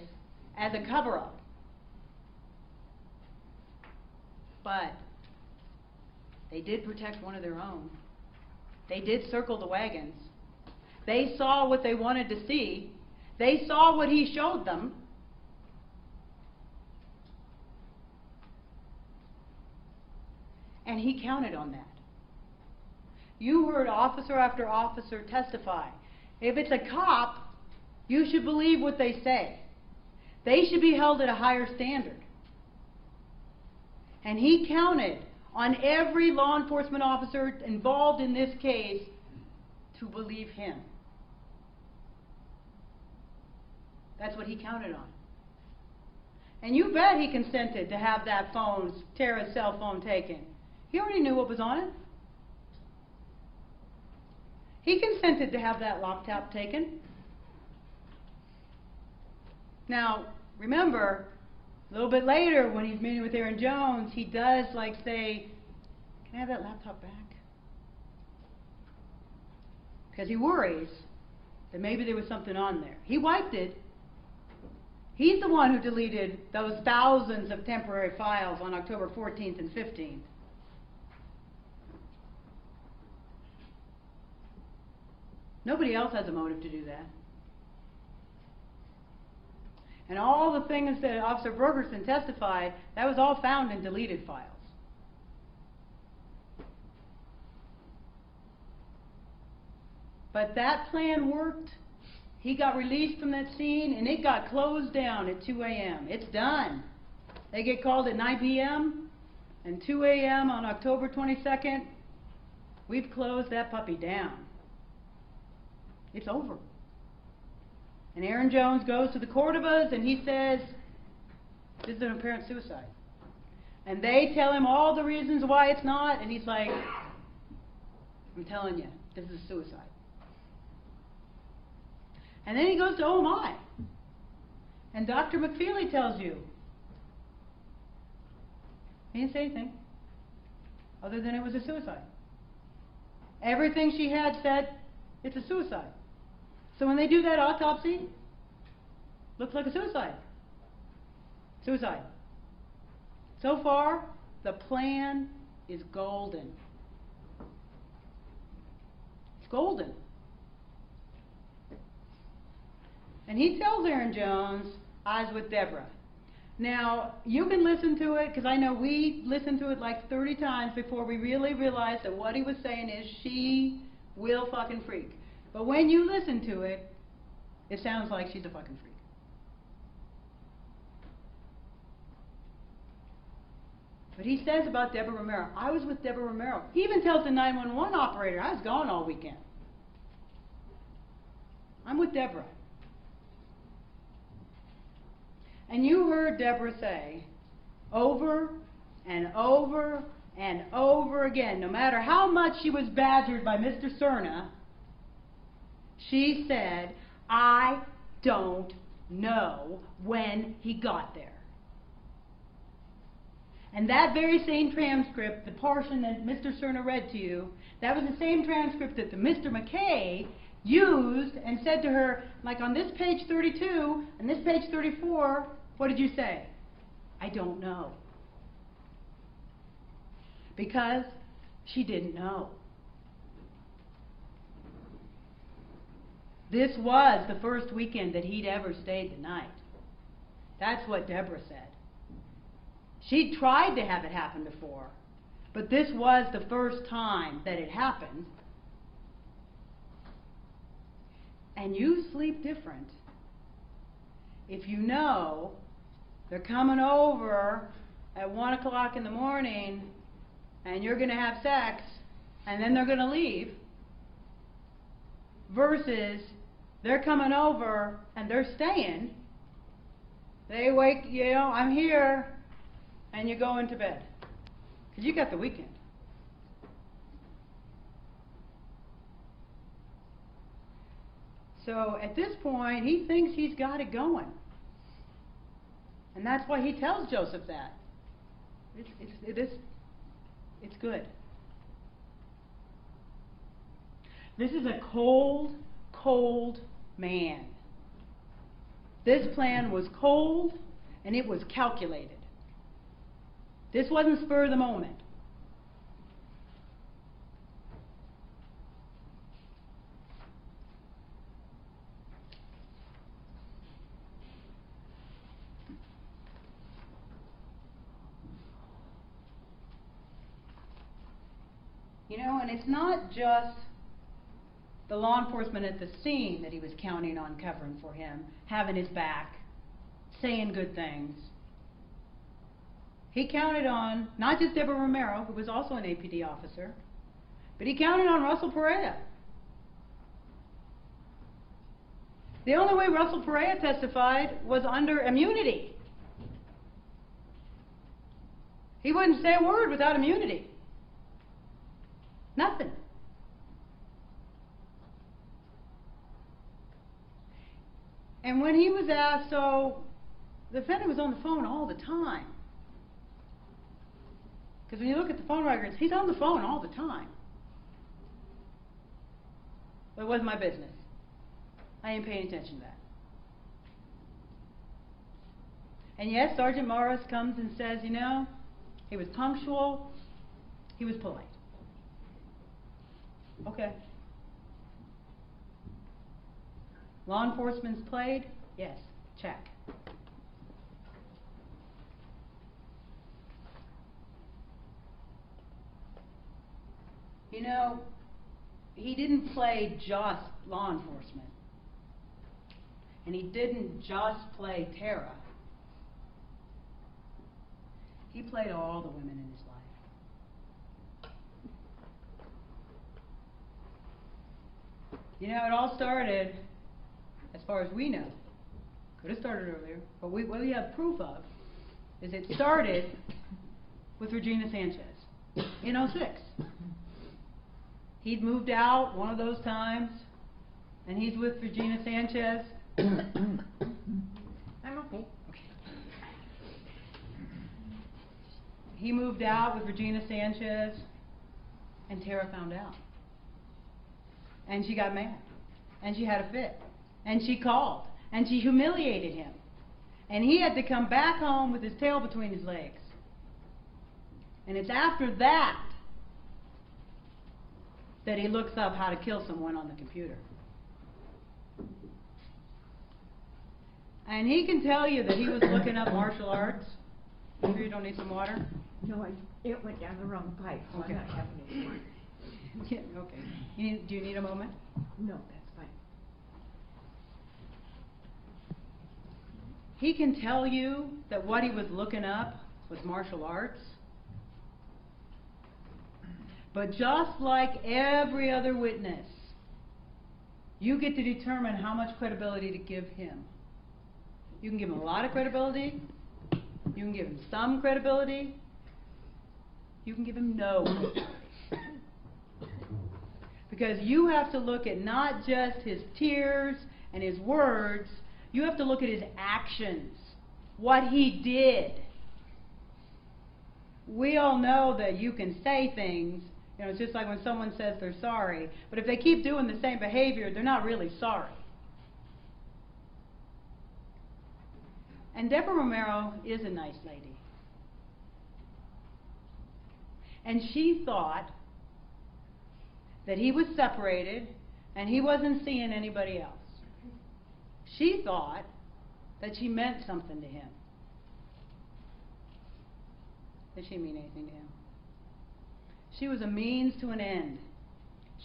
as a cover-up. But they did protect one of their own. They did circle the wagons. They saw what they wanted to see. They saw what he showed them. And he counted on that. You heard officer after officer testify. If it's a cop, you should believe what they say. They should be held at a higher standard. And he counted on every law enforcement officer involved in this case to believe him. That's what he counted on. And you bet he consented to have that phone, Tara's cell phone, taken. He already knew what was on it. He consented to have that laptop taken. Now, remember, a little bit later when he's meeting with Aaron Jones, he does like say, can I have that laptop back? Because he worries that maybe there was something on there. He wiped it. He's the one who deleted those thousands of temporary files on October 14th and 15th. Nobody else has a motive to do that. And all the things that Officer Bergerson testified, that was all found in deleted files. But that plan worked. He got released from that scene, and it got closed down at 2 a.m. It's done. They get called at 9 p.m., and 2 a.m. on October 22nd, we've closed that puppy down. It's over. And Aaron Jones goes to the Cordovas, and he says, this is an apparent suicide. And they tell him all the reasons why it's not, and he's like, I'm telling you, this is suicide. And then he goes to oh my. And Dr. McFeely tells you. He didn't say anything other than it was a suicide. Everything she had said, it's a suicide. So when they do that autopsy, looks like a suicide. Suicide. So far, the plan is golden. It's golden. And he tells Aaron Jones, I was with Deborah. Now, you can listen to it, because I know we listened to it like 30 times before we really realized that what he was saying is she will fucking freak. But when you listen to it, it sounds like she's a fucking freak. But he says about Deborah Romero, I was with Deborah Romero. He even tells the 911 operator, I was gone all weekend. I'm with Deborah. And you heard Deborah say over and over and over again, no matter how much she was badgered by Mr. Cerna, she said, I don't know when he got there. And that very same transcript, the portion that Mr. Cerna read to you, that was the same transcript that the Mr. McKay used and said to her, like on this page 32 and this page 34, what did you say? I don't know. Because she didn't know. This was the first weekend that he'd ever stayed the night. That's what Deborah said. She'd tried to have it happen before, but this was the first time that it happened. And you sleep different if you know they're coming over at 1 o'clock in the morning and you're going to have sex and then they're going to leave, versus they're coming over and they're staying. They wake, you know, I'm here, and you go into bed. Because you got the weekend. So at this point, he thinks he's got it going. And that's why he tells Joseph that. It's good. This is a cold, cold man. This plan was cold and it was calculated. This wasn't spur of the moment. You know, and it's not just the law enforcement at the scene that he was counting on covering for him, having his back, saying good things. He counted on not just Deborah Romero, who was also an APD officer, but he counted on Russell Perea. The only way Russell Perea testified was under immunity. He wouldn't say a word without immunity. Nothing. And when he was asked, so the defendant was on the phone all the time. Because when you look at the phone records, he's on the phone all the time. But it wasn't my business. I ain't paying attention to that. And yes, Sergeant Morris comes and says, you know, he was punctual, he was polite. Okay. Law enforcement's played? Yes. Check. You know, he didn't play just law enforcement. And he didn't just play Tara. He played all the women in his life. You know, it all started, as far as we know, could have started earlier, but what we have proof of is it started with Regina Sanchez in '06. He'd moved out one of those times, and he's with Regina Sanchez. I'm okay. He moved out with Regina Sanchez, and Tara found out. And she got mad, and she had a fit, and she called, and she humiliated him. And he had to come back home with his tail between his legs. And it's after that that he looks up how to kill someone on the computer. And he can tell you that he was looking up martial arts. You sure you don't need some water? No, it went down the wrong pipe, so Okay. I'm not having any more. Yeah, okay. Do you need a moment? No, that's fine. He can tell you that what he was looking up was martial arts. But just like every other witness, you get to determine how much credibility to give him. You can give him a lot of credibility. You can give him some credibility. You can give him no credibility. Because you have to look at not just his tears and his words, you have to look at his actions, what he did. We all know that you can say things, you know, it's just like when someone says they're sorry, but if they keep doing the same behavior, they're not really sorry. And Deborah Romero is a nice lady. And she thought that he was separated and he wasn't seeing anybody else. She thought that she meant something to him. Did she mean anything to him? She was a means to an end.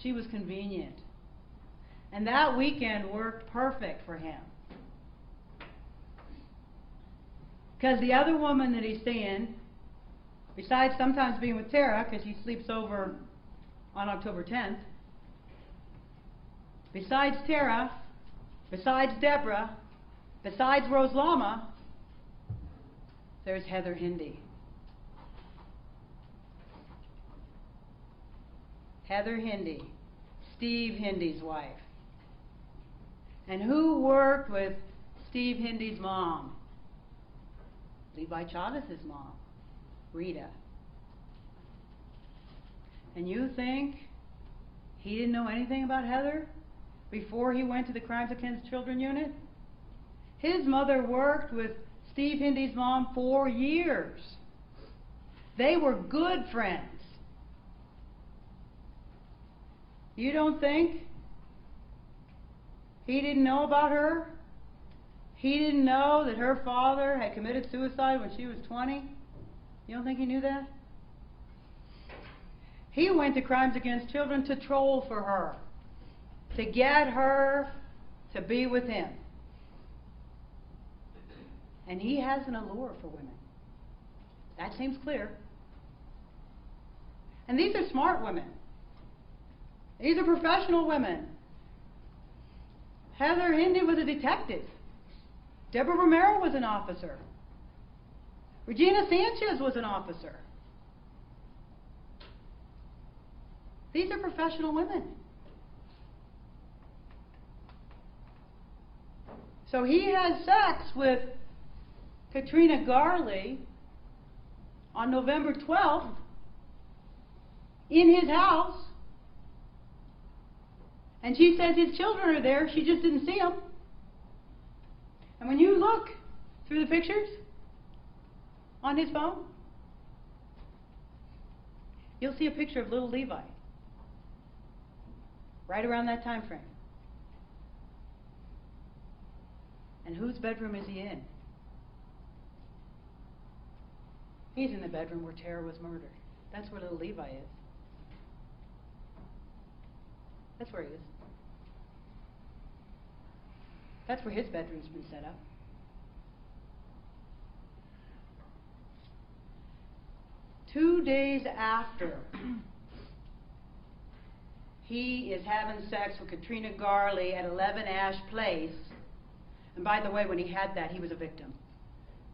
She was convenient. And that weekend worked perfect for him. Because the other woman that he's seeing, besides sometimes being with Tara, because he sleeps over on October 10th, besides Tara, besides Deborah, besides Rose Lama, there's Heather Hindy. Heather Hindy, Steve Hindy's wife. And who worked with Steve Hindy's mom? Levi Chavez's mom, Rita. And you think he didn't know anything about Heather before he went to the Crimes Against Children unit? His mother worked with Steve Hindy's mom for years. They were good friends. You don't think he didn't know about her? He didn't know that her father had committed suicide when she was 20? You don't think he knew that? He went to Crimes Against Children to troll for her, to get her to be with him. And he has an allure for women. That seems clear. And these are smart women. These are professional women. Heather Hindy was a detective. Deborah Romero was an officer. Regina Sanchez was an officer. These are professional women. So he had sex with Katrina Garley on November 12th in his house. And she says his children are there, she just didn't see them. And when you look through the pictures on his phone, you'll see a picture of little Levi right around that time frame. And whose bedroom is he in? He's in the bedroom where Tara was murdered. That's where little Levi is. That's where he is. That's where his bedroom's been set up. Two days after he is having sex with Katrina Garley at 11 Ash Place, and by the way, when he had that, he was a victim.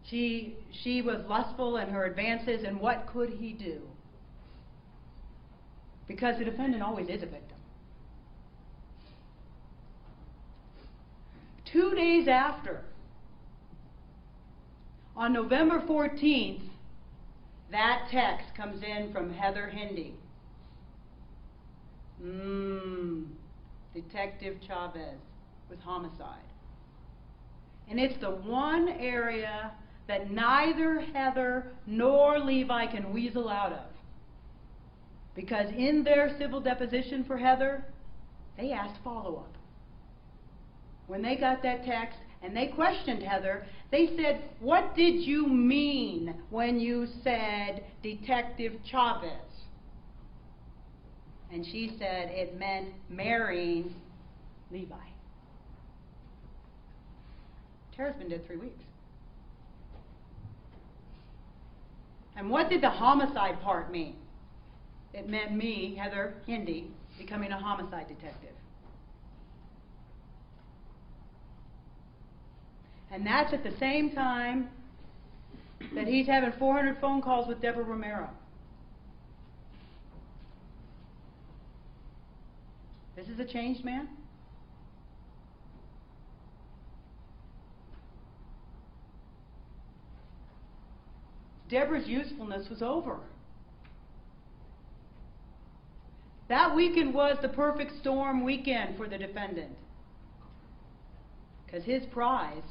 She was lustful in her advances, and what could he do? Because the defendant always is a victim. 2 days after, on November 14th, that text comes in from Heather Hindy. Detective Chavez with homicide. And it's the one area that neither Heather nor Levi can weasel out of. Because in their civil deposition for Heather, they asked follow-up. When they got that text and they questioned Heather, they said, "What did you mean when you said Detective Chavez?" And she said it meant marrying Levi. Tara's been dead 3 weeks. And what did the homicide part mean? It meant me, Heather Hindy, becoming a homicide detective. And that's at the same time that he's having 400 phone calls with Deborah Romero. This is a changed man? Deborah's usefulness was over. That weekend was the perfect storm weekend for the defendant. Because his prize,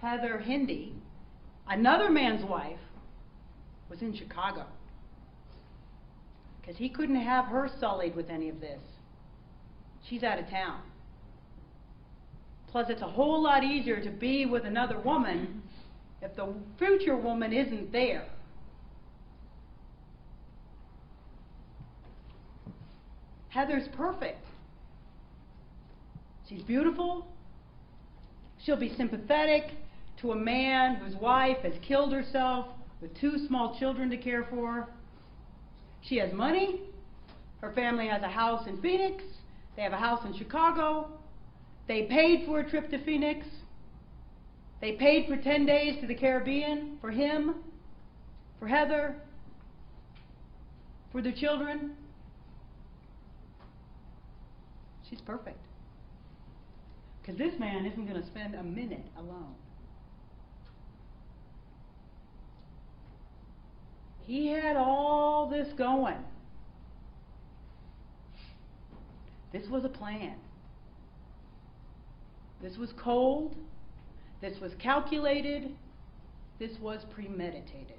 Heather Hindy, another man's wife, was in Chicago. Because he couldn't have her sullied with any of this. She's out of town. Plus, it's a whole lot easier to be with another woman if the future woman isn't there. Heather's perfect. She's beautiful. She'll be sympathetic to a man whose wife has killed herself with 2 small children to care for. She has money. Her family has a house in Phoenix. They have a house in Chicago. They paid for a trip to Phoenix. They paid for 10 days to the Caribbean for him, for Heather, for their children. She's perfect. Because this man isn't going to spend a minute alone. He had all this going. This was a plan. This was cold. This was calculated. This was premeditated.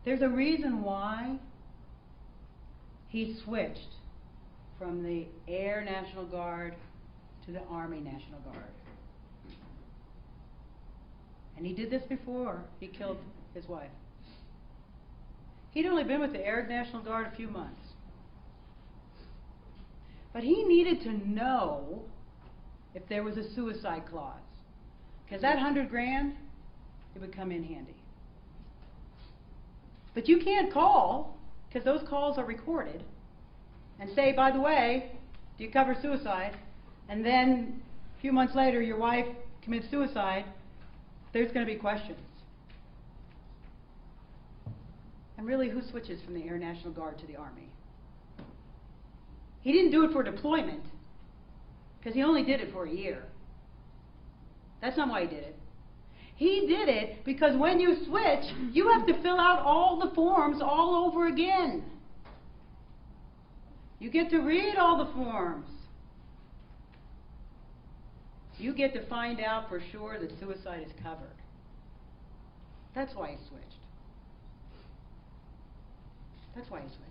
There's a reason why he switched from the Air National Guard to the Army National Guard. And he did this before he killed his wife. He'd only been with the Air National Guard a few months. But he needed to know if there was a suicide clause. Because that $100,000, it would come in handy. But you can't call, because those calls are recorded, and say, by the way, do you cover suicide? And then a few months later, your wife commits suicide. There's going to be questions. And really, who switches from the Air National Guard to the Army? He didn't do it for deployment, because he only did it for a year. That's not why he did it. He did it because when you switch, you have to fill out all the forms all over again. You get to read all the forms. You get to find out for sure that suicide is covered. That's why he switched. That's why he switched.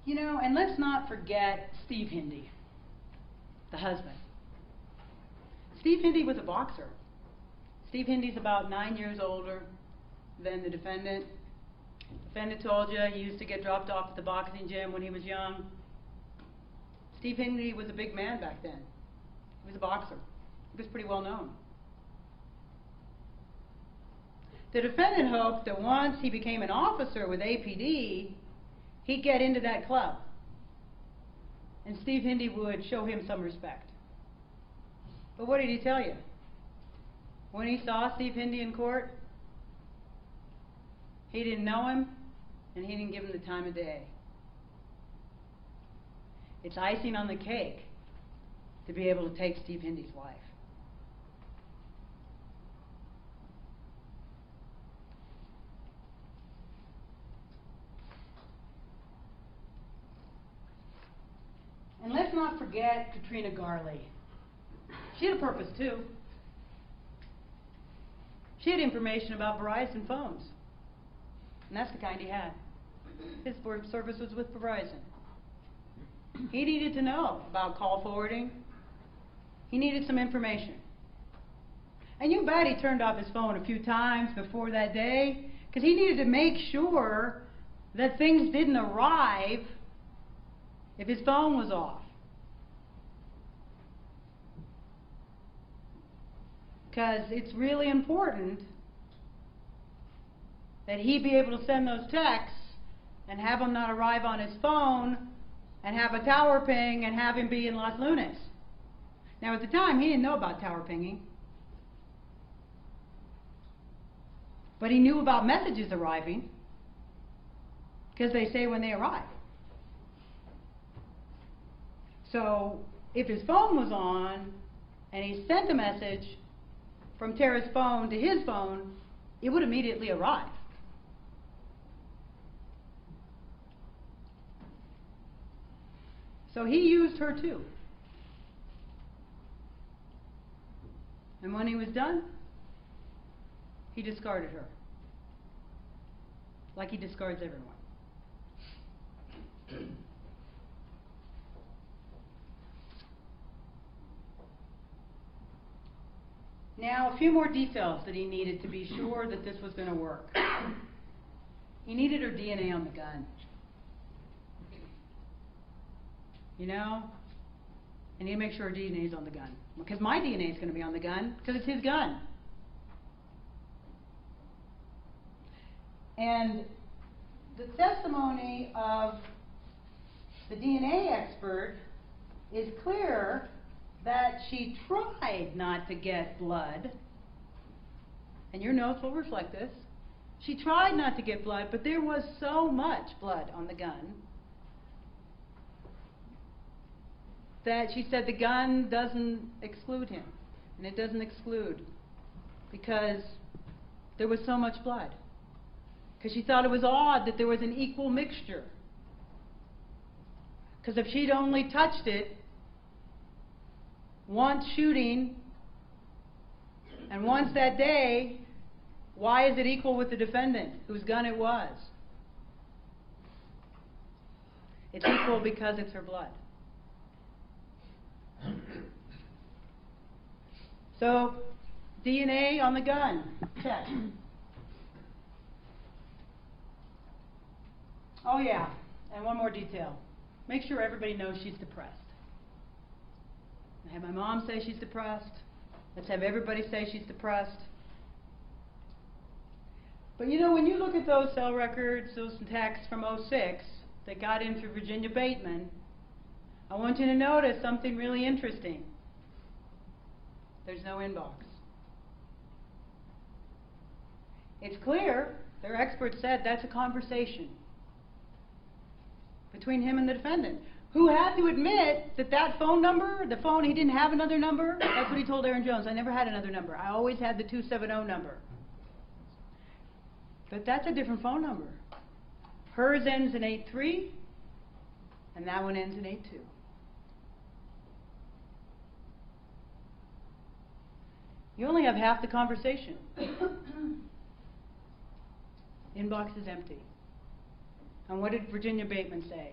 You know, and let's not forget Steve Hindy, the husband. Steve Hindy was a boxer. Steve Hindy's about 9 years older than the defendant. The defendant told you he used to get dropped off at the boxing gym when he was young. Steve Hindy was a big man back then. He was a boxer. He was pretty well known. The defendant hoped that once he became an officer with APD, he'd get into that club, and Steve Hindy would show him some respect. But what did he tell you? When he saw Steve Hindy in court, he didn't know him, and he didn't give him the time of day. It's icing on the cake to be able to take Steve Hindy's life. And let's not forget Katrina Garley. She had a purpose too. She had information about Verizon phones. And that's the kind he had. His service was with Verizon. He needed to know about call forwarding. He needed some information. And you bet he turned off his phone a few times before that day, because he needed to make sure that things didn't arrive if his phone was off. Because it's really important that he be able to send those texts and have them not arrive on his phone and have a tower ping and have him be in Los Lunas. Now at the time he didn't know about tower pinging, but he knew about messages arriving, because they say when they arrive. So if his phone was on and he sent a message from Tara's phone to his phone, it would immediately arrive. So he used her too. And when he was done, he discarded her. Like he discards everyone. Now, a few more details that he needed to be sure that this was going to work. He needed her DNA on the gun. You know? I need to make sure her DNA is on the gun. Because my DNA is going to be on the gun, because it's his gun. And the testimony of the DNA expert is clear that she tried not to get blood, and your notes will reflect this. She tried not to get blood, but there was so much blood on the gun that she said the gun doesn't exclude him, and it doesn't exclude because there was so much blood. Because she thought it was odd that there was an equal mixture. Because if she'd only touched it once shooting, and once that day, why is it equal with the defendant, whose gun it was? It's equal because it's her blood. So, DNA on the gun, check. Oh yeah, and one more detail. Make sure everybody knows she's depressed. I have my mom say she's depressed. Let's have everybody say she's depressed. But you know, when you look at those cell records, those texts from '06 that got in through Virginia Bateman, I want you to notice something really interesting. There's no inbox. It's clear, their experts said that's a conversation between him and the defendant, who had to admit that that phone number, the phone, he didn't have another number. That's what he told Aaron Jones. I never had another number. I always had the 270 number. But that's a different phone number. Hers ends in 83, and that one ends in 82. You only have half the conversation. Inbox is empty. And what did Virginia Bateman say?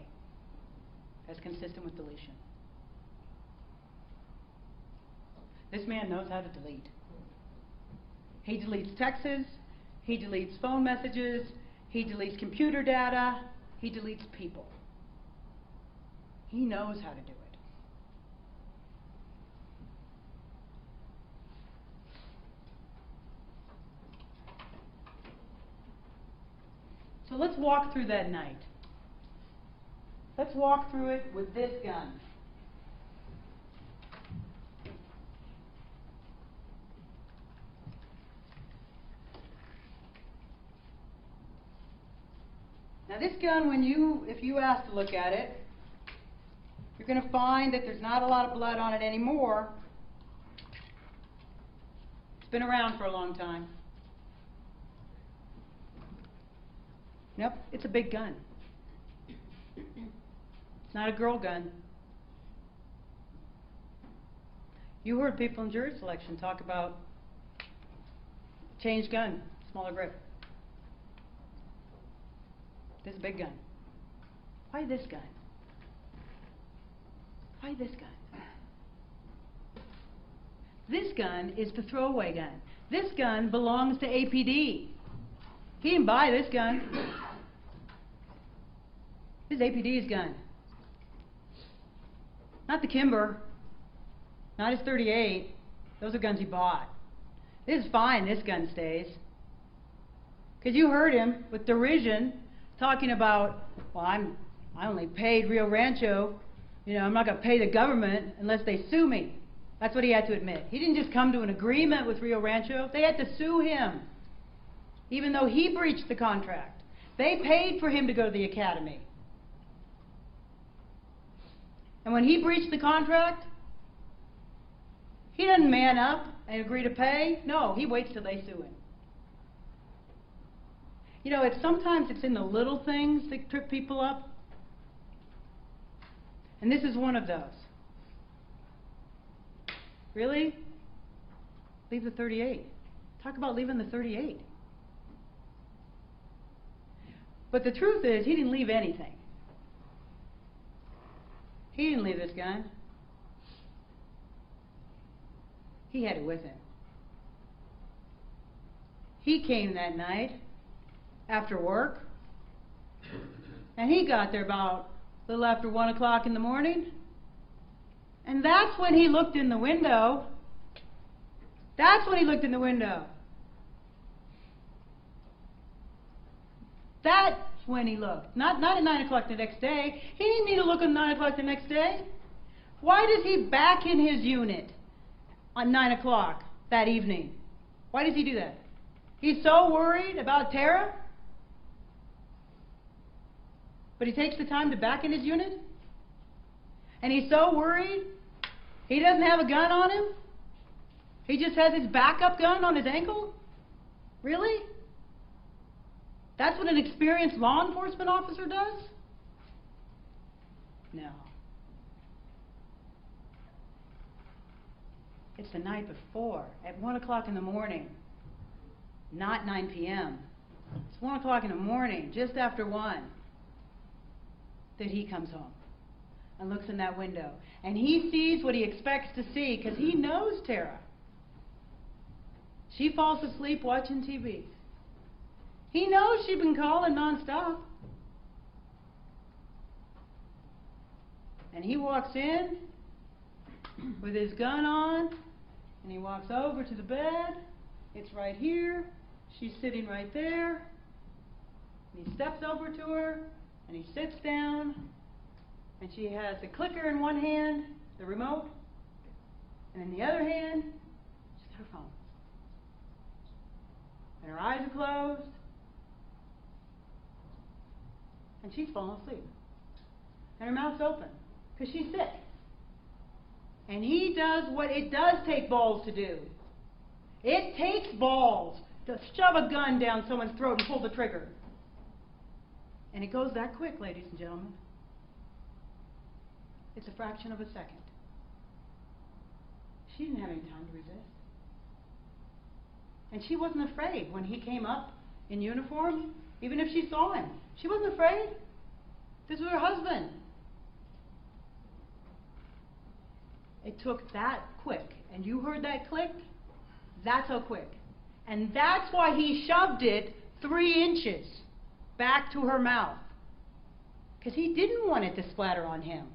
That's consistent with deletion. This man knows how to delete. He deletes texts, he deletes phone messages, he deletes computer data, he deletes people. He knows how to do it. So let's walk through that night. Let's walk through it with this gun. Now this gun, if you ask to look at it, you're going to find that there's not a lot of blood on it anymore. It's been around for a long time. Nope, it's a big gun. It's not a girl gun. You heard people in jury selection talk about changed gun, smaller grip. This is a big gun. Why this gun? Why this gun? This gun is the throwaway gun. This gun belongs to APD. He didn't buy this gun. This is APD's gun. Not the Kimber. Not his .38. Those are guns he bought. This is fine, this gun stays. Because you heard him with derision talking about, well, I only paid Rio Rancho. You know, I'm not going to pay the government unless they sue me. That's what he had to admit. He didn't just come to an agreement with Rio Rancho. They had to sue him, even though he breached the contract. They paid for him to go to the academy. And when he breached the contract, he doesn't man up and agree to pay. No, he waits till they sue him. You know, sometimes it's in the little things that trip people up. And this is one of those. Really? Leave the .38. Talk about leaving the .38. But the truth is, he didn't leave anything. He didn't leave this gun. He had it with him. He came that night after work, and he got there about a little after 1 o'clock in the morning, and that's when he looked in the window. That's when he looked in the window. That's when he looked. Not at 9 o'clock the next day. He didn't need to look at 9 o'clock the next day. Why does he back in his unit on 9 o'clock that evening? Why does he do that? He's so worried about Tara, but he takes the time to back in his unit? And he's so worried he doesn't have a gun on him? He just has his backup gun on his ankle? Really? That's what an experienced law enforcement officer does? No. It's the night before, at 1 o'clock in the morning, not 9 p.m. It's 1 o'clock in the morning, just after 1, that he comes home and looks in that window. And he sees what he expects to see, because he knows Tara. She falls asleep watching TV. He knows she's been calling nonstop. And he walks in with his gun on, and he walks over to the bed. It's right here. She's sitting right there. And he steps over to her, and he sits down, and she has the clicker in one hand, the remote, and in the other hand, her phone. And her eyes are closed. And she's fallen asleep. And her mouth's open. Because she's sick. And he does what it does take balls to do. It takes balls to shove a gun down someone's throat and pull the trigger. And it goes that quick, ladies and gentlemen. It's a fraction of a second. She didn't have any time to resist. And she wasn't afraid when he came up in uniform, even if she saw him. She wasn't afraid. This was her husband. It took that quick. And you heard that click? That's how quick. And that's why he shoved it 3 inches back to her mouth. Because he didn't want it to splatter on him.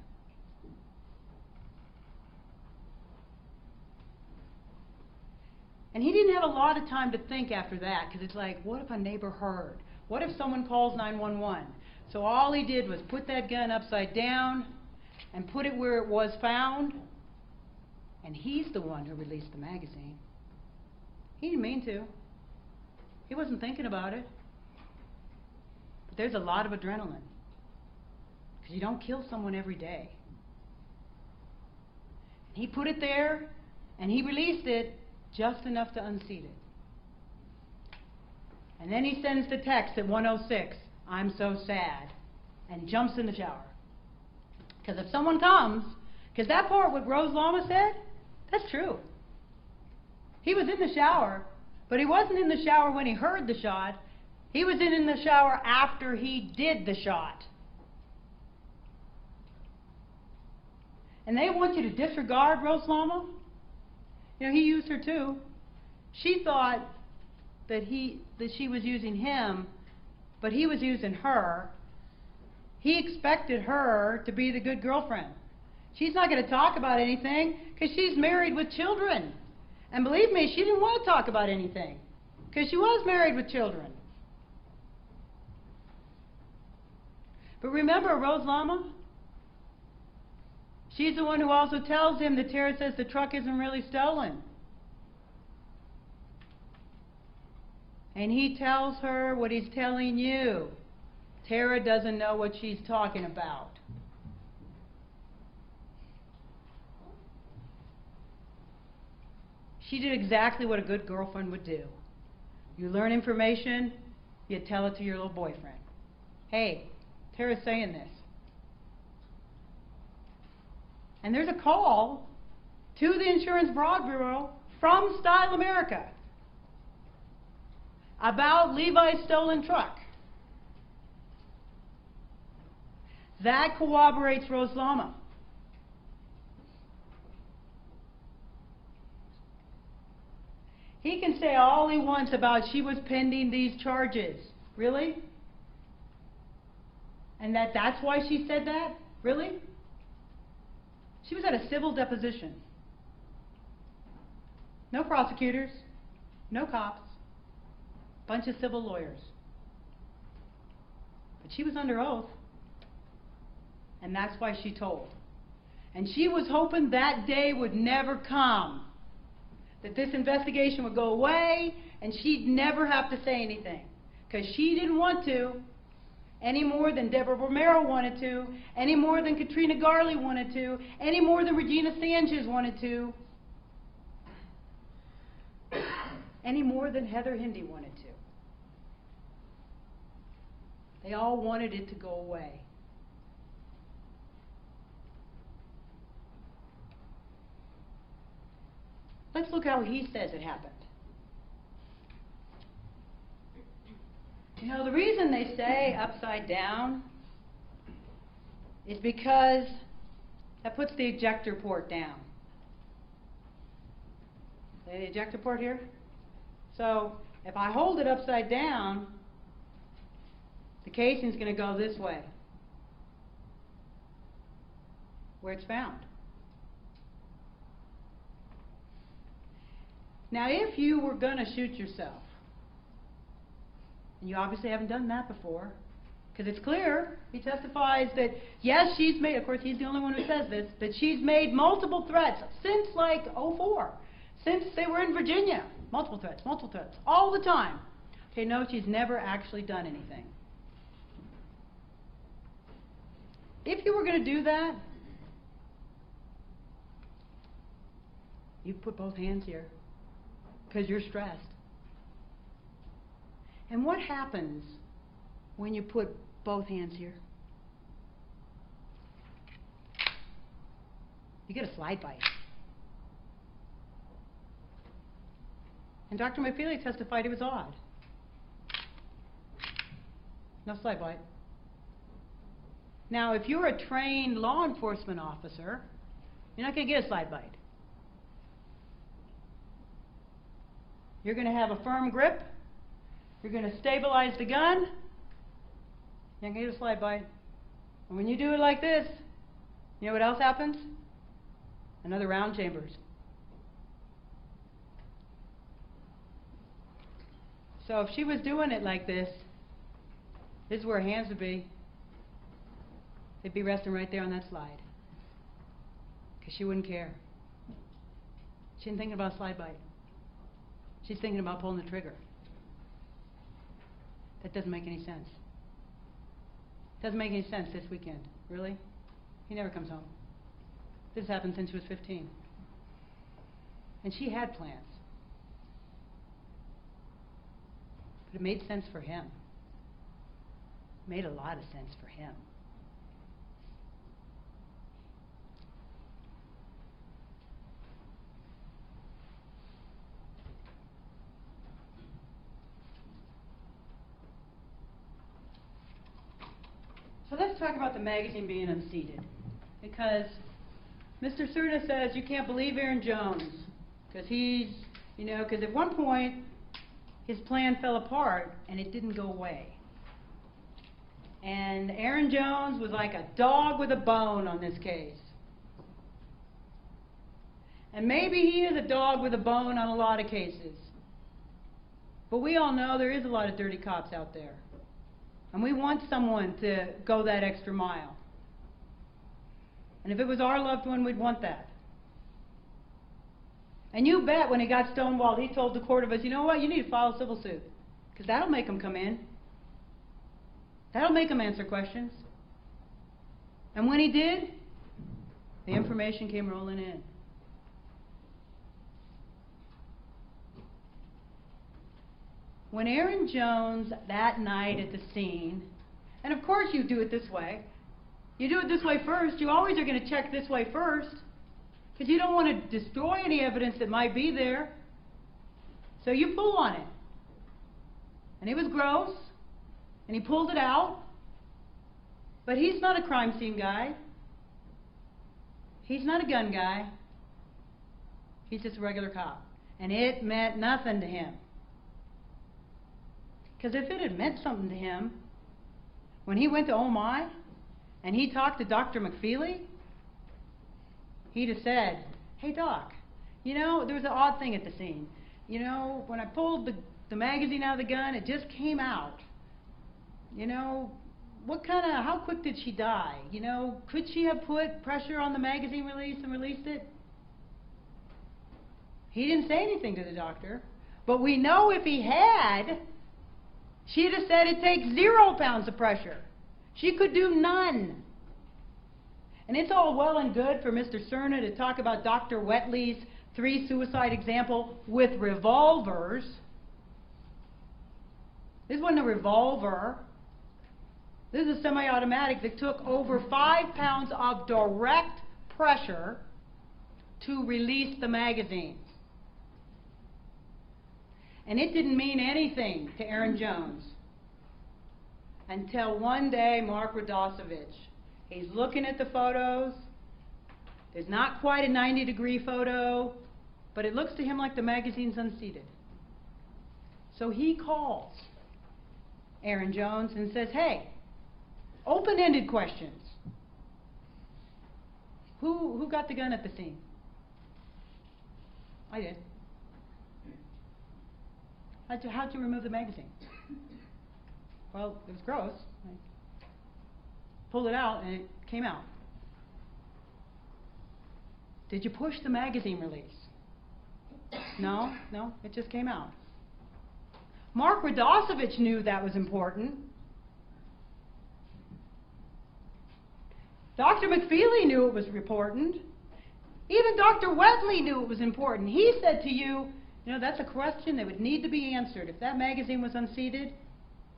And he didn't have a lot of time to think after that, because it's like, what if a neighbor heard? What if someone calls 911? So all he did was put that gun upside down and put it where it was found. And he's the one who released the magazine. He didn't mean to. He wasn't thinking about it. But there's a lot of adrenaline. Because you don't kill someone every day. And he put it there, and he released it just enough to unseat it. And then he sends the text at 1:06, "I'm so sad," and jumps in the shower. Because if someone comes, because that part what Rose Lama said, that's true. He was in the shower, but he wasn't in the shower when he heard the shot. He was in the shower after he did the shot. And they want you to disregard Rose Lama. You know, he used her too. She thought that she was using him, but he was using her. He expected her to be the good girlfriend. She's not going to talk about anything because she's married with children. And believe me, she didn't want to talk about anything because she was married with children. But remember Rose Lama? She's the one who also tells him that Tara says the truck isn't really stolen. And he tells her what he's telling you. Tara doesn't know what she's talking about. She did exactly what a good girlfriend would do. You learn information, you tell it to your little boyfriend. Hey, Tara's saying this. And there's a call to the Insurance Fraud Bureau from Style America about Levi's stolen truck. That corroborates Rose Lama. He can say all he wants about she was pending these charges. Really? And that's why she said that? Really? She was at a civil deposition. No prosecutors, no cops, bunch of civil lawyers. But she was under oath. And that's why she told. And she was hoping that day would never come. That this investigation would go away and she'd never have to say anything. Because she didn't want to, any more than Deborah Romero wanted to, any more than Katrina Garley wanted to, any more than Regina Sanchez wanted to, any more than Heather Hindy wanted to. They all wanted it to go away. Let's look how he says it happened. You know, the reason they say upside down is because that puts the ejector port down. See the ejector port here? So if I hold it upside down, the casing's going to go this way, where it's found. Now, if you were going to shoot yourself, and you obviously haven't done that before, because it's clear, he testifies that, yes, she's made, of course, he's the only one who says this, that she's made multiple threats since like '04, since they were in Virginia. Multiple threats, all the time. Okay, no, she's never actually done anything. If you were going to do that, you put both hands here because you're stressed. And what happens when you put both hands here? You get a slide bite. And Dr. McFeely testified it was odd. No slide bite. Now, if you're a trained law enforcement officer, you're not going to get a slide bite. You're going to have a firm grip. You're going to stabilize the gun. You're not going to get a slide bite. And when you do it like this, you know what else happens? Another round chambers. So if she was doing it like this is where her hands would be. They'd be resting right there on that slide. Because she wouldn't care. She isn't thinking about a slide bite. She's thinking about pulling the trigger. That doesn't make any sense. Doesn't make any sense this weekend. Really? He never comes home. This happened since she was 15. And she had plans. But it made sense for him. It made a lot of sense for him. So let's talk about the magazine being unseated. Because Mr. Cerna says you can't believe Aaron Jones. Because he's, because at one point his plan fell apart and it didn't go away. And Aaron Jones was like a dog with a bone on this case. And maybe he is a dog with a bone on a lot of cases. But we all know there is a lot of dirty cops out there. And we want someone to go that extra mile. And if it was our loved one, we'd want that. And you bet when he got stonewalled, he told the court of us, you know what, you need to file a civil suit. Because that'll make him come in. That'll make him answer questions. And when he did, the information came rolling in. When Aaron Jones, that night at the scene, and of course you do it this way. You do it this way first. You always are going to check this way first. Because you don't want to destroy any evidence that might be there. So you pull on it. And it was gross. And he pulled it out. But he's not a crime scene guy. He's not a gun guy. He's just a regular cop. And it meant nothing to him. Because if it had meant something to him, when he went to Oh My, and he talked to Dr. McFeely, he'd have said, hey Doc, there was an odd thing at the scene. When I pulled the magazine out of the gun, it just came out. How quick did she die? Could she have put pressure on the magazine release and released it? He didn't say anything to the doctor. But we know if he had, she'd have said it takes 0 pounds of pressure. She could do none. And it's all well and good for Mr. Cerna to talk about Dr. Wetley's 3 suicide example with revolvers. This wasn't a revolver. This is a semi-automatic that took over 5 pounds of direct pressure to release the magazine. And it didn't mean anything to Aaron Jones until one day Mark Radosevich, he's looking at the photos. There's not quite a 90-degree photo, but it looks to him like the magazine's unseated. So he calls Aaron Jones and says, hey, open-ended questions. Who got the gun at the scene? I did. How'd you remove the magazine? Well, it was gross. I pulled it out and it came out. Did you push the magazine release? No, it just came out. Mark Radosevich knew that was important. Dr. McFeely knew it was important. Even Dr. Wesley knew it was important. He said to you, that's a question that would need to be answered. If that magazine was unseated,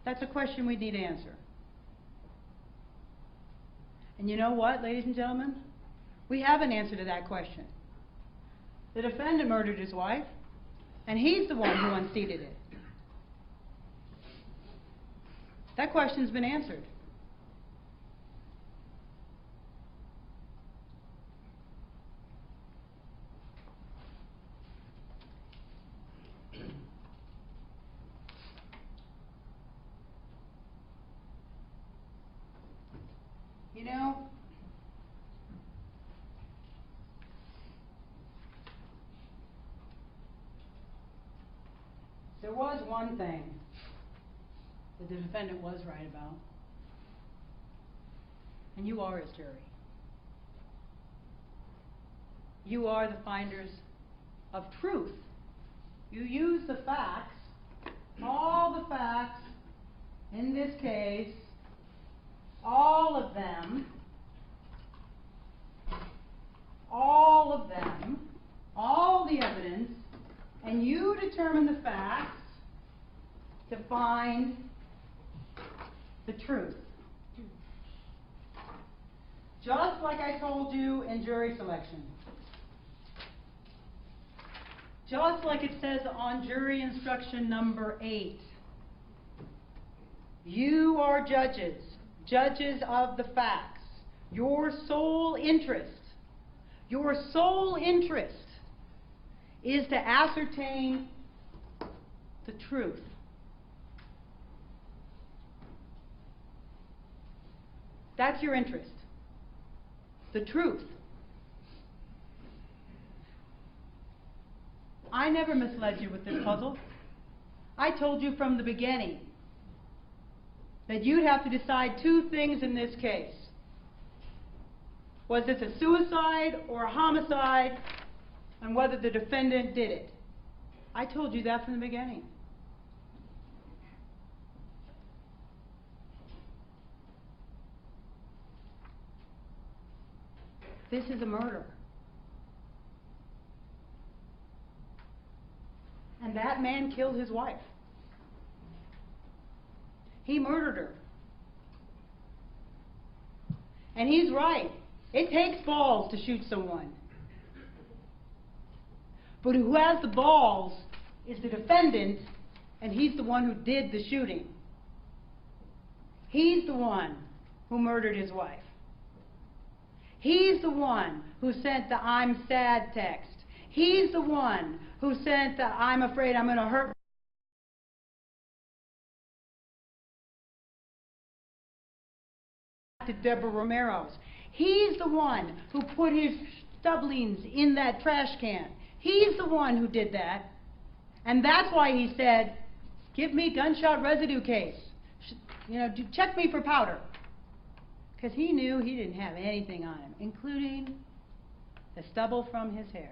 that's a question we'd need to answer. And you know what, ladies and gentlemen? We have an answer to that question. The defendant murdered his wife, and he's the one who unseated it. That question's been answered. There was one thing that the defendant was right about, and you are his jury. You are the finders of truth. You use the facts, all the facts in this case, all of them, all the evidence, and you determine the facts to find the truth. Just like I told you in jury selection. Just like it says on jury instruction number 8. You are judges, judges of the facts. Your sole interest is to ascertain the truth. That's your interest. The truth. I never misled you with this puzzle. I told you from the beginning that you'd have to decide two things in this case. Was this a suicide or a homicide, and whether the defendant did it? I told you that from the beginning. This is a murder. And that man killed his wife. He murdered her. And he's right. It takes balls to shoot someone. But who has the balls is the defendant, and he's the one who did the shooting. He's the one who murdered his wife. He's the one who sent the "I'm sad" text. He's the one who sent the "I'm afraid I'm going to hurt" to Deborah Romero's. He's the one who put his stubblings in that trash can. He's the one who did that. And that's why he said, give me gunshot residue case. Check me for powder. Because he knew he didn't have anything on him, including the stubble from his hair.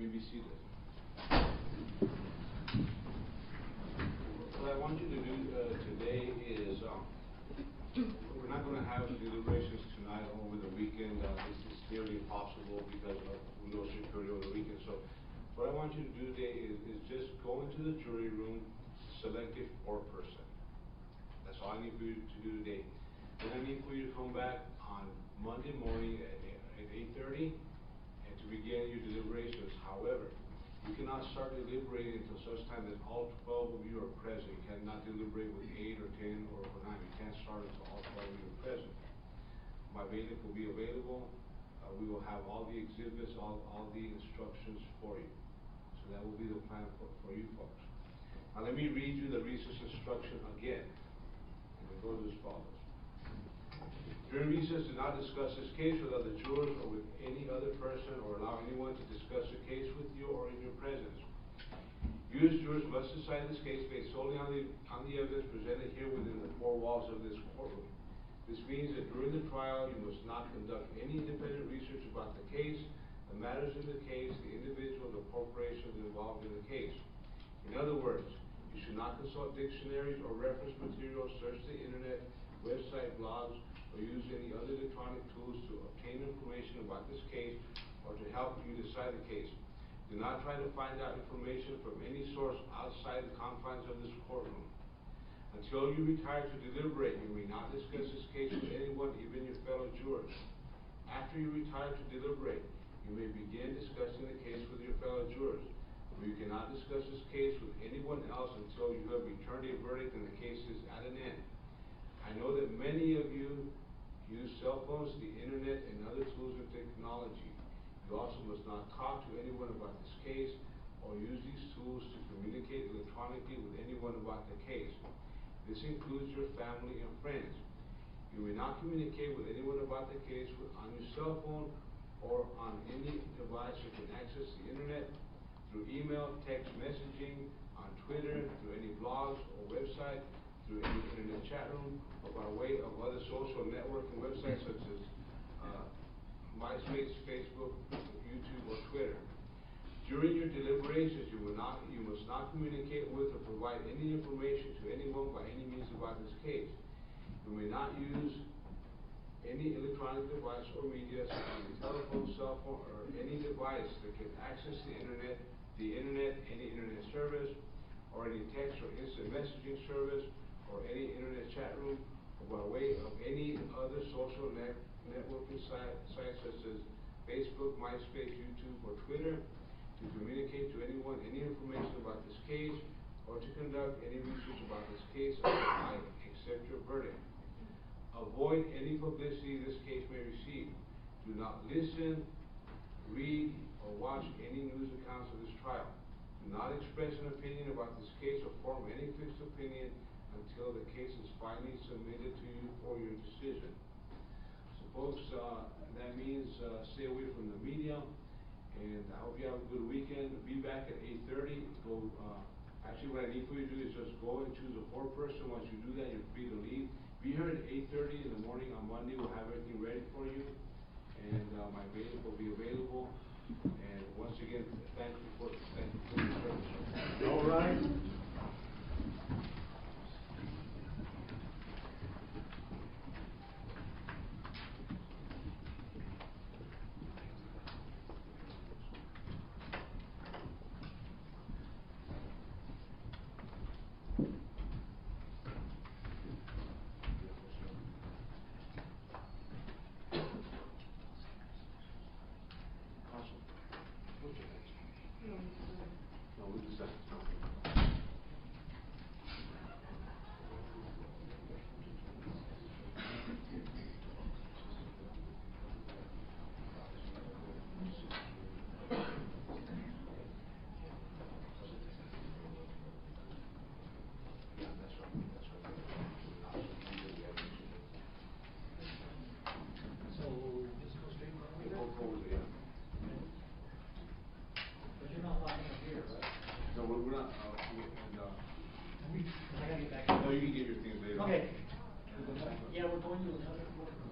may be seated. What I want you to do today is, we're not going to have deliberations tonight over the weekend. This is nearly impossible because of no security over the weekend. So what I want you to do today is just go into the jury room, select a foreperson. That's all I need for you to do today. Then I need for you to come back on Monday morning at 8:30 and to begin your deliberations. However, you cannot start deliberating until such time that all 12 of you are present. You cannot deliberate with 8 or 10 or 9. You can't start until all 12 of you are present. My bailiff will be available. We will have all the exhibits, all the instructions for you. So that will be the plan for you folks. Now let me read you the recess instruction again. And it goes as follows. During recess, do not discuss this case with other jurors or with any other person, or allow anyone to discuss the case with you or in your presence. You as jurors must decide this case based solely on the evidence presented here within the four walls of this courtroom. This means that during the trial, you must not conduct any independent research about the case, the matters in the case, the individuals or corporations involved in the case. In other words, you should not consult dictionaries or reference materials, search the internet, website, blogs, or use any other electronic tools to obtain information about this case or to help you decide the case. Do not try to find out information from any source outside the confines of this courtroom. Until you retire to deliberate, you may not discuss this case with anyone, even your fellow jurors. After you retire to deliberate, you may begin discussing the case with your fellow jurors. But you cannot discuss this case with anyone else until you have returned a verdict and the case is at an end. I know that many of you use cell phones, the internet, and other tools of technology. You also must not talk to anyone about this case or use these tools to communicate electronically with anyone about the case. This includes your family and friends. You may not communicate with anyone about the case on your cell phone or on any device that can access the internet, through email, text messaging, on Twitter, through any blogs or website, through any internet chat room, or by way of other social networking websites such as MySpace, Facebook, YouTube, or Twitter. During your deliberations, you must not communicate with or provide any information to anyone by any means about this case. You may not use any electronic device or media, such as a telephone, cell phone, or any device that can access the internet, any internet service, or any text or instant messaging service, or any internet chat room, or by way of any other social networking sites such as Facebook, MySpace, YouTube, or Twitter, to communicate to anyone any information about this case, or to conduct any research about this case until I accept your verdict. Avoid any publicity this case may receive. Do not listen, read, or watch any news accounts of this trial. Do not express an opinion about this case or form any fixed opinion until the case is finally submitted to you for your decision. So folks, that means stay away from the media, and I hope you have a good weekend. Be back at 8:30. Actually, what I need for you to do is just go and choose a foreperson. Once you do that, you're free to leave. Be here at 8:30 in the morning on Monday. We'll have everything ready for you, and my bailiff will be available. And once again, thank you for your service. All right. No, you can get your things later. Okay. Yeah, we're going to another courtroom.